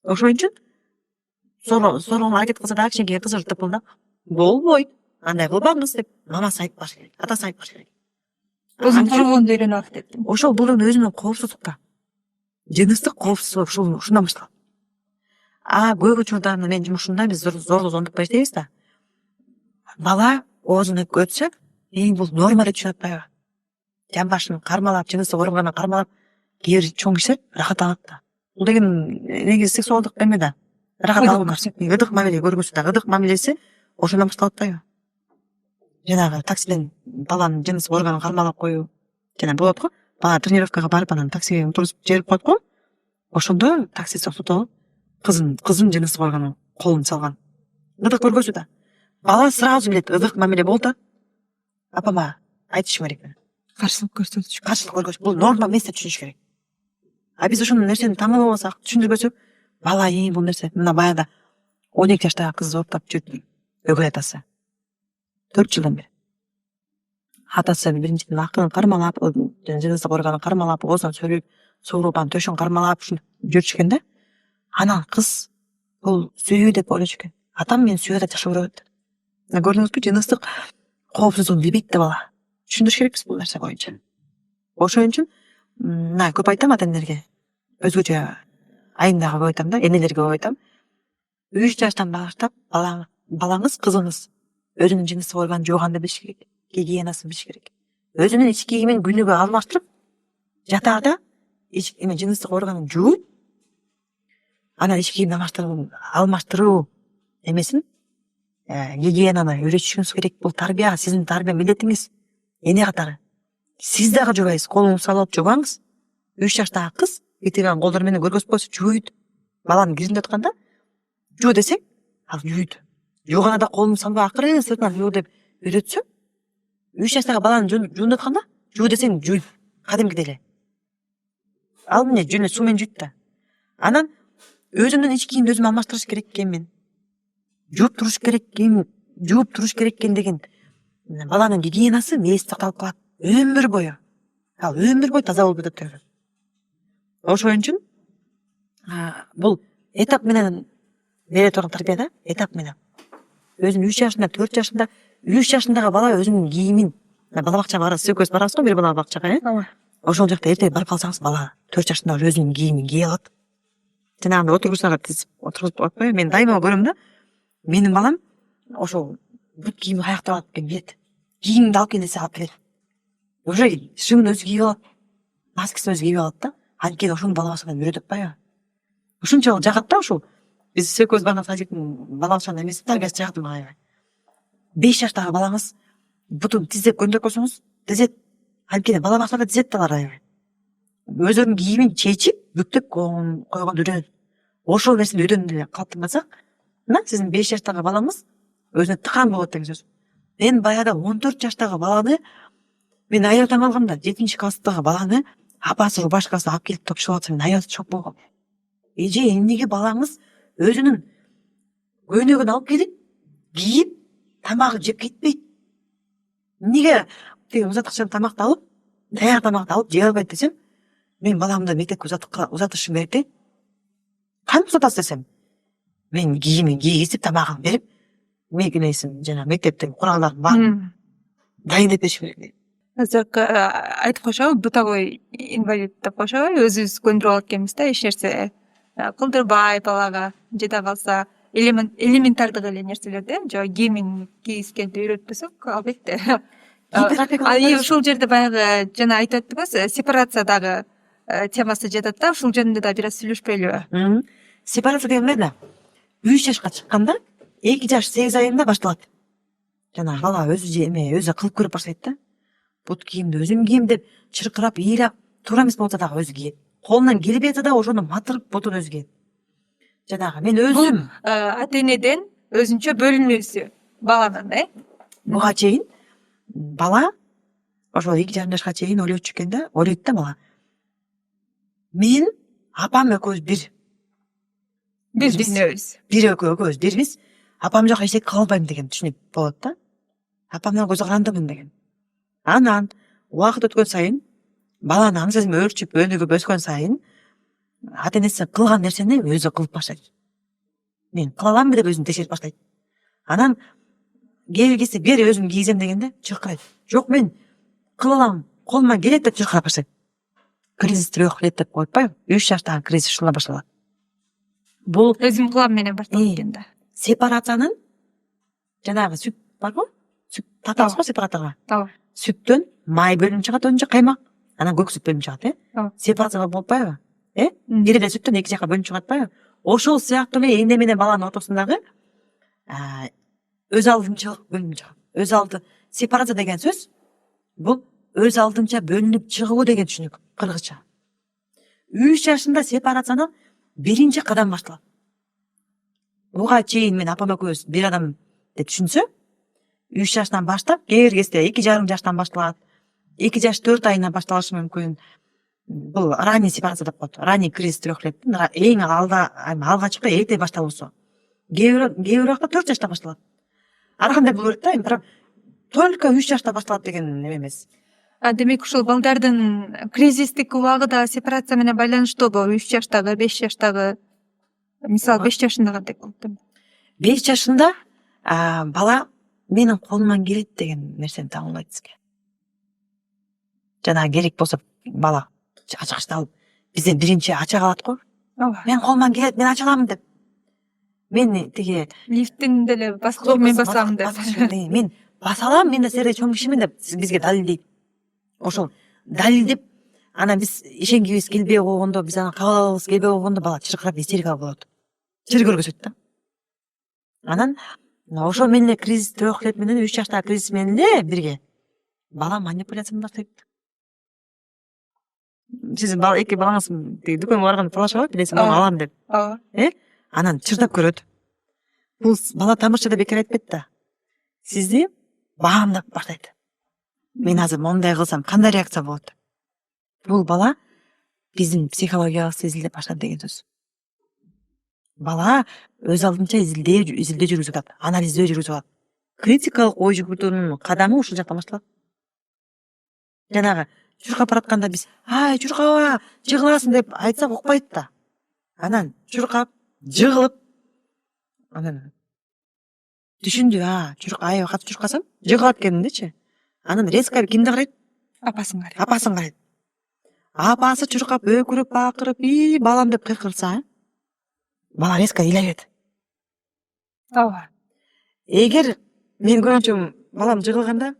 A: Ошон үчүн соргонго аракет кылса дагы кичинекей кызы жыртып да болбойт. Андай кылбаңыз деп мамасы айтып баш керек, атасы айтып баш керек.
B: Өзүн коргоонду үйрөнүп алып деп.
A: Ошол бул өзүнүн коопсуздукта. Жыныстык коопсуздук ушундан башталат. Көп учурда мен жумушумда биз зорлук зомбулук иштейбиз да. Бала оозун өтсө, бул норма деп түшүнүп атпайбы? Жамбашын кармалап, жыныстык органын кармалап, кээ бир чоң кишилер рахат алат да. Бул деген негизи сексуалдык эме да. Рахат алуу, ыдык мамиле көргөзүү да. Ыдык мамилеси ошондон башталып атпайбы? Жанагы таксиден баланын жыныстык органын кармалап коюу. Жана болот го, бала тренировкага барып анан таксиге отургузуп жиберип коет го. Ошондо таксист токтотуп кызын жыныстык органын колун салган. Ыдык көргөзүү да. Бала сразу билет, ыдык мамиле болду да. Апама айтышым керек.
B: Каршылык көрсөтүш.
A: Бул норма эмес деп түшүнүш керек. Биз ошол нерсени таңдабасак, түшүндүрбөсөк, бала бул нерсе. Мына баягы 12 жаштагы кыз зооптап жүрдү. Өгөй атасы. 4 жылдан бери. Атасы биринчиден акылын кармалап, жыныстык органын кармалап, оозун сууруп, төшүн кармалап жүрүшкөн да. Анан кыз бул сүйүү деп ойлочу экен. Атам мени сүйүү деп жакшы көрөт. Көрдүңүзбү, жыныстык коопсуздугун билбейт да бала. Түшүндүрүш керекпиз бул нерсе боюнча. Ошон үчүн мына көп айтам ата-энелерге. Өзгөчө айымдага көп айтам да, энелерге көп айтам. 3 жаштан баштап балаңыз, кызыңыз өзүнүн жыныстык органын жууганды билиш керек. Гигиенасын билиш керек. Өзүнүн ички кийимин күнүгө алмаштырып, жатаарда жыныстык органын жууп, анан ички кийимин алмаштыруу эмесин гигиенаны үйрөтүшүңүз керек. Бул тарбия, сиздин тарбия милдетиңиз. Эне катары. Сиз дагы жубайсыз, колуңузду салып жубаңыз. 3 жаштагы кыз битирген колдору менен көргөзүп койсо жууйт. Баланын киринде атканда жуу десең, ал жууйт. Жууганда колун салбай акырын сыртынан жуу деп үйрөтсө, 3 жаштагы баланы жуунуп атканда жуу десең жууйт. Кадимкидей эле. Ал эмне жөн эле суу менен жуйт да. Анан өзүмдүн ички кийимди өзүм алмаштырыш керек экенмин. Жууп туруш керек экен деген баланын гигиенасы мээсте сакталып калат өмүр бою. Ал өмүр бою таза болуп кетет деген. Ошон үчүн бул этап менен бере турган тарбия да, этап менен. Өзүнүн 3 жашында, 4 жашында, 3 жашындагы бала өзүнүн кийимин бала бакчага барасыз, экөөбүз барабыз го бир бала бакчага, Ошол жакта эртең барып калсаңыз, бала 4 жашында өзүнүн кийимин кие алат. Жанагындай отургучтарга тизип отургузуп атпайбы? Мен дайыма көрөм да. Менин балам ошол бут кийимди каяктан алып келген билет. Кийимди алып кел десе алып келет. Уже шыңын өзү кийип алат. Маскасын өзү кийип алат да. Анткени ошону бала бакчадан үйрөтүп атпайбы? Ушунчалык жагат да ушул. Биз экөөбүз барган садиктин бала бакчанын эмеси тарбиясы жагат мага. 5 жаштагы балаңыз бутун тиздеп көндөрүп койсоңуз, тизет. Анткени бала бакчада тизет да алар. Өзүнүн кийимин чечип, бүктөп койгонду үйрөнөт. Ошол нерсени үйрөнүп эле калыптырмасак, мына сиздин 5 жаштагы балаңыз өзүнө тыкан болот деген сөз. Мен баягы 14 жаштагы баланы, мен аябай таң калгам да, 7-класстагы баланы апасы рубашкасын алып келип топшуп атса, мен аябай шок болгом. Эже, эмнеге балаңыз өзүнүн көйнөгүн алып келип, кийип, тамагын жеп кетпейт? Эмнеге тиги узаткычан тамакты алып, даяр тамакты алып жей албайт десем, мен баламды мектепке узатышым керек да. Кантип узатасыз десем, мен кийимин кийгизип, тамагын берип, жана мектептин куралдарын баарын дайындап беришим керек.
B: Азыр айтып коюшабы, бытовой инвалид деп коюшабы, өзүбүз көндүрүп алып келебиз да, эч нерсе кылдырбай балага, жада калса элементардык эле нерселерди, же кийимин кийгизгенди үйрөтпөсөк, албетте. Ушул жерде баягы жана айтып өттүңүз, сепарация дагы темасы жатат да, ушул жөнүндө да бир аз сүйлөшпөйлүбү?
A: Сепарация дегенде да 3 жашка чыкканда 2 жаш 8 айында башталат. Жана бала өзү кылып көрүп баштайт да. Бут кийимди өзүм кийим деп чыркырап, ыйлап, туура эмес болсо дагы өзү кийет. Колунан келбей атса да ошону матырып ботун өзү кийет. Жанагы мен өзүм
B: Ата энеден өзүнчө бөлүнүүсү баланын,
A: буга чейин бала ошол 2,5 жашка чейин ойлойт экен да, ойлойт да бала. Мен апам экөөбүз бир
B: дүйнөбүз.
A: экөөбүз бирбиз. Апам жок эчтеке кыла албайм деген түшүнүк болот да. Апамдан көзү карандымын деген. Анан убакыт өткөн сайын баланын аң сезими өөрчүп, өнүгүп өскөн сайын ата энеси кылган нерсени өзү кылып баштайт. Мен кыла аламбы деп өзүн текшерип баштайт. Анан кээ бир кезде бери өзүм кийгизем дегенде чыркырайт. Жок, мен кыла алам, колуман келет деп чыркыра баштайт. Кризис 3 лет деп коет атпайбы? 3 жаштагы кризис ушула башталат. Бул
B: Өзүм кылам менен башталат экен да.
A: сепарациянын жанагы сүт барбы? Сүт татабыз го сепарацияга.
B: Туура.
A: Сүттөн май бөлүнүп чыгат, önce каймак. Анан көк сүт бөлүнүп чыгат, Сепарация болуп атпайбы? Бир эле сүттөн 2 жакка бөлүнүп чыгат атпайбы? Ошол сыяктуу эле эне менен баланын ортосундагы өз алдынчалык бөлүнүп чыгат. Өз алды сепарация деген сөз бул өз алдынча бөлүнүп чыгуу деген түшүнүк кыргызча. 3 жашында сепарациянын биринчи кадам башталат. Буга чейин мен апам экөөбүз бир адам деп түшүнсө, 3 жаштан баштап, кээ бир кезде 2,5 жаштан башталат. 2 жаш 4 айынан башталышы мүмкүн. Бул ранний сепарация деп коет. Ранний кризис 3 леттин эң алгачкы эрте башталуусу. Кээ бир убакта 4 жашта башталат. Ар кандай боло берет да, бирок только 3 жашта башталат деген неме эмес.
B: Демек ушул балдардын кризистик убагы да сепарация менен байланыштуубу? 3 жаштагы, 5 жаштагы, мисалы 5 жашында кандай болот?
A: 5 жашында бала менин колуман келет деген нерсени таңдайт сизге. Жана керек болсо бала ачкычты алып, бизден биринчи ача калат го. Мен колуман келет, мен ача аламын деп. Мен тиги
B: Лифттин деле баскычын мен басам деп.
A: Мен баса алам, мен да силердей чоң кишимин деп бизге далилдейт. Ошол далилдеп, анан биз ишенгибиз келбей койгондо, биз аны кабыл алгыбыз келбей койгондо бала чыркырап истерика болот. Чыр көргөзөт да. Анан ошол менен эле кризис 3 лет менен 3 жаштагы кризис менен эле бирге бала манипуляцияны баштайт. Сиздин эки балаңыз дүкөнгө барганда талашабы, билесиң, муну алам деп. Анан чырдап көрөт. Бул бала тамырчыда бекер айтпайт да. Сизди баамдап баштайт. Мен азыр мондай кылсам кандай реакция болот? Бул бала биздин психологиябызды изилдеп баштады деген сөз. Бала өз алдынча изилдөө жүргүзүп атат, анализдөө жүргүзүп атат. Критикалык ой жүгүртүүнүн кадамы ушул жактан башталат. Жанагы чуркап баратканда биз ай чуркаба, жыгыласың деп айтсак укпайт да. Анан чуркап, жыгылып, анан түшүндү, аябай катуу чуркасам, жыгылат экенминдечи. Анан резко кимди карайт?
B: Апасын карайт.
A: Апасын карайт. Апасы чуркап, өкүрүп, бакырып, балам деп кыйкырса, бала резко ыйлай берет. Эгер мен көргөнчө балам жыгылганда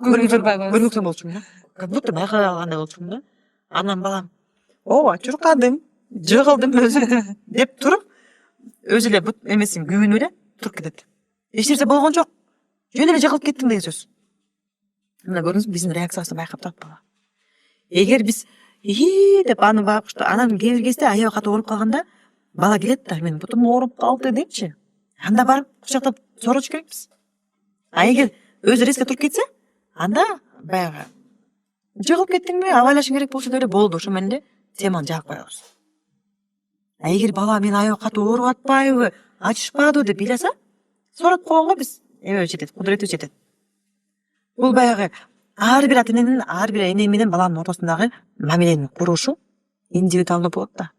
A: көрмөксөн болчумун да. Как будто байкабай калгандай болчумун да. Анан балам ооба чуркадым, жыгылдым өзү деп туруп, өзү эле бут эмесин күбүнүп эле туруп кетет. Эч нерсе болгон жок. Жөн эле жыгылып кеттим деген сөз. Мына көрдүңүзбү, биздин реакциябызды байкап турат бала. Эгер биз деп аны багыштап, анан кээ бир кезде аябай катуу ооруп калганда бала келет да, мен бутум ооруп калды депчи. Анда барып кучактап сорочу керекпиз. Эгер өзү резко туруп кетсе, анда баягы жыгылып кеттиңби, абайлашың керек болчу деле болду. Ошо менен эле теманы жаап коебуз. Эгер бала мен аябай катуу ооруп атпайбы, ачышпадыбы деп ыйласа, сурап койгонго биз эме жетет, кудуретибиз жетет. Бул баягы ар бир ата эненин, ар бир эне менен баланын ортосундагы мамилени курушу индивидуалдуу болот да.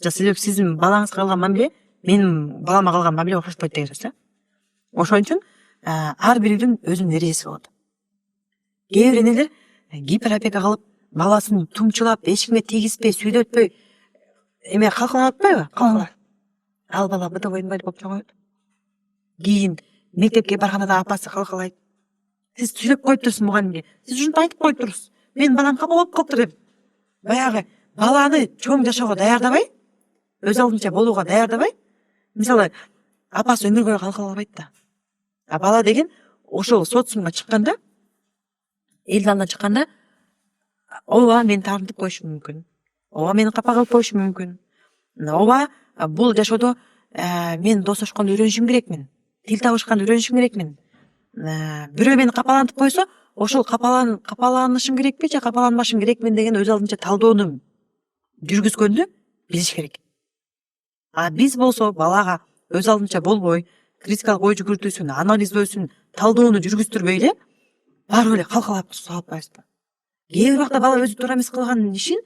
A: Сиздин балаңызга кылган мамиле менин балама кылган мамиле окшошпойт деген сөз. Ошон үчүн ар биринин өзүнүн эрежеси болот. Кээ бир энелер гиперопека кылып, баласын тумчулап, эч кимге тийгизбей, сүйлөтпөй эме калкалап атпайбы? Калкалап. Ал бала бытовой инвалид болуп чоңойот. Кийин мектепке барганда да апасы калкалайт. Сиз сүйлөп коюп турсуз мугалимге. Сиз ушинтип айтып коюп турсуз. Мен балам капа болуп калыптыр деп. Баягы баланы чоң жашоого даярдабай, өз алдынча болууга даярдабай, мисалы апасы өмүр бою калкала албайт да. А бала деген ошол социумга чыкканда, эл алдына чыкканда, ооба мени тартып коюшу мүмкүн. Ооба мени капа кылып коюшу мүмкүн. Ооба бул жашоодо мен досошконду үйрөнүшүм керекмин. Тил табышканды үйрөнүшүм керекмин. Бирөө мени капалантып койсо, ошол капаланышым керекпи же капаланбашым керекмин деген өз алдынча талдоону жүргүзгөндү билиш керек. А биз болсо балага өз алдынча болбой, критикалык ой жүгүртүүсүн, анализдөөсүн, талдоону жүргүздүрбөй эле барып эле калкалап салып коебузбу? Кээ бир убакта бала өзү туура эмес кылган ишин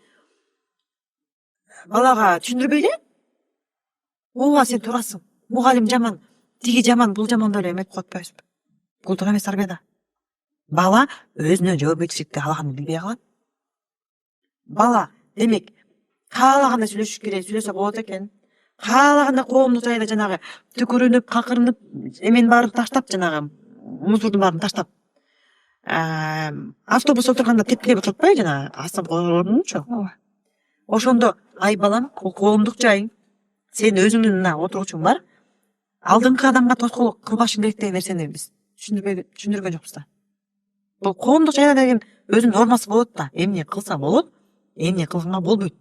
A: балага түшүндүрбөй эле, ооба сен туурасың, мугалим жаман, тиги жаман, бул жаман деп эле эметип коюп атпайбызбы? Бул туура эмес тарбияда. Бала өзүнө жоопкерчиликти каалаганда билбей калат. Бала демек каалагандай сүйлөсө болот экен. Каалагандай коомдук жайда жанагы түкүрүнүп, какырынып, эменин баарын таштап, жанагы мусордун баарын таштап, автобус отурганда тепкилеп отуртпай, жанагы асып койгончу. Ошондо ай балам, бул коомдук жай. Сен өзүңдүн мына отургучуң бар. Алдыңкы адамга тоскоолдук кылбашың керек деген нерсени биз түшүндүргөн жокпуз да. Бул коомдук жайда деген өзүнүн нормасы болот да. Эмне кылса болот, эмне кылганга болбойт.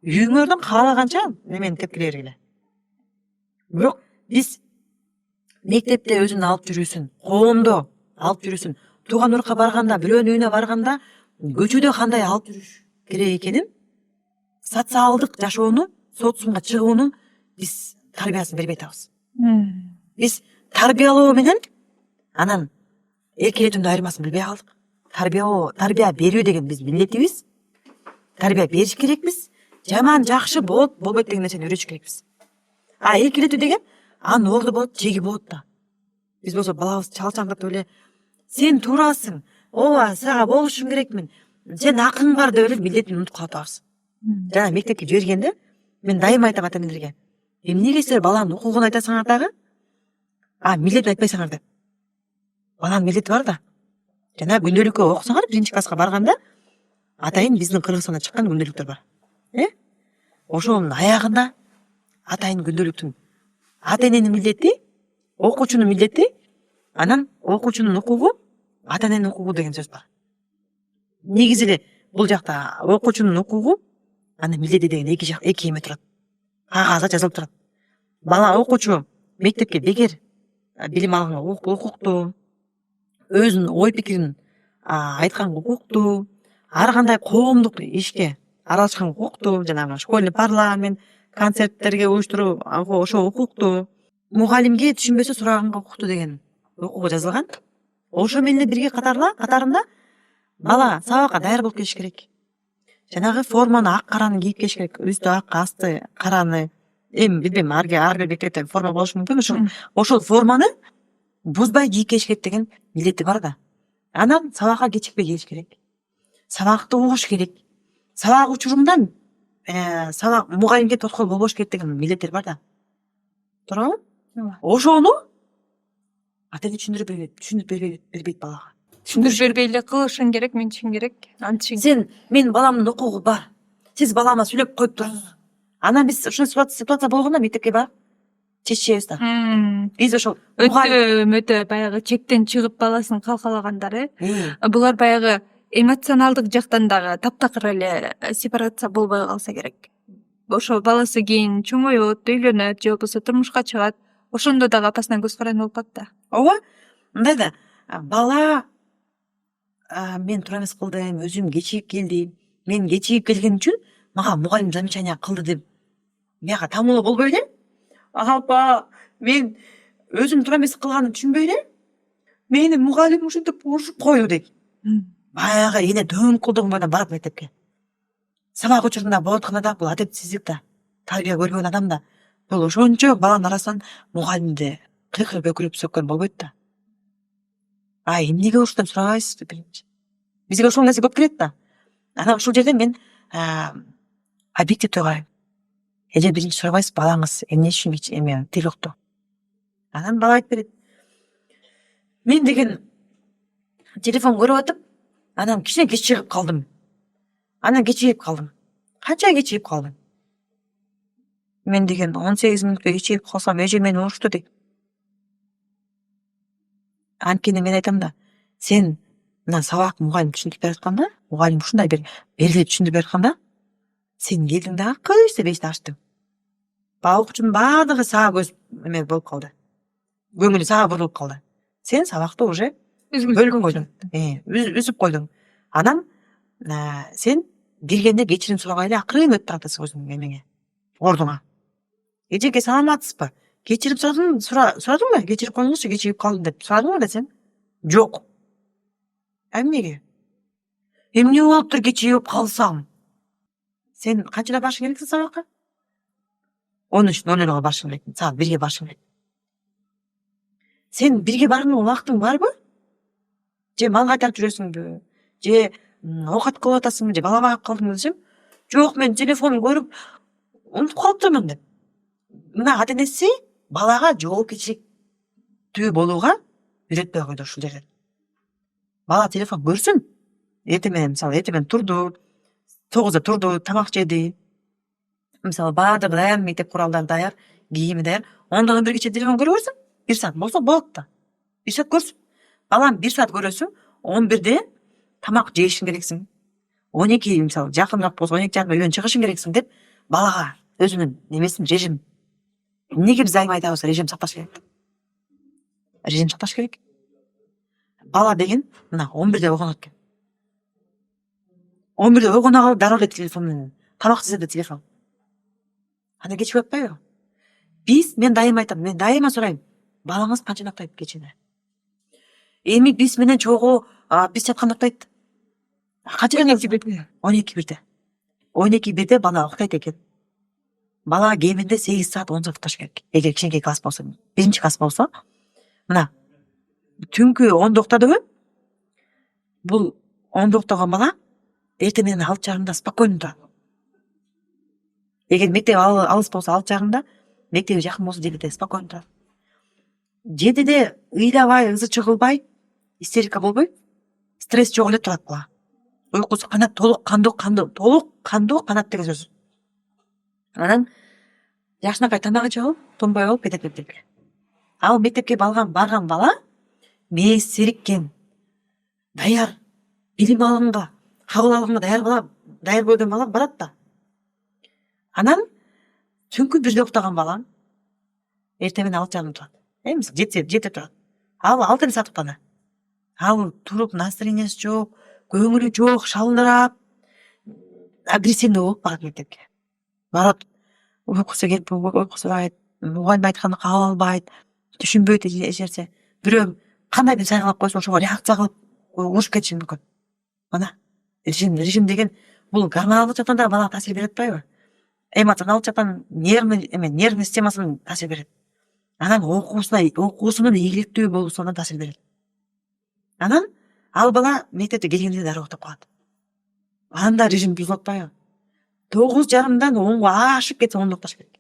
A: Үйүңөрдөн каалаганча эмени тепкилей бергиле. Бирок биз мектепте өзүн алып жүрүүсүн, коомдо алып жүрүүсүн, тууган урукка барганда, бирөөнүн үйүнө барганда, көчөдө кандай алып жүрүш керек экенин, социалдык жашоону, социумга чыгууну биз тарбиясын бербей атабыз. Биз тарбиялоо менен анан эркелетүүнүн айырмасын билбей калдык. Тарбия берүү деген биз милдетибиз. Тарбия бериш керекпиз. Жаман жакшы болот, болбойт деген нерсени үйрөтүш керекпиз. А эркелетүү деген анын орду болот, жеги болот да. Биз болсо балабыз чалчаңдатып эле сен туурасың, ооба сага болушум керекмин, сен акың бар деп эле милдетин унутуп калып атабыз. Жана мектепке жибергенде мен дайыма айтам ата энелерге. Эмнеге силер баланын укугун айтасыңар дагы, милдетин айтпайсыңар деп. Баланын милдети бар да. Жана күндөлүккө окусаңар, 1-класска барганда атайын биздин Кыргызстанда чыккан күндөлүктөр бар. Ошонун аягында атайын күндөлүктүн ата эненин милдети, окуучунун милдети, анан окуучунун укугу, ата эненин укугу деген сөз бар. Негизи эле бул жакта окуучунун укугу, анын милдети деген эки эме турат. Кагазда жазылып турат. Бала окуучу мектепке бекер билим алганга укуктуу, өзүнүн ой пикирин айтканга укуктуу, ар кандай коомдук ишке аралашканга укуктуу, жанагы школьный парламент, концерттерге уюштуруу ошо укуктуу, мугалимге түшүнбөсө сураганга укуктуу деген укугу жазылган. Ошо менен бирге катарында бала сабакка даяр болуп келиш керек. Жанагы форманы ак караны кийип келиш керек. Үстү ак, асты караны. Эми билбейм, ар бир мектепте форма болушу мүмкүн. Ошол форманы бузбай кийип келиш керек деген милдети бар да. Анан сабакка кечикпей келиш керек. Сабакты угуш керек. Сабак учурунда сабак мугалимге тоскоол болбош керек деген милдеттер бар да. Туурабы? Ошону ата эне түшүндүрүп бербейт балага.
B: Түшүндүрүп бербей эле кылышың керек, мынтишиң керек, антишиң.
A: Сен менин баламдын укугу бар. Сиз балама сүйлөп коюп туруңуз. Анан биз ошол ситуация болгондо мектепке барып чечишебиз да. Биз ошол
B: өтө баягы чектен чыгып баласын калкалагандар, булар баягы эмоционалдык жактан дагы таптакыр эле сепарация болбой калса керек. Ошо баласы кийин чоңоет, үйлөнөт же болбосо турмушка чыгат. Ошондо дагы апасынан көз каранды болуп калат да.
A: Ооба. Мындай да, бала мен туура эмес кылдым, өзүм кечигип келдим. Мен кечигип келген үчүн мага мугалим замечание кылды деп мага тамуулоо болбой эле. Апа, мен өзүм туура эмес кылганын түшүнбөй эле мени мугалим ушинтип урушуп койду дейт. Баягы эне дөң кылдыгым бойдон барып мектепке. Сабак учурунда болуп атканда да бул адептсиздик да. Тарбия көрбөгөн адам да. Бул ошончо баланын арасынан мугалимди кыйкырып өкүрүп сөккөн болбойт да. Эмнеге ушунтип сурабайсыз деп билчи. Бизге ошол нерсе көп келет да. Анан ушул жерде мен объективдүү карайм. Эже биринчи сурабайсыз балаңыз эмне үчүн тил укту. Анан бала айтып берет. Мен деген телефон көрүп атып, анан кичине кечигип калдым. канча кечигип калдың? Мен деген 18 мүнөткө кечигип калсам эже мени урушту дейт. Анткени мен айтам да, сен мына сабак мугалим түшүндүрүп берип атканда, мугалим ушундай бир белгилеп түшүндүрүп берип атканда, сен келдиң дагы кыйс деп эшикти ачтың. Окуучунун баардыгы сага көз эме болуп калды. Көңүлү сага бурулуп калды. Сен сабакты уже бөлүп койдуң. Үзүп койдуң. Анан сен киргенде кечирим сурагай эле акырын өтүп баратасың өзүңдүн эмеңе, ордуңа. Эжеке саламатсызбы? Кечирим сурадыңбы? Кечирип коюңузчу, кечигип калдым деп сурадыңбы да сен? Жок. Эмнеге? Эмне болуптур кечигип калсам? Сен канчада барышың керексиң сабакка? 13:00 барышың керек. Саат 1-ге барышың керек. Сен 1-ге барган убактың барбы? Же мал кайтарып жүрөсүңбү? Же оокат кылып атасыңбы? Же бала багып калдыңбы десем, жок, мен телефонун көрүп унутуп калыптырмын деп. Мына ата энеси балага жоопкерчиликтүү болууга үйрөтпөй койду ушул жерден. Бала телефон көрсүн. Эртең менен турду, 9-да турду, тамак жеди. Мисалы баардыгы даяр, мектеп куралдары даяр, кийими даяр. 10-дан 1-гече телефон көрө берсин. 1 саат болсо болот да. 1 саат көрсүн. Балам 1 саат көрөсүң, 11-де тамак жешиң керексиң. 12 мисалы жакыныраак болсо 12:30 үйдөн чыгышың керексиң деп балага өзүнүн немесин режим. Эмнеге биз айма айтабыз, режим сакташ керек? Режим сакташ керек. Бала деген мына 11-де ойгонот экен. 11-де ойгона калып дароо эле телефон менен тамак жесе телефон. Анда кеч болуп атпайбы? Мен дайыма айтам, мен дайыма сурайм. Балаңыз канчада уктайт кечине? Эми биз менен чогуу биз жатканда уктайт. Канчада 12-1-де. 12-1-де бала уктайт экен. Бала кеминде 8 саат 10 саат укташ керек. Эгер кичинекей класс болсо, 1-класс болсо, мына түнкү 10-да уктадыбы? Бул 10-да уктаган бала эртең менен 6:30-да спокойно турат. Эгер мектеп алыс болсо 6:30-да, мектеби жакын болсо 7-де спокойно турат. 7-де ыйлабай, ызы чыгылбай, истерика болбой, стресс жок эле турат бала. Уйкусу канат толук кандуу канат деген сөз. Анан жакшынакай тамак ичип алып, тонбой болуп кетет мектепке. Ал мектепке барган бала мээси сериккен, даяр, билим алганга, кабыл алганга даяр болгон бала барат да. Анан түнкү 1-де уктаган бала эртең менен 6:30 турат. Эмес 7-де турат. Ал 6 саат уктады. Ал туруп настроениясы жок, көңүлү жок, шалдырап, агрессивный болуп барат мектепке. Барат, уйкусу келип, уйкусубайт, мугалим айтканды кабыл албайт, түшүнбөйт эч нерсе. Бирөө кандайдыр сайгалап койсо ошого реакция кылып урушуп кетиши мүмкүн. Мына режим деген бул гормоналдык жактан да балага таасир берип атпайбы? Эмоционалдык жактан нервный системасына таасир берет. Анан окуусунун ийгиликтүү болуусуна таасир берет. Анан ал бала мектепте келгенде дароо уктап калат. Анда режим бузулуп атпайбы? 9:30-дан 10-га ашып кетсе 10-да укташ керек.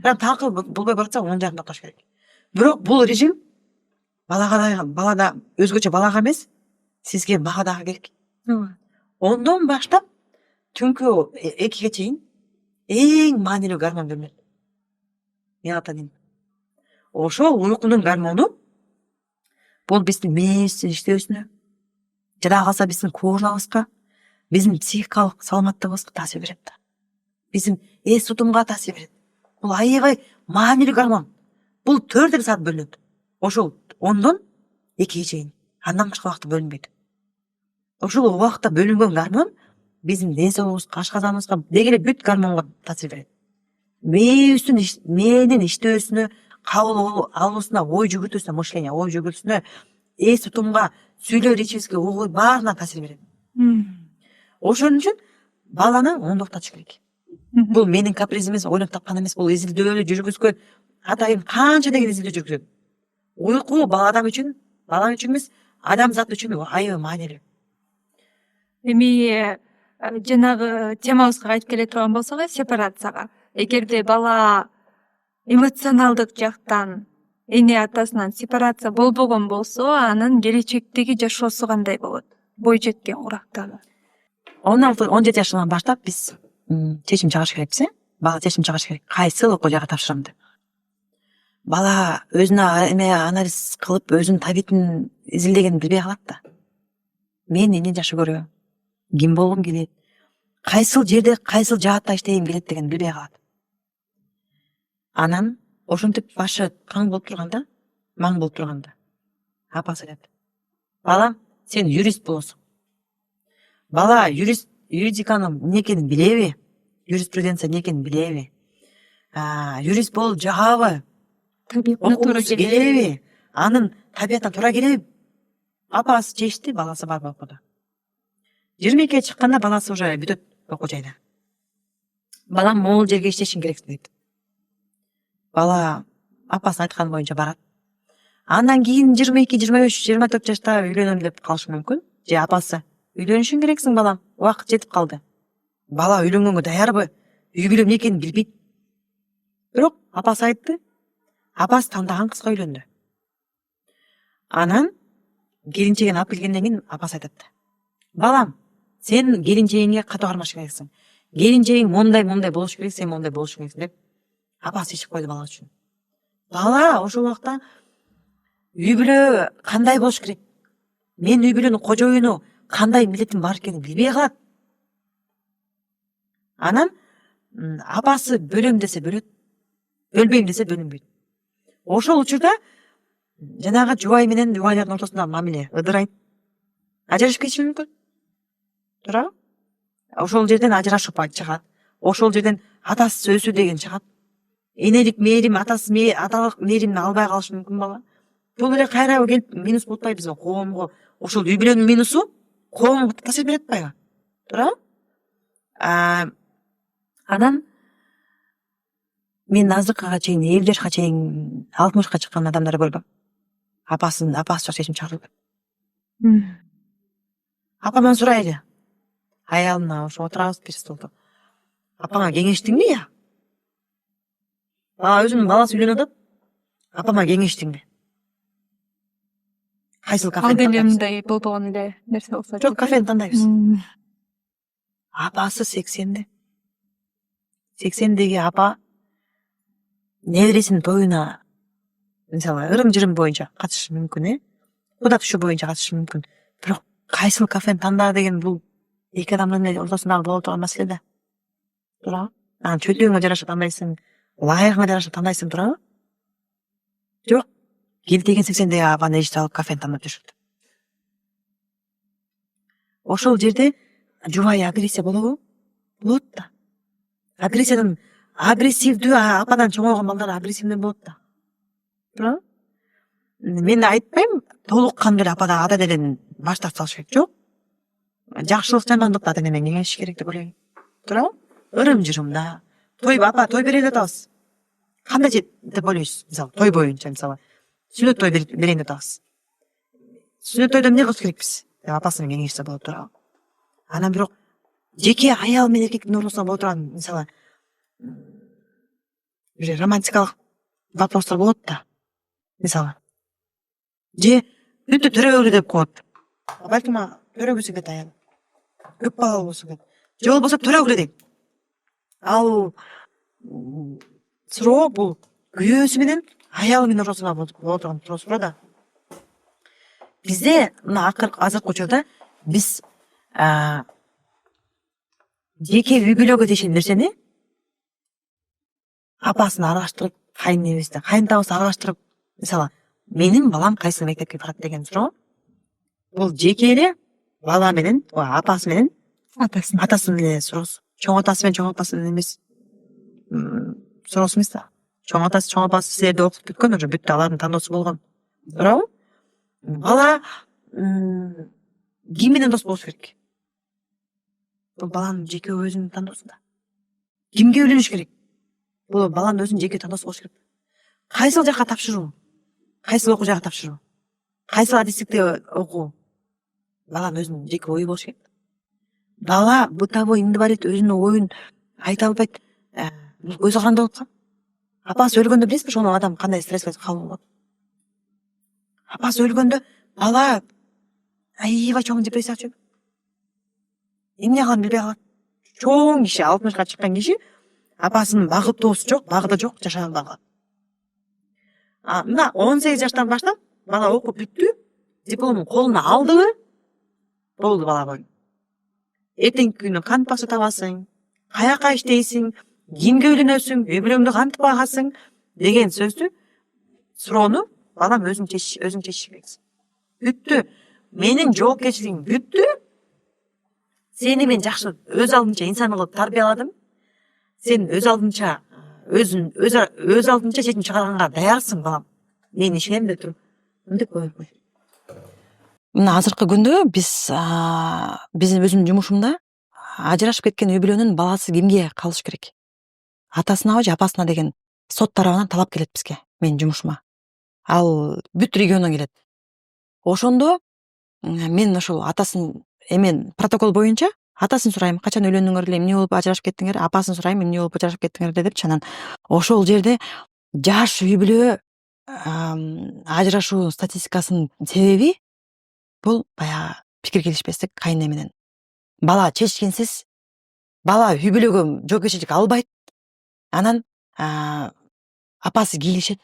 A: Такыр болбой баратса 10:30-да укташ керек. Бирок бул режим балада өзгөчө балага эмес, сизге мага дагы керек. 10-дон баштап түнкү 2-ге чейин эң маанилүү гормон бөлүнөт. Мелатонин. Ошол уйкунун гормону бул биздин мээбиздин иштөөсүнө, жада калса биздин кожабызга, биздин психикалык саламаттыгыбызга таасир берет да. Биздин эс тутумга таасир берет. Бул аябай маанилүү гормон. Бул 4 саат бөлүнөт. Ошол 10-дон 2-ге чейин. Андан башка убакта бөлүнбөйт. Ошол убакта бөлүнгөн гормон биздин ден соолугубузга, ашказаныбызга, деги эле бүт гормонго таасир берет. Мээнин иштөөсүнө, кабыл алуусуна, ой жүгүртүүсүнө, мышление, ой жүгүртүүсүнө, эс тутумга, сүйлөө речибизге, баарына таасир берет. Ошон үчүн баланы 10-да уктатыш керек. Бул менин капризим эмес, ойлоп тапкан эмес, бул изилдөөлөр жүргүзгөн, атайын канча деген изилдөө жүргүзөт. Уйку бала үчүн эмес, адамзат үчүн аябай маанилүү.
B: Эми жанагы темабызга кайтып келе турган болсок, сепарацияга. Эгерде бала эмоционалдык жактан эне атасынан сепарация болбогон болсо, анын келечектеги жашоосу кандай болот? Бой жеткен курактагы.
A: 16-17 жашынан баштап биз чечим чыгыш керекпиз, бала чечим чыгыш керек, кайсыл окуу жайга тапшырам деп. Бала өзүнө эме анализ кылып өзүнүн табитин изилдегенин билбей калат да. Мен эмне жакшы көрөм, ким болгум келет, кайсыл жерде кайсыл жаатта иштегим келет дегенди билбей калат. Анан ошентип башы каң болуп турганда, маң болуп турганда апасы айтат: балам, сен юрист болосуң. Бала юридиканын эмне экенин билеби? Юриспруденция эмне экенин билеби? Юрист болуп жагабы?
B: Табиятына туура
A: Окугусу келеби? Анын табиятына туура келеби? Апасы чечти, баласы барып окуду. 22-ге чыкканда баласы уже бүтөт окуу жайда. Балам, могул жерге иштешиң керек дейт. Бала апасынын айтканы боюнча барат. Андан кийин 22, 23, 24 жашта үйлөнөм деп калышы мүмкүн. Же апасы: үйлөнүшүң керексиң балам, убакыт жетип калды. Бала үйлөнгөнгө даярбы? Үй бүлө эмне экенин билбейт. Бирок апасы айтты, апасы тандаган кызга үйлөндү. Анан келинчегин алып келгенден кийин апасы айтат: балам, сен келинчегиңе катуу кармаш керексиң. Келинчегиң мондай болуш керек, сен мондай болушуң керексиң деп апасы чечип койду бала үчүн. Бала ошол убакта үй бүлө кандай болуш керек, мен үй бүлөнүн кожоюну кандай милдетим бар экенин билбей калат. Анан апасы бөлөм десе бөлөт, бөлбөйм десе бөлүнбөйт. Ошол учурда жанагы жубай менен жубайлардын ортосундагы мамиле ыдырайт. Ажырашып кетиши мүмкүн. Туурабы? Ошол жерден ажырашып чыгат. Ошол жерден атасыз сөзсү деген чыгат. Энелик мээрим, атасыз аталык мээримди албай калышы мүмкүн бала. Бул эле кайра келип минус болуп атпайбы бизге, коомго? Ошол үй бүлөнүн минусу коомго таасир берет атпайбы? Туурабы? Анан мен азыркыга чейин 50 жашка чейин 60 чыккан адамдар көргөм. Апасы чечим чыгарып. Апаман сурайлы. Аялына ошо отурабыз бир столдо. Апаңа кеңештиңби я? Бала өзүнүн баласы үйлөнүп атат. Апама кеңештиңби? Кайсыл кафени
B: Ал деле
A: тандайбыз?
B: мындай болбогон эле нерсе болсо.
A: Жок, кафени тандайбыз. Апасы 80де. 80деги апа небересинин тоюна мисалы ырым-жырым боюнча катышышы мүмкүн, куда түшүү боюнча катышышы мүмкүн. Бирок кайсыл кафени тандаа деген бул эки адамдын ортосундагы боло турган маселе да. Туурабы? Анан чөтүгүңө жараша тандайсың, ылайыгыңа жараша тандайсың, туурабы? Жок, келтеген 80деги апаны эжип алып кафени тандап жүрүшөт. Ошол жерде жубай агрессия болобу? Болот да. Агрессивдүү ападан чоңойгон балдар агрессивдүү болот да. Туурабы? Мен айтпайм толук кандуу эле апада ада делен баш тартып салыш керек. Жок. Жакшылык жамандыкты ата энемен кеңешиш керек деп ойлойм. Туурабы? Ырым-жырымда, апа той берели деп атабыз. Кандай деп ойлойсуз? Мисалы, той боюнча, мисалы, сүнөт той берейин деп атабыз. Сүнөт тойдо эмне кылыш керекпиз деп апасы менен кеңешсе болот, туурабы? Анан бирок жеке аял менен эркектин ортосунда боло турган, мисалы, бир романтикалык вопростор болот да. Мисалы, же бүттү төрөгөлү деп коет. Балким төрөгүсү келет аял. Көп балалуу болсо келет. Же болбосо төрөгүлө дейт. Ал суроо бул күйөөсү менен аялы менен ортосунда боло турган суроо да. Бизде мына азыркы учурда биз жеке үй бүлөгө дешен нерсени апасын аралаштырып, кайнебизди, кайнтабызды аралаштырып, мисалы, менин балам кайсы мектепке барат деген суроо. Бул жеке эле бала менен, апасы менен атасынын эле суроосу. Чоң атасы менен чоң апасынын эмес суроосу эмес да. Чоң атасы, чоң апасы силерди окутуп бүткөн, уже бүттү, алардын тандоосу болгон. Туурабы? Бала ким менен дос болуш керек? Бул баланын жеке өзүнүн тандоосу да. Кимге үйлөнүш керек? Бул баланын өзүнүн жеке тандоосу болуш керек. Кайсыл жакка тапшыруу? Кайсыл окуу жайга тапшыруу? Кайсыл адистикти окуу? Баланын өзүнүн жеке ою болуш керек. Бала бытовой инвалид өзүнүн оюн айта албайт. Көзү караңды болуп калат. Апасы өлгөндө билесизби, ошол адам кандай стресске кабыл болот? Апасы өлгөндө бала аябай чоң депрессияга түшөт. Эмне кыларын билбей калат. чоң киши 60-га чыккан киши апасынын багы туусу жок, багы жок, жашаган бала. Мына 18 жаштан баштап бала окуп бүттү, дипломун колуна алдыбы, болду бала бой. Эртеңки күнү кантип акча табасың, каяка иштейсиң, кимге үйлөнөсүң, үй бүлөңдү кантип багасың деген сөздү, суроону балам өзүң чечиш керексиң. Бүттү. Менин жоопкерчилигим бүттү. Сени мен жакшы өз алдынча инсан кылып тарбияладым. Сен өз алдынча өз алдынча чечим чыгарганга даярсың балам. Мен ишенем деп туруп мынтип коюп.
C: Мына азыркы күндө биздин өзүмдүн жумушумда ажырашып кеткен үй бүлөнүн баласы кимге калыш керек? Атасынабы же апасына деген сот тарабынан талап келет бизге, менин жумушума. Ал бүт региондон келет. Ошондо мен ошол атасын протокол боюнча атасын сурайм, качан үйлөндүңөр эле, эмне болуп ажырашып кеттиңер, апасын сурайм, эмне болуп ажырашып кеттиңер депчи, анан ошол жерде жаш үй бүлө ажырашуу статистикасынын себеби бул баягы пикир келишпестик кайын менен. Бала чечкенсиз, бала үй бүлөгө жоопкерчилик албайт. Анан апасы кийлишет.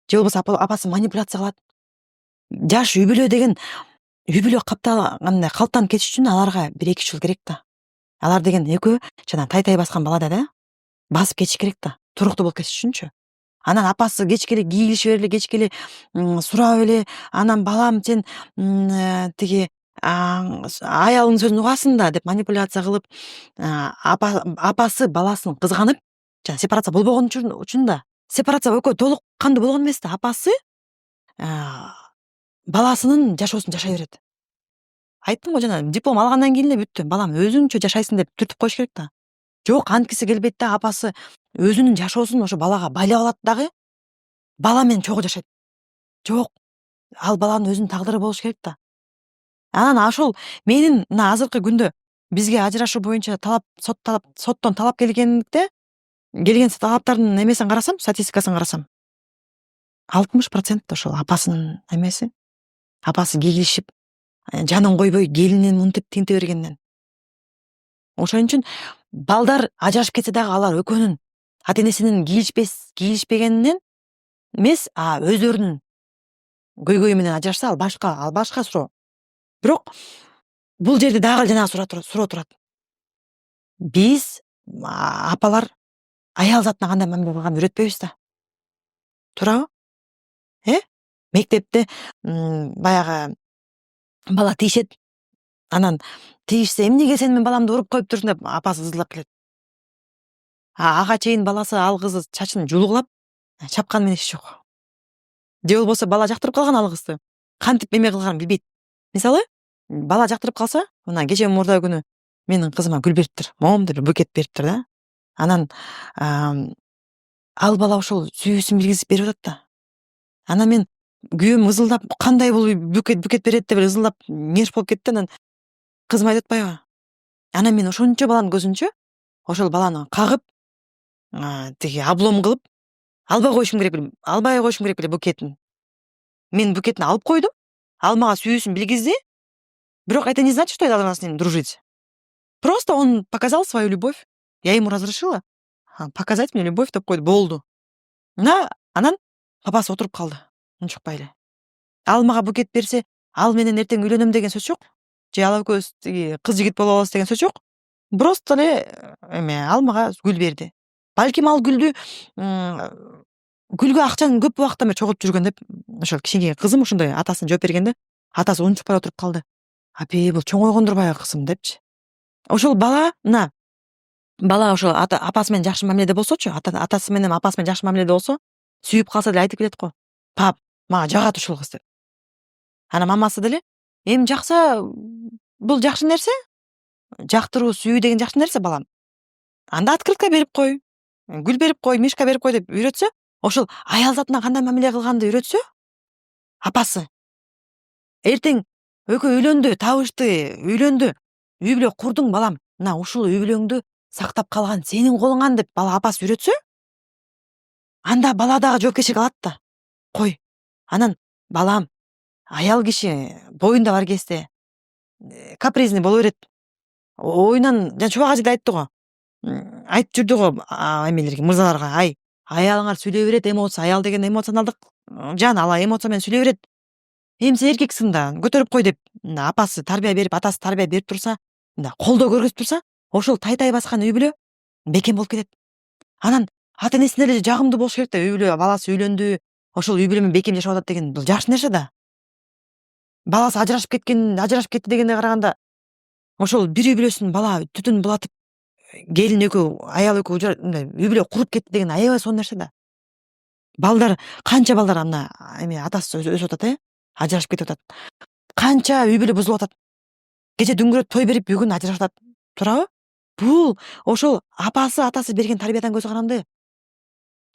C: Же болбосо апасы манипуляция кылат. Жаш үй бүлө деген үй бүлө кандай калыптанып кетиш үчүн аларга 1-2 жыл керек да. Алар деген экөө жана тай баскан балада да басып кетиш керек да, туруктуу болуп кетиш үчүнчү. Анан апасы кечке эле кийлишип эле, кечке эле сурап эле, анан балам сен тиги аялыңдын сөзүн угасың да деп манипуляция кылып, апасы баласын кызганып, жана сепарация болбогон үчүн да, сепарация экөө толук кандуу болгон эмес да, апасы баласынын жашоосун жашай берет. Айттым го жана, диплом алгандан кийин эле бүттү. Балам өзүңчө жашайсың деп түртүп коюш керек да. Жок, анткиси келбейт да, апасы өзүнүн жашоосун ошо балага байлап алат дагы, бала менен чогуу жашайт. Жок, ал баланын өзүнүн тагдыры болуш керек да. Анан ошол менин мына азыркы күндө бизге ажырашуу боюнча соттон талап келген талаптардын эмесин карасам, статистикасын карасам, 60% ошол апасынын эмеси. Апасы кийлишип, жанын койбой келинин мынтип тинте бергенден. Ошон үчүн балдар ажырашып кетсе дагы алар экөөнүн ата-энесинин кийлишпегенинен эмес, өздөрүнүн көйгөйү менен ажырашса, ал башка суроо. Бирок бул жерде дагы жанагы суроо турат. Биз апалар аял затына кандай мамиле кылганды үйрөтпөйбүз да. Туурабы? Мектепте баягы бала тийишет. Анан тийишсе, эмнеге сен менин баламды уруп коюптурсуң деп апасы ызылдап келет. Ага чейин баласы ал кызы чачын жулгулап, чапкан менен иш жок. Же болбосо бала жактырып калган ал кызды. Кантип эме кылганын билбейт. Мисалы, бала жактырып калса, мына кече мурда күнү менин кызыма гүл бериптир, момдур букет бериптир да. Анан ал бала ошол сүйүүсүн билгизип берип атат да. Анан мен күйөөм ызылдап, кандай бул букет берет деп ызылдап мерш болуп кетти. Анан кызым айтып атпайбы? Анан мен ошончо баланын көзүнчө ошол баланы кагып, тиги облом кылып, албай коюшум керек беле букетин. Мен букетин алып койдум. Ал мага сүйүүсүн билгизди. Бирок это не значит, что я должна с ним дружить. Просто он показал свою любовь. Я ему разрешила показать мне любовь деп койду, болду. Анан папасы отуруп калды. Унчукпай эле. Ал мага букет берсе, ал менен эртең үйлөнөм деген сөз жок. Же ал экөөбүз тиги кыз жигит болуп алабыз деген сөз жок. Просто эле ал мага гүл берди. Балким ал гүлгө акчаны көп убактан бери чогултуп жүргөн деп ошол кичинекей кызым ушундай атасына жооп бергенде, атасы унчукпай отуруп калды. Апе, бул чоңойгондурбайбы кызым депчи. Ошол бала ошол апасы менен жакшы мамиледе болсочу, атасы менен апасы менен жакшы мамиледе болсо, сүйүп калса деле айтып келет го. Пап, мага жагат ушул кыз деп. Анан мамасы деле, эми жакса, бул жакшы нерсе. Жактыруу, сүйүү деген жакшы нерсе, балам. Анда открытка берип кой, гүл берип кой, мишка берип кой деп үйрөтсө, ошол аял затына кандай мамиле кылганды үйрөтсө, апасы эртең экөө үйлөндү, табышты, үйлөндү, үй бүлө курдуң балам. Мына ушул үй бүлөңдү сактап калган сенин колуңан деп бала апасы үйрөтсө, анда бала дагы жоопкерчилик алат да. Кой. Анан балам, аял киши боюнда бар кезде капризный боло берет. оюнан жана чубак ажы да айтты го. Айтып жүрдү го эмелерге, мырзаларга. Аялыңар сүйлөй берет, эмоция, аял деген эмоционалдык жан, ал эмоция менен сүйлөй берет. Эмсе эркексиң да, көтөрүп кой деп апасы тарбия берип, атасы тарбия берип турса, колдоо көргөзүп турса, ошол тай баскан үй бүлө бекем болуп кетет. Анан ата энесине эле жагымдуу болуш керек да, үй бүлө баласы үйлөндү, ошол үй бүлө менен бекем жашап атат деген бул жакшы нерсе да. Баласы ажырашып кетти дегенге караганда, ошол бир үй бүлөсүн бала түтүн булатып, келин экөө, аял экөө мындай үй бүлө куруп кетти деген аябай сонун нерсе да. Балдар, канча балдар ана эме атасы өсүп атат, ажырашып кетип атат. Канча үй бүлө бузулуп атат. Кече дүңгүрөп той берип, бүгүн ажырашып атат. Туурабы? Бул ошол апасы, атасы берген тарбиядан көз каранды.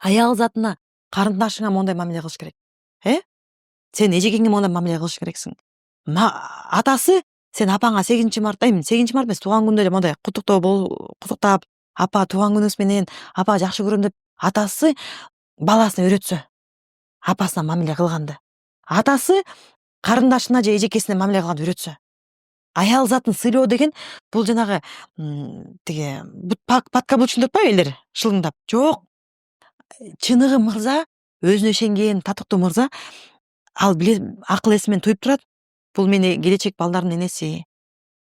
C: Аял затына, карындашыңа мондай мамиле кылыш керек. Сен эжегиңе мондай мамиле кылыш керексиң. Атасы сен апаңа 8-март эмес, тууган күндө эле мондай куттуктап, апа тууган күнүңүз менен, апа жакшы көрөм деп атасы баласына үйрөтсө, апасына мамиле кылганды. Атасы карындашына же эжекесине мамиле кылганды үйрөтсө. Аял затын сыйлоо деген бул жанагы тиги подкаблучник деп атпайбы элдер шылыңдап. Жок. Чыныгы мырза, өзүнө ишенген татыктуу мырза, ал акыл эсимен туюп турат. Бул мени келечек балдардын энеси.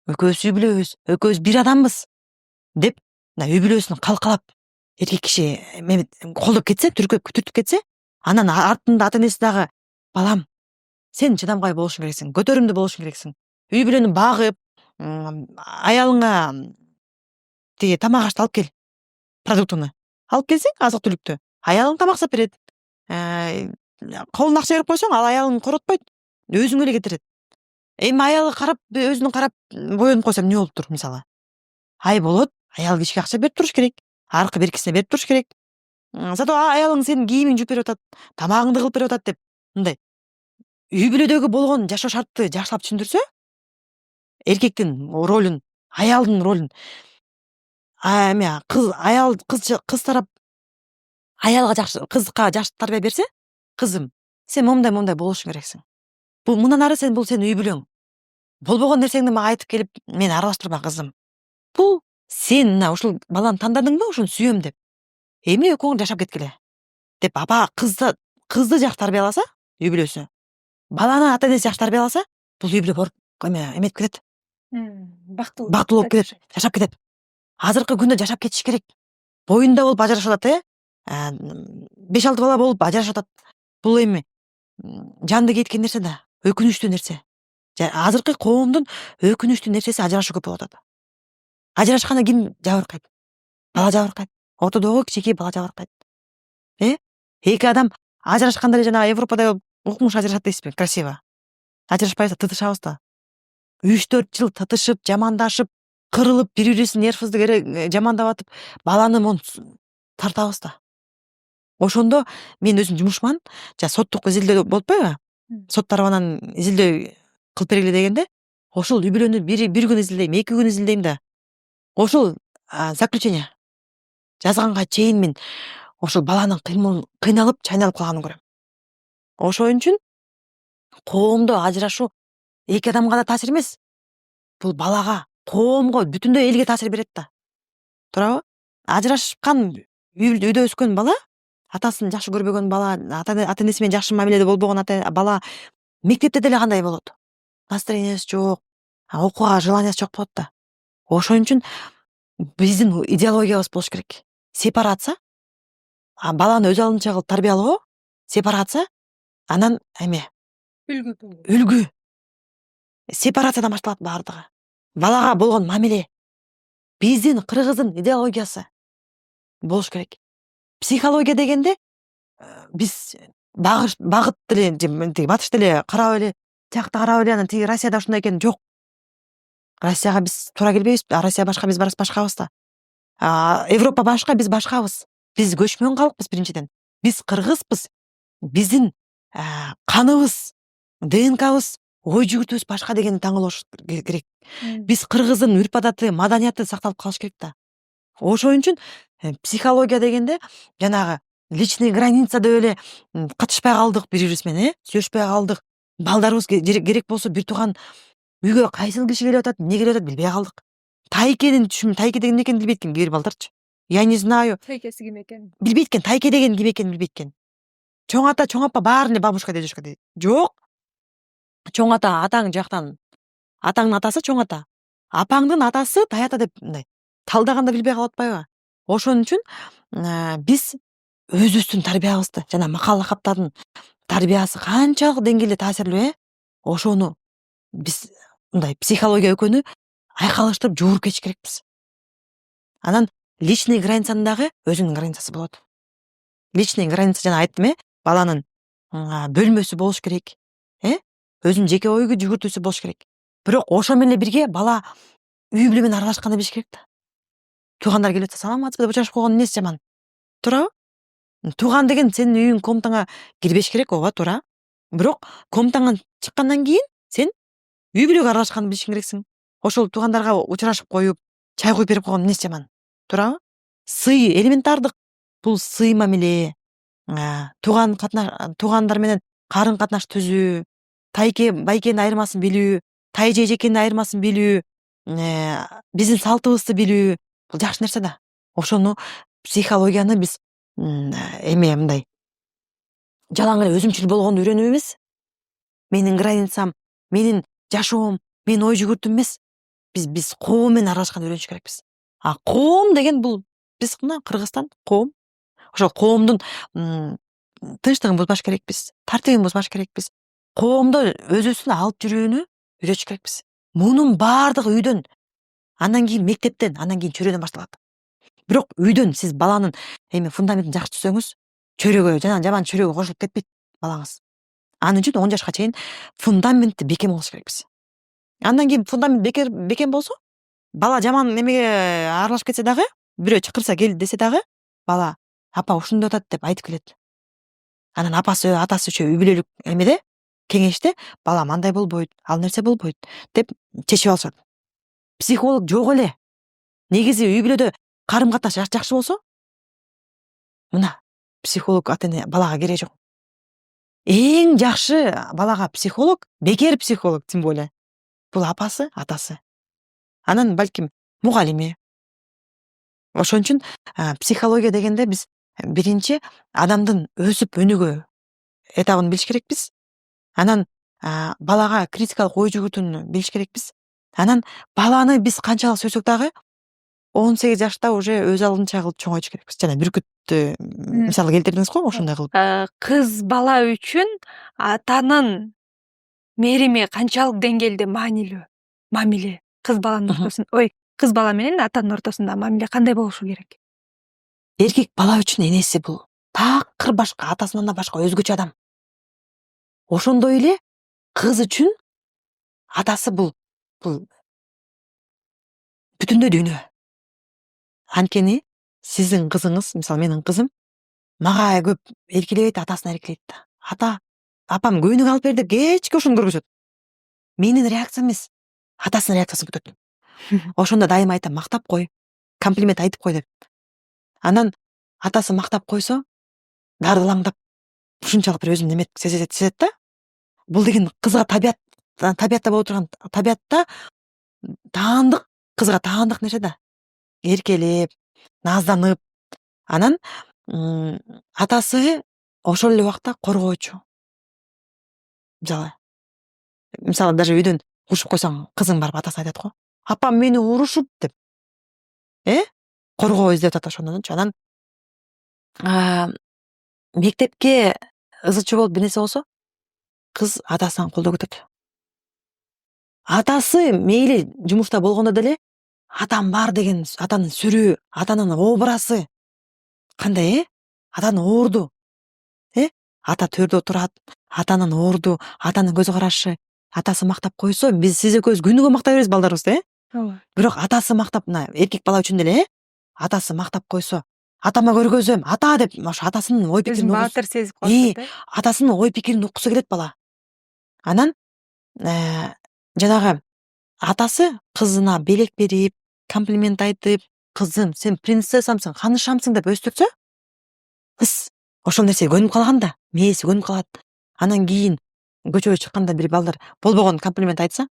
C: Экөөбүз үй бүлөбүз, экөөбүз бир адамбыз деп үй бүлөсүн калкалап эркек киши колдоп кетсе, түртүп кетсе, анан артында ата энеси дагы балам, сен чыдамкай болушуң керексиң, көтөрүмдүү болушуң керексиң. Үй бүлөнү багып, аялыңа тиги тамак ашты алып кел. Продуктуну алып келсең, азык түлүктү. Аялың тамак сап берет. Колуна акча берип койсоң, ал аялың коротпойт. Өзүң эле кетирет. Эми аялы карап, өзүнүн карап боенуп койсом эмне болуптур, мисалы? Болот, аял кишиге акча берип туруш керек. Аркы беркисине берип туруш керек. Зато аялың сенин кийимиңди жууп берип атат, тамагыңды кылып берип атат деп мындай үй бүлөдөгү болгон жашоо шартты жакшылап түшүндүрсө, эркектин ролун, аялдын ролун, кыз тарап аялга кызга жакшы тарбия берсе, кызым, сен мондай болушуң керексиң. Бул мындан ары бул сенин үй бүлөң. Болбогон нерсеңди мага айтып келип, мени аралаштырба, кызым. Бул сен ушул баланы тандадыңбы, ушуну сүйөм деп. Эми экөөңөр жашап кеткиле. Деп апа кызды жакшы тарбияласа, үй бүлөсү. Баланы ата энеси жакшы тарбияласа, бул үй бүлө эметип кетет.
B: Бактылуу
C: болуп кетет, жашап кетет. Азыркы күндө жашап кетиш керек. Боюнда болуп ажырашып атат, 5-6 бала болуп ажырашып атат. Бул эми жанды кеткен нерсе да, өкүнүчтүү нерсе. Азыркы коомдун өкүнүчтүү нерсеси ажырашуу көп болуп атат. Ажырашканда ким жабыркайт? Бала жабыркайт. Ортодогу кичинекей бала жабыркайт. Эки адам ажырашканда эле жанагы Европада укмуш ажырашат дейсизби? Красиво. Ажырашпайбызда, тытышабыз да. 3-4 жыл тытышып, жамандашып, кырылып, бири-бирибиздин нервибизди жамандап атып, баланы тартабыз да. Ошондо мен өзүм жумушман, соттук изилдөө болуп атпайбы? Сот тарабынан изилдөө кылып бергиле дегенде, ошол үй бүлөнү бир күн изилдейм, 2 күн изилдейм да. Ошол заключение жазганга чейин мен ошол баланын кыйналып, чайналып калганын көрөм. Ошон үчүн коомдо ажырашуу эки адамга да таасир эмес. Бул балага, коомго, бүтүндөй элге таасир берет да. Туурабы? Ажырашкан үйдө өскөн бала, атасын жакшы көрбөгөн бала, ата энеси менен жакшы мамиледе болбогон бала мектепте деле кандай болот? Настроениясы жок, окууга желаниясы жок болот да. Ошон үчүн биздин идеологиябыз болуш керек. Сепарация, баланы өз алдынча кылып тарбиялоо, сепарация, анан үлгү. Сепарациядан башталат баардыгы. Балага болгон мамиле. Биздин кыргыздын идеологиясы болуш керек. Психология дегенде биз багыт деле, батыш деле карап эле, тиякта карап эле, анан тиги Россияда ушундай экен, жок. Россияга биз туура келбейбиз, Россия башка, биз башкабыз да. Европа башка, биз башкабыз. Биз көчмөн калкпыз биринчиден. Биз кыргызбыз. Биздин каныбыз, ДНКбыз, ой жүгүртүүбүз башка дегенди таңылош керек. Биз кыргыздын үрп адаты, маданияты сакталып калыш керек да. Ошон үчүн психология дегенде жанагы личный граница деп эле катышпай калдык бири-бирибиз менен, сүйүшпөй калдык. Балдарыбыз керек болсо бир тууган үйгө кайсыл киши келип атат, эмне келип атат билбей калдык. Тайкенин тайке деген экенин билбейт экен кээ бир балдарчы. Я не знаю.
B: Тайкеси ким экенин.
C: Билбейт экен, тайке деген ким экенин билбейт экен. Чоң ата, чоң апа баарын эле бабушка дедушка дейт. Жок. Чоң ата атаң жактан. Атаңдын атасы чоң ата. Апаңдын атасы тай ата деп мындай талдаганда билбей калып атпайбы? Ошон үчүн биз өзүбүздүн тарбиябызды жана макал лакаптардын тарбиясы канчалык деңгээлде таасирлүү, ошону биз мындай психология экөнү айкалыштырып жууруп кетиш керекпиз. Анан личный границанын дагы өзүнүн границасы болот. Личный граница жана айттым, баланын бөлмөсү болуш керек, өзүнүн жеке ойгу жүгүртүүсү болуш керек. Бирок ошо менен бирге бала үй бүлө менен аралашканды билиш керек да. Туугандар келип атса саламатсызбы деп учурашып койгон эмнеси жаман. Туурабы? Тууган деген сенин үйүң комнатаңа кирбеш керек, ооба туура. Бирок комнатаңан чыккандан кийин сен үй бүлөгө аралашканды билишиң керексиң. Ошол туугандарга учурашып коюп, чай куюп берип койгон эмнеси жаман. Туурабы? Сый элементардык бул сый мамиле. Туугандар менен карын катнаш түзүү, тайке байкенин айырмасын билүү, тай же эжекенин айырмасын билүү, биздин салтыбызды билүү бул жакшы нерсе да. Ошону психологияны биз мындай жалаң эле өзүмчүл болгонду үйрөнүп эмес, менин границам, менин жашоом, менин ой жүгүртүүм эмес, биз коом менен аралашканды үйрөнүш керекпиз. Коом деген бул биз мына Кыргызстан коом. Ошол коомдун тынчтыгын бузбаш керекпиз, тартибин бузбаш керекпиз. Коомдо өзүбүздүн алып жүрүүнү үйрөтүш керекпиз. Мунун баардыгы үйдөн, андан кийин мектептен, андан кийин чөйрөдөн башталат. Бирок үйдөн сиз баланын фундаментин жакшы түзсөңүз, чөйрөгө жана жаман чөйрөгө кошулуп кетпейт балаңыз. Анын үчүн 10 жашка чейин фундаментти бекем кылыш керекпиз. Андан кийин фундамент бекем болсо, бала жаман немеге аралашып кетсе дагы, бирөө чакырса кел десе дагы, бала апа ушундай атат деп айтып келет. Анан апасы, атасы үчөө үй бүлөлүк эмеде, кеңеште бала мандай болбойт, ал нерсе болбойт деп чечип алышат. Психолог жок эле. Негизи үй бүлөдө карым катнаш жакшы болсо, мына психолог ата-эне балага кереги жок. Эң жакшы балага психолог, бекер психолог тем более. Бул апасы, атасы. Анан балким мугалими. Ошон үчүн психология дегенде биз биринчи адамдын өсүп өнүгүү этабын билиш керекпиз. Анан балага критикалык ой жүгүртүүнү билиш керекпиз. Анан баланы биз канчалык сөйсөк дагы 18 жашта уже өз алдынча кылып чоңойтуш керекпиз. Жана бүркүттү мисал келтирдиңиз го ошондой кылып.
B: Кыз бала үчүн атанын мерими канчалык деңгээлде маанилүү? Мамиле кыз баланын ортосунда, кыз бала менен атанын ортосунда мамиле кандай болушу керек?
C: Эркек бала үчүн энеси бул такыр башка, атасынан да башка өзгөчө адам. Ошондой эле кыз үчүн атасы бул бүтүндөй дүйнө. Анткени сиздин кызыңыз, мисалы менин кызым, мага көп эркелебейт, атасына эркелейт да. Апам көйнөк алып бер деп кечке ушуну көргөзөт. Менин реакциям эмес, атасынын реакциясын күтөт. Ошондо дайыма айтам, мактап кой, комплимент айтып кой деп. Анан атасы мактап койсо, дардылаңдап, ушунчалык бир өзүн неметип сезет да. Бул деген кызга табиятта боло турган, табиятта таандык, кызга таандык нерсе да. Эркелеп, назданып. Анан атасы ошол эле убакта коргоочу. Мисалы даже үйдөн урушуп койсоң, кызың барып атасына айтат го. Апам мени урушуп деп. Коргоо издеп атат ошондончу. Анан мектепке ызычы болуп бир нерсе болсо, кыз атасынан колдоо күтөт. Атасы мейли жумушта болгондо деле атам бар деген атанын сүрүү, атанын образы кандай, атанын орду. Ата төрдө турат, атанын орду, атанын көз карашы, атасы мактап койсо, биз сиз экөөбүз күнүгө мактай беребиз балдарыбызды, Бирок атасы мактап, мына эркек бала үчүн деле, атасы мактап койсо, атама көргөзөм, ата деп, ошо атасынын ой пикирин
B: баатыр сезип калат.
C: атасынын ой пикирин уккусу келет бала. Анан жанагы атасы кызына белек берип, комплимент айтып, кызым, сен принцессамсың, ханышамсың деп өстүрсө, кыз ошол нерсеге көнүп калган да, мээси көнүп калат. Анан кийин көчөгө чыкканда бир балдар болбогон комплимент айтса,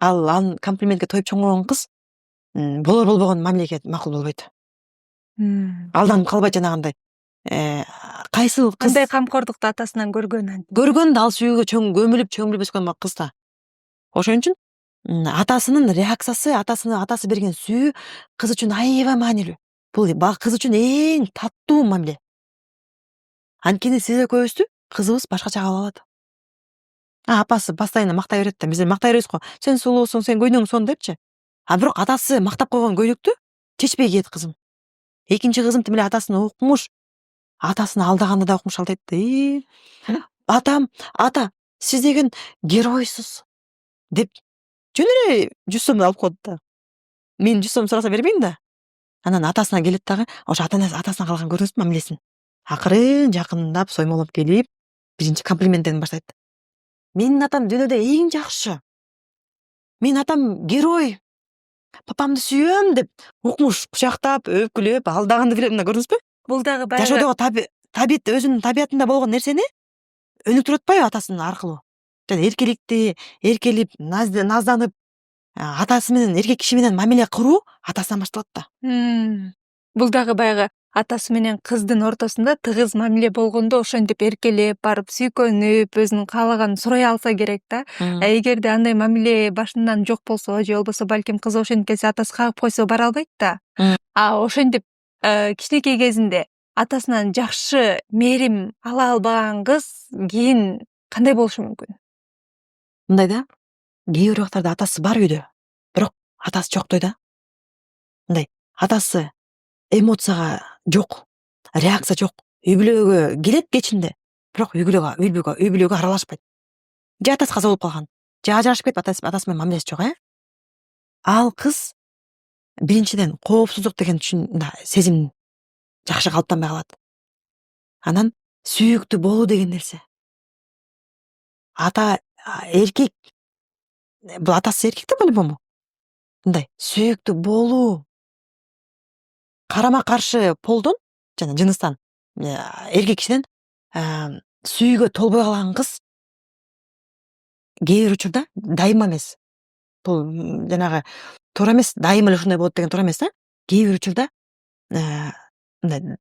C: ал комплиментке тоюп чоңойгон кыз болбогон мамилеге макул болбойт. Алданып калбайт жанагындай. Кайсыл кыз
B: Кандай камкордукту атасынан көргөн
C: көргөн да ал сүйүүгө көмүлүп өскөн кыз да. Ошон үчүн атасынын реакциясы, атасы берген сүйүү кыз үчүн аябай маанилүү. Бул кыз үчүн эң таттуу мамиле. Анткени сиз экөөбүздү кызыбыз башкача кабыл алат. Апасы постоянно мактай берет да, биз мактай беребиз го. Сен сулуусуң, сен көйнөң сон депчи. Бирок атасы мактап койгон көйлөктү чечпей кийет кызым. Экинчи кызым тим эле атасын укмуш. Атасын алдаганда да укмуш, ал дейт. Ата, сиз деген геройсуз деп жөн эле 100 сомду алып коет да. Мен 100 сом сураса бербейм да. Анан атасына келет дагы, ошо атасына калган көрдүңүзбү мамилесин. Акырын жакындап, соймолоп келип, биринчи комплименттен баштайт. Менин атам дүйнөдө эң жакшы. Менин атам герой. Папамды сүйөм деп укмуш, кучактап, өпкүлөп, алдаганды билем да, көрдүңүзбү?
B: Бул дагы баягы
C: Жашоодогу табит өзүнүн табиятында болгон нерсени өнүктүрүп атпайбы атасынын аркылуу? Жана эркеликти, эркелип, назданып, атасы менен, эркек киши менен мамиле куруу атасынан башталат да.
B: Бул дагы баягы атасы менен кыздын ортосунда тыгыз мамиле болгондо ошентип эркелеп барып сүйкөнүп, өзүнүн каалаганын сурай алса керек да. Эгерде андай мамиле башынан жок болсо, же болбосо балким кыз ошентип келсе, атасы кагып койсо бара албайт да. Ошентип кичинекей кезинде атасынан жакшы мээрим ала албаган кыз кийин кандай болушу мүмкүн?
C: Мындай да, кээ бир убактарда атасы бар үйдө, бирок атасы жоктой да. Мындай, атасы эмоцияга жок, реакция жок. Үй бүлөгө келет кечинде, бирок үй бүлөгө аралашпайт. Же атасы каза болуп калган, же ажырашып кетип, атасы менен мамилеси жок, Ал кыз биринчиден коопсуздук деген сезим жакшы калыптанбай калат. Анан сүйүктүү болуу деген нерсе. Эркек, бул атасы эркек да по-любому. Мындай, сүйүктүү болуу, карама каршы полдон жана жыныстан, эркек кишиден сүйүүгө толбой калган кыз кээ бир учурда дайыма эмес. Бул жанагы туура эмес, дайыма эле ушундай болот деген туура эмес да. Кээ бир учурда мындай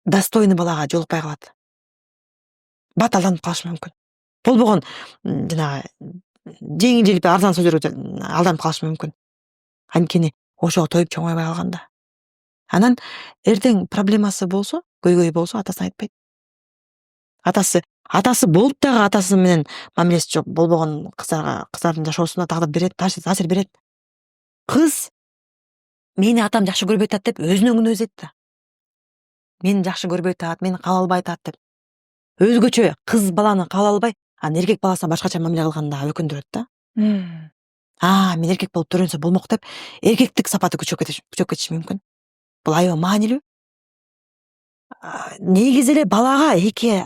C: достойный балага жолукпай калат. Баталданып калышы мүмкүн. Болбогон жанагы жеңил желпи арзан сөздөргө алданып калышы мүмкүн. Анткени ошого тоюп чоңойбай калганда. Анан эртең проблемасы болсо, көйгөй болсо, атасына айтпайт. Атасы болуп дагы атасы менен мамилеси жок болбогон кыздардын жашоосуна таасир берет. Кыз мени атам жакшы көрбөй атат деп өзүнөн күнөө өзет да. Мени жакшы көрбөй атат, мени кабыл албай атат деп. Өзгөчө кыз баланы кабыл албай, анан эркек баласына башкача мамиле кылганда өкүндүрөт да. Мен эркек болуп төрөнсө болмок деп, эркектик сапаты күчөп кетиши мүмкүн. Бул аябай маанилүү. Негизи эле бала эки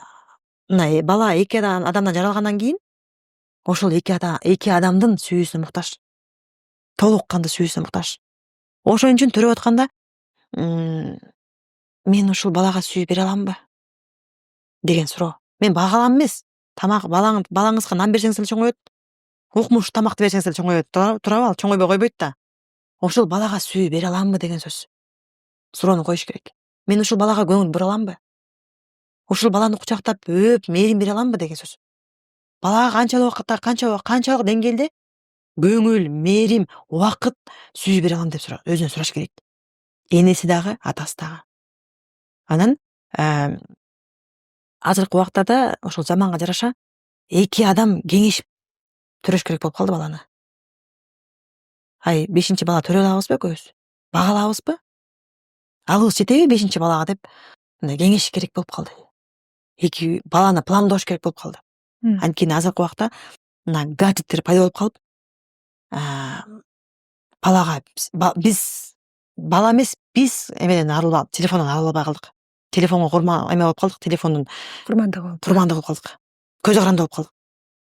C: адамдан жаралгандан кийин ошол эки адамдын сүйүүсүнө муктаж. Толук кандуу сүйүүсүнө муктаж. Ошон үчүн төрөп атканда мен ушул балага сүйүү бере аламбы деген суроо. Мен багалам эмес. Тамак балаңызга нан берсеңиз эле чоңоет. Укмуш тамакты берсеңиз эле чоңоет. Туурабы? Ал чоңойбой койбойт да. Ошол балага сүйүү бере аламбы деген сөз. Суроону коюш керек. Мен ушул балага көңүл бура аламбы? Ушул баланы кучактап, өп, мээрим бере аламбы деген сөз. Балага канчалык убакытта, канчалык деңгээлде көңүл, мээрим, убакыт сүйүү бере алам деп өзүнөн сураш керек. Энеси дагы, атасы дагы. Анан азыркы убактарда ошол заманга жараша эки адам кеңешип төрөш керек болуп калды баланы. 5-чи бала төрө алабызбы экөөбүз? Бага алабызбы? Алыбыз жетеби 5-чи балага деп кеңеш керек болуп калды. Эки баланы пландош керек болуп калды. Анткени азыркы убакта гаджеттер пайда болуп калып, балага бала эмес, биз телефондон арылбай калдык. Телефонго эме болуп калдык, телефондун курмандыгы болуп калдык. Көз каранды болуп калдык.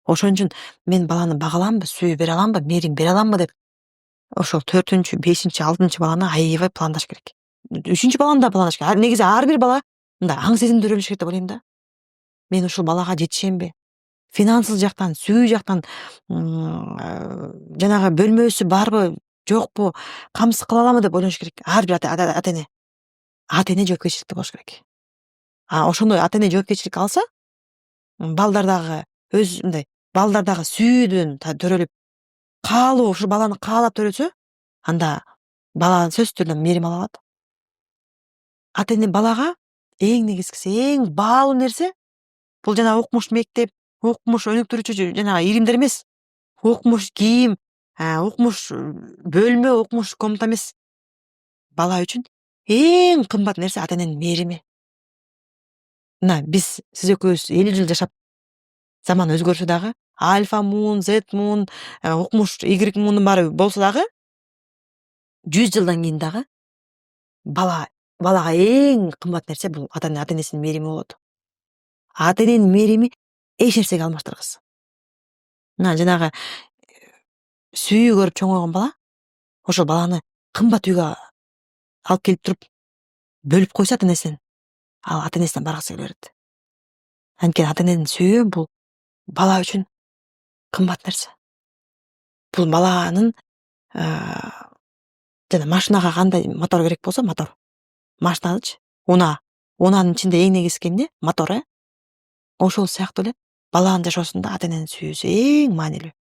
C: Ошон үчүн мен баланы багаламбы, сүйүү бере аламбы, мээрим бере аламбы деп ошол 4-чү, 5-чи, 6-чы баланы аябай пландаш керек. 3-чү баланы да пландаш керек. Негизи ар бир бала мындай аң сезимдер өлүш керек деп ойлойм да. Мен ушул балага жетишемби? Финансылык жактан, сүйүү жактан жанагы бөлмөсү барбы, жокпу, камсыз кыла аламы деп ойлош керек. Ар бир ата эне жоопкерчиликти болуш керек. Ошондой ата эне жоопкерчилик алса, балдар дагы мындай балдар дагы сүйүүдөн төрөлүп, каалоо ушу баланы каалап төрөсө, анда бала сөзсүз түрдө мээрим ала алат. Ата эне балага эң негизгиси, эң баалуу нерсе бул жана укмуш мектеп, укмуш өнүктүрүүчү жанагы иримдер эмес. Укмуш кийим, укмуш бөлмө, укмуш комната эмес. Бала үчүн эң кымбат нерсе ата эненин мээрими. Мына биз сиз экөөбүз 50 жыл жашап, заман өзгөрсө дагы, альфа мун, Z мун, укмуш Y мундун баары болсо дагы, 100 жылдан кийин дагы балага эң кымбат нерсе бул ата энесинин мээрими болот. Ата эненин мээрими эч нерсеге алмаштыргыс. Мына жанагы сүйүү көрүп чоңойгон бала, ошол баланы кымбат үйгө алып келип туруп бөлүп койсо ата энесинен, ал ата энесине баргысы келе берет. Анткени ата эненин сүйүү бул бала үчүн кымбат нерсе. Бул баланын жана машинага кандай мотор керек болсо, мотор. Машинанычы, унанын ичинде эң негизги эмне? Мотор, Ошол сыяктуу эле баланын жашоосунда ата эненин сүйүүсү эң маанилүү,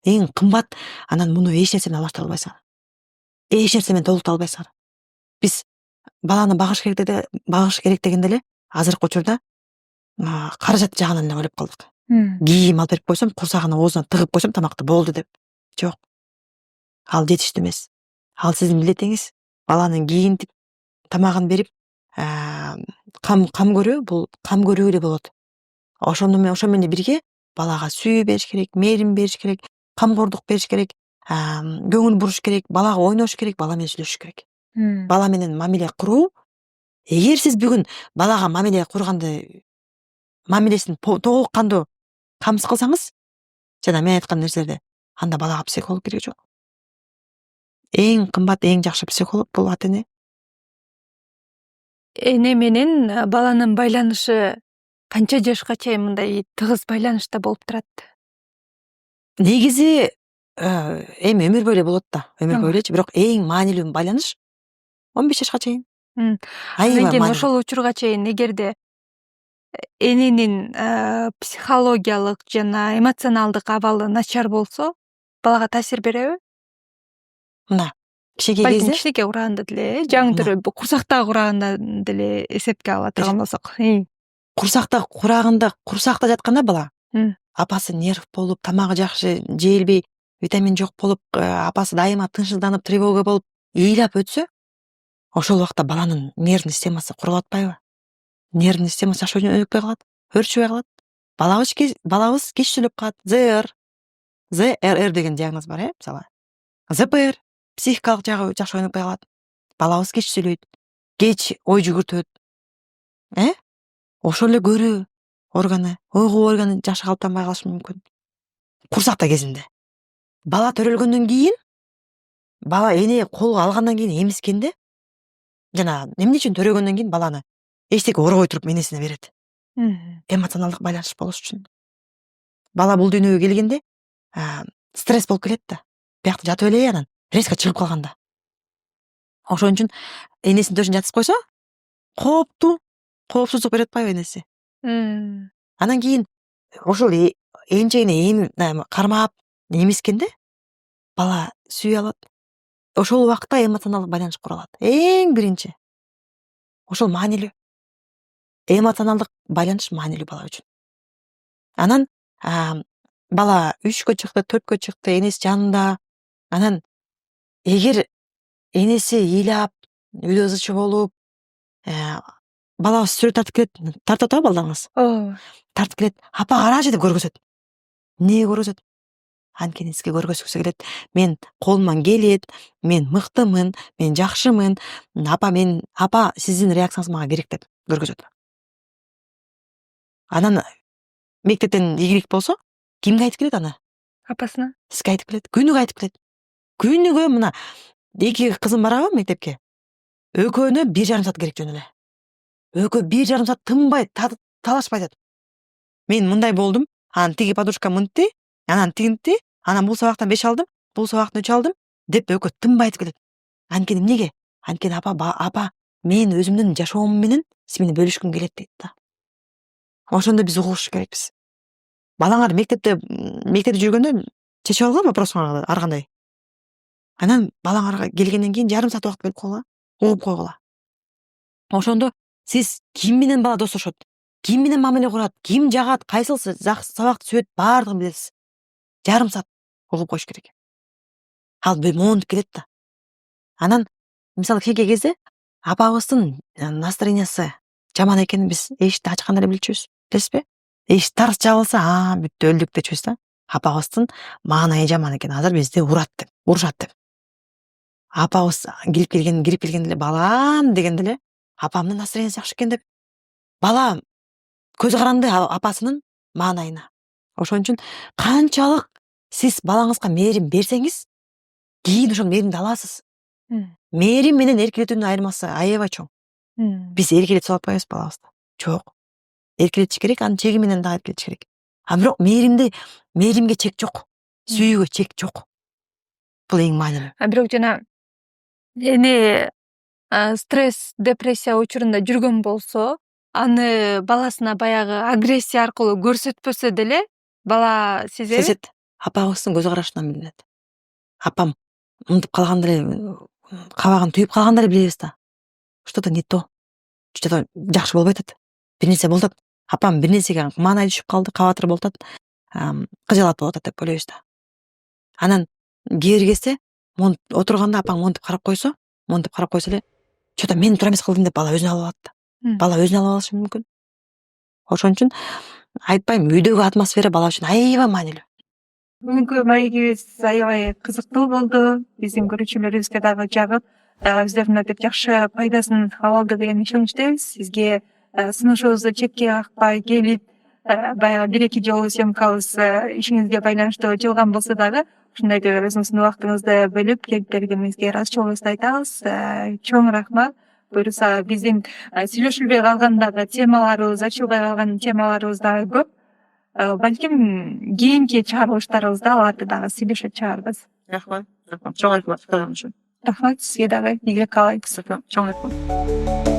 C: эң кымбат. Анан муну эч нерсе менен алмаштыра албайсыңар. Эч нерсе менен толуктура албайсыңар. Биз баланы багыш керек дегенде эле азыркы учурда каражат жагынан эле ойлоп калдык. Кийим алып берип койсом, курсагына оозуна тыгып койсом тамакты болду деп. Жок. Ал жетиштүү эмес. Ал сиздин милдетиңиз баланы кийинтип, тамагын берип, кам көрүү, бул кам көрүү эле болот. Ошо менен бирге балага сүйүү бериш керек, мээрим бериш керек, камкордук бериш керек, көңүл буруш керек, балага ойнош керек, бала менен сүйлөшүш керек. Бала менен мамиле куруу. Эгер сиз бүгүн балага мамиле курганды, мамилесин толук кандуу камсыз кылсаңыз, жана мен айткан нерселерди, анда балага психолог кереги жок. Эң кымбат, эң жакшы психолог бул ата эне.
B: Эне менен баланын байланышы канча жашка чейин мындай тыгыз байланышта болуп турат?
C: Негизи эми өмүр бою эле болот да, өмүр бою элечи, бирок эң маанилүү байланыш 15 жашка чейин.
B: Андан кийин ошол учурга чейин эгерде эненин психологиялык жана эмоционалдык абалы начар болсо, балага таасир береби?
C: Мына кичинекей
B: Балким
C: кезде,
B: кичинекей ураганда деле, жаңы түрү курсактагы урагында деле эсепке ала турган болсок.
C: курсакта жатканда бала апасы нерв болуп, тамагы жакшы жейлбей, витамин жок болуп, апасы дайыма тынчсызданып, тревога болуп, ыйлап өтсө, ошол убакта баланын нервный системасы курулуп атпайбы? Нервный системасы жакшы өнүкпөй калат, өрчүбөй калат. Балабыз кеч сүйлөп калат. ЗРР деген диагноз бар, мисалы. ЗПР психикалык жагы жакшы өнүкпөй калат. Балабыз кеч сүйлөйт, кеч ой жүгүртөт. Ошол эле көрүү органы, угуу органы жакшы калыптанбай калышы мүмкүн. Курсакта кезинде. Бала төрөлгөндөн кийин, бала эне колго алгандан кийин эмискенде, жана эмне үчүн төрөгөндөн кийин баланы эчтеке орбой туруп энесине берет. Эмоционалдык байланыш болуш үчүн. Бала бул дүйнөгө келгенде стресс болуп келет да. Биякта жатып эле анан резко чыгып калганда. Ошон үчүн энесинин төшүнө жатып койсо, коопсуздук берип атпайбы энеси? Анан кийин ошол эмчегине кармап эмискенде бала сүйө алат. Ошол убакта эмоционалдык байланыш кура алат. Эң биринчи. Ошол маанилүү. Эмоционалдык байланыш маанилүү бала үчүн. Анан бала 3кө чыкты, 4кө чыкты, энеси жанында. Анан эгер энеси ыйлап, үйдө ызычы болуп, балабыз сүрөт тартып келет, тартып атабы балдарыңыз? Тартып келет, апа карачы деп көргөзөт. Эмнеге көргөзөт? Анткени сизге көргөзгүсү келет. Мен колуман келет, мен мыктымын, мен жакшымын. Апа сиздин реакцияңыз мага керек деп көргөзөт. Анан мектептен ийгилик болсо, кимге айтып келет аны?
B: Апасына.
C: Сизге айтып келет. Күнүгө айтып келет. Күнүгө мына 2 кызым барабы мектепке. Экөөнө 1,5 саат керек жөн эле. Экөө 1,5 саат тынбай, талашпай атат. Мен мындай болдум, анан тиги подружка мынтты, анан тигинтти, анан бул сабактан 5 алдым, бул сабактан 3 алдым. деп экөө тынбай айтып келет. Анткени эмнеге? Анткени апа мен өзүмдүн жашоом менен сиз менен бөлүшкүм келет дейт да. Ошондо биз угуш керекпиз. Балаңар мектепте жүргөндө чечип алгыла вопросуңар ар кандай. Анан балаңарга келгенден кийин жарым саат убакыт берип койгула, угуп койгула. Ошондо сиз ким менен бала достошот, ким менен мамиле курат, ким жагат, кайсылсы сабакты сүйөт, баардыгын билесиз. Жарым саат угуп коюш керек. Ал монтип келет да. Анан мисалы кээ кезде апабыздын настроениясы жаман экенин биз эшикти ачканда эле билчүбүз. Билесизби? Эшик тарс жабылса, бүттү өлдүк дечүбүз да. Апабыздын маанайы жаман экен, азыр бизди урушат деп. Апабыз кирип келгенде эле балам дегенде эле апамдын настроениясы жакшы экен деп. Бала көзү каранды апасынын маанайына. Ошон үчүн канчалык сиз балаңызга мээрим берсеңиз, кийин ошол мээримди аласыз. Мээрим менен эркелетүүнүн айырмасы аябай чоң. Биз эркелете салып атпайбыз балабызды. Жок. Эркелетиш керек, анын чеги менен дагы эркелетиш керек. Бирок мээримге чек жок. Сүйүүгө чек жок. Бул эң маанилүү.
B: Бирок жана эне стресс, депрессия учурунда жүргөн болсо, аны баласына баягы агрессия аркылуу көрсөтпөсө деле, бала сезет.
C: Апабыздын көз карашынан билинет. Апам мынтип калганда эле, кабагын түйүп калганда эле билебиз да. Что-то не то. Что-то жакшы болбой атат. Бир нерсе болуп атат. Апам бир нерсеге маанай түшүп калды, кабатыр болуп атат. Кыжаалат болуп атат деп ойлойбуз да. Анан кээ бир кезде отурганда апаң монтип карап койсо эле, что-то мен туура эмес кылдым деп бала өзүнө алып алат да. Бала өзүнө алып алышы мүмкүн. Ошон үчүн айтпайм, үйдөгү атмосфера бала үчүн аябай маанилүү.
B: Бүгүнкү маегибиз аябай кызыктуу болду. Биздин көрүүчүлөрүбүзгө дагы жагып, өздөрүнө өтө жакшы пайдасын ала алды деген ишеничтебиз. Сизге сунушубузду четке какпай келип, баягы бир-эки жолу съемкабыз ишиңизге байланыштуу жылган болсо дагы, ушундайда өзүңүздүн убактыңызды бөлүп келип бергениңизге ыраазычылыгыбызды айтабыз. Чоң рахмат. Буюрса биздин сүйлөшүлбөй калган дагы темаларыбыз, ачылбай калган темаларыбыз дагы көп. Балким кийинки чыгарылыштарыбызда аларды дагы сүйлөшөт чыгарбыз.
A: Рахмат. Чоң рахмат.
B: Рахмат сизге дагы. Ийгилик каалайбыз.
A: Чоң рахмат.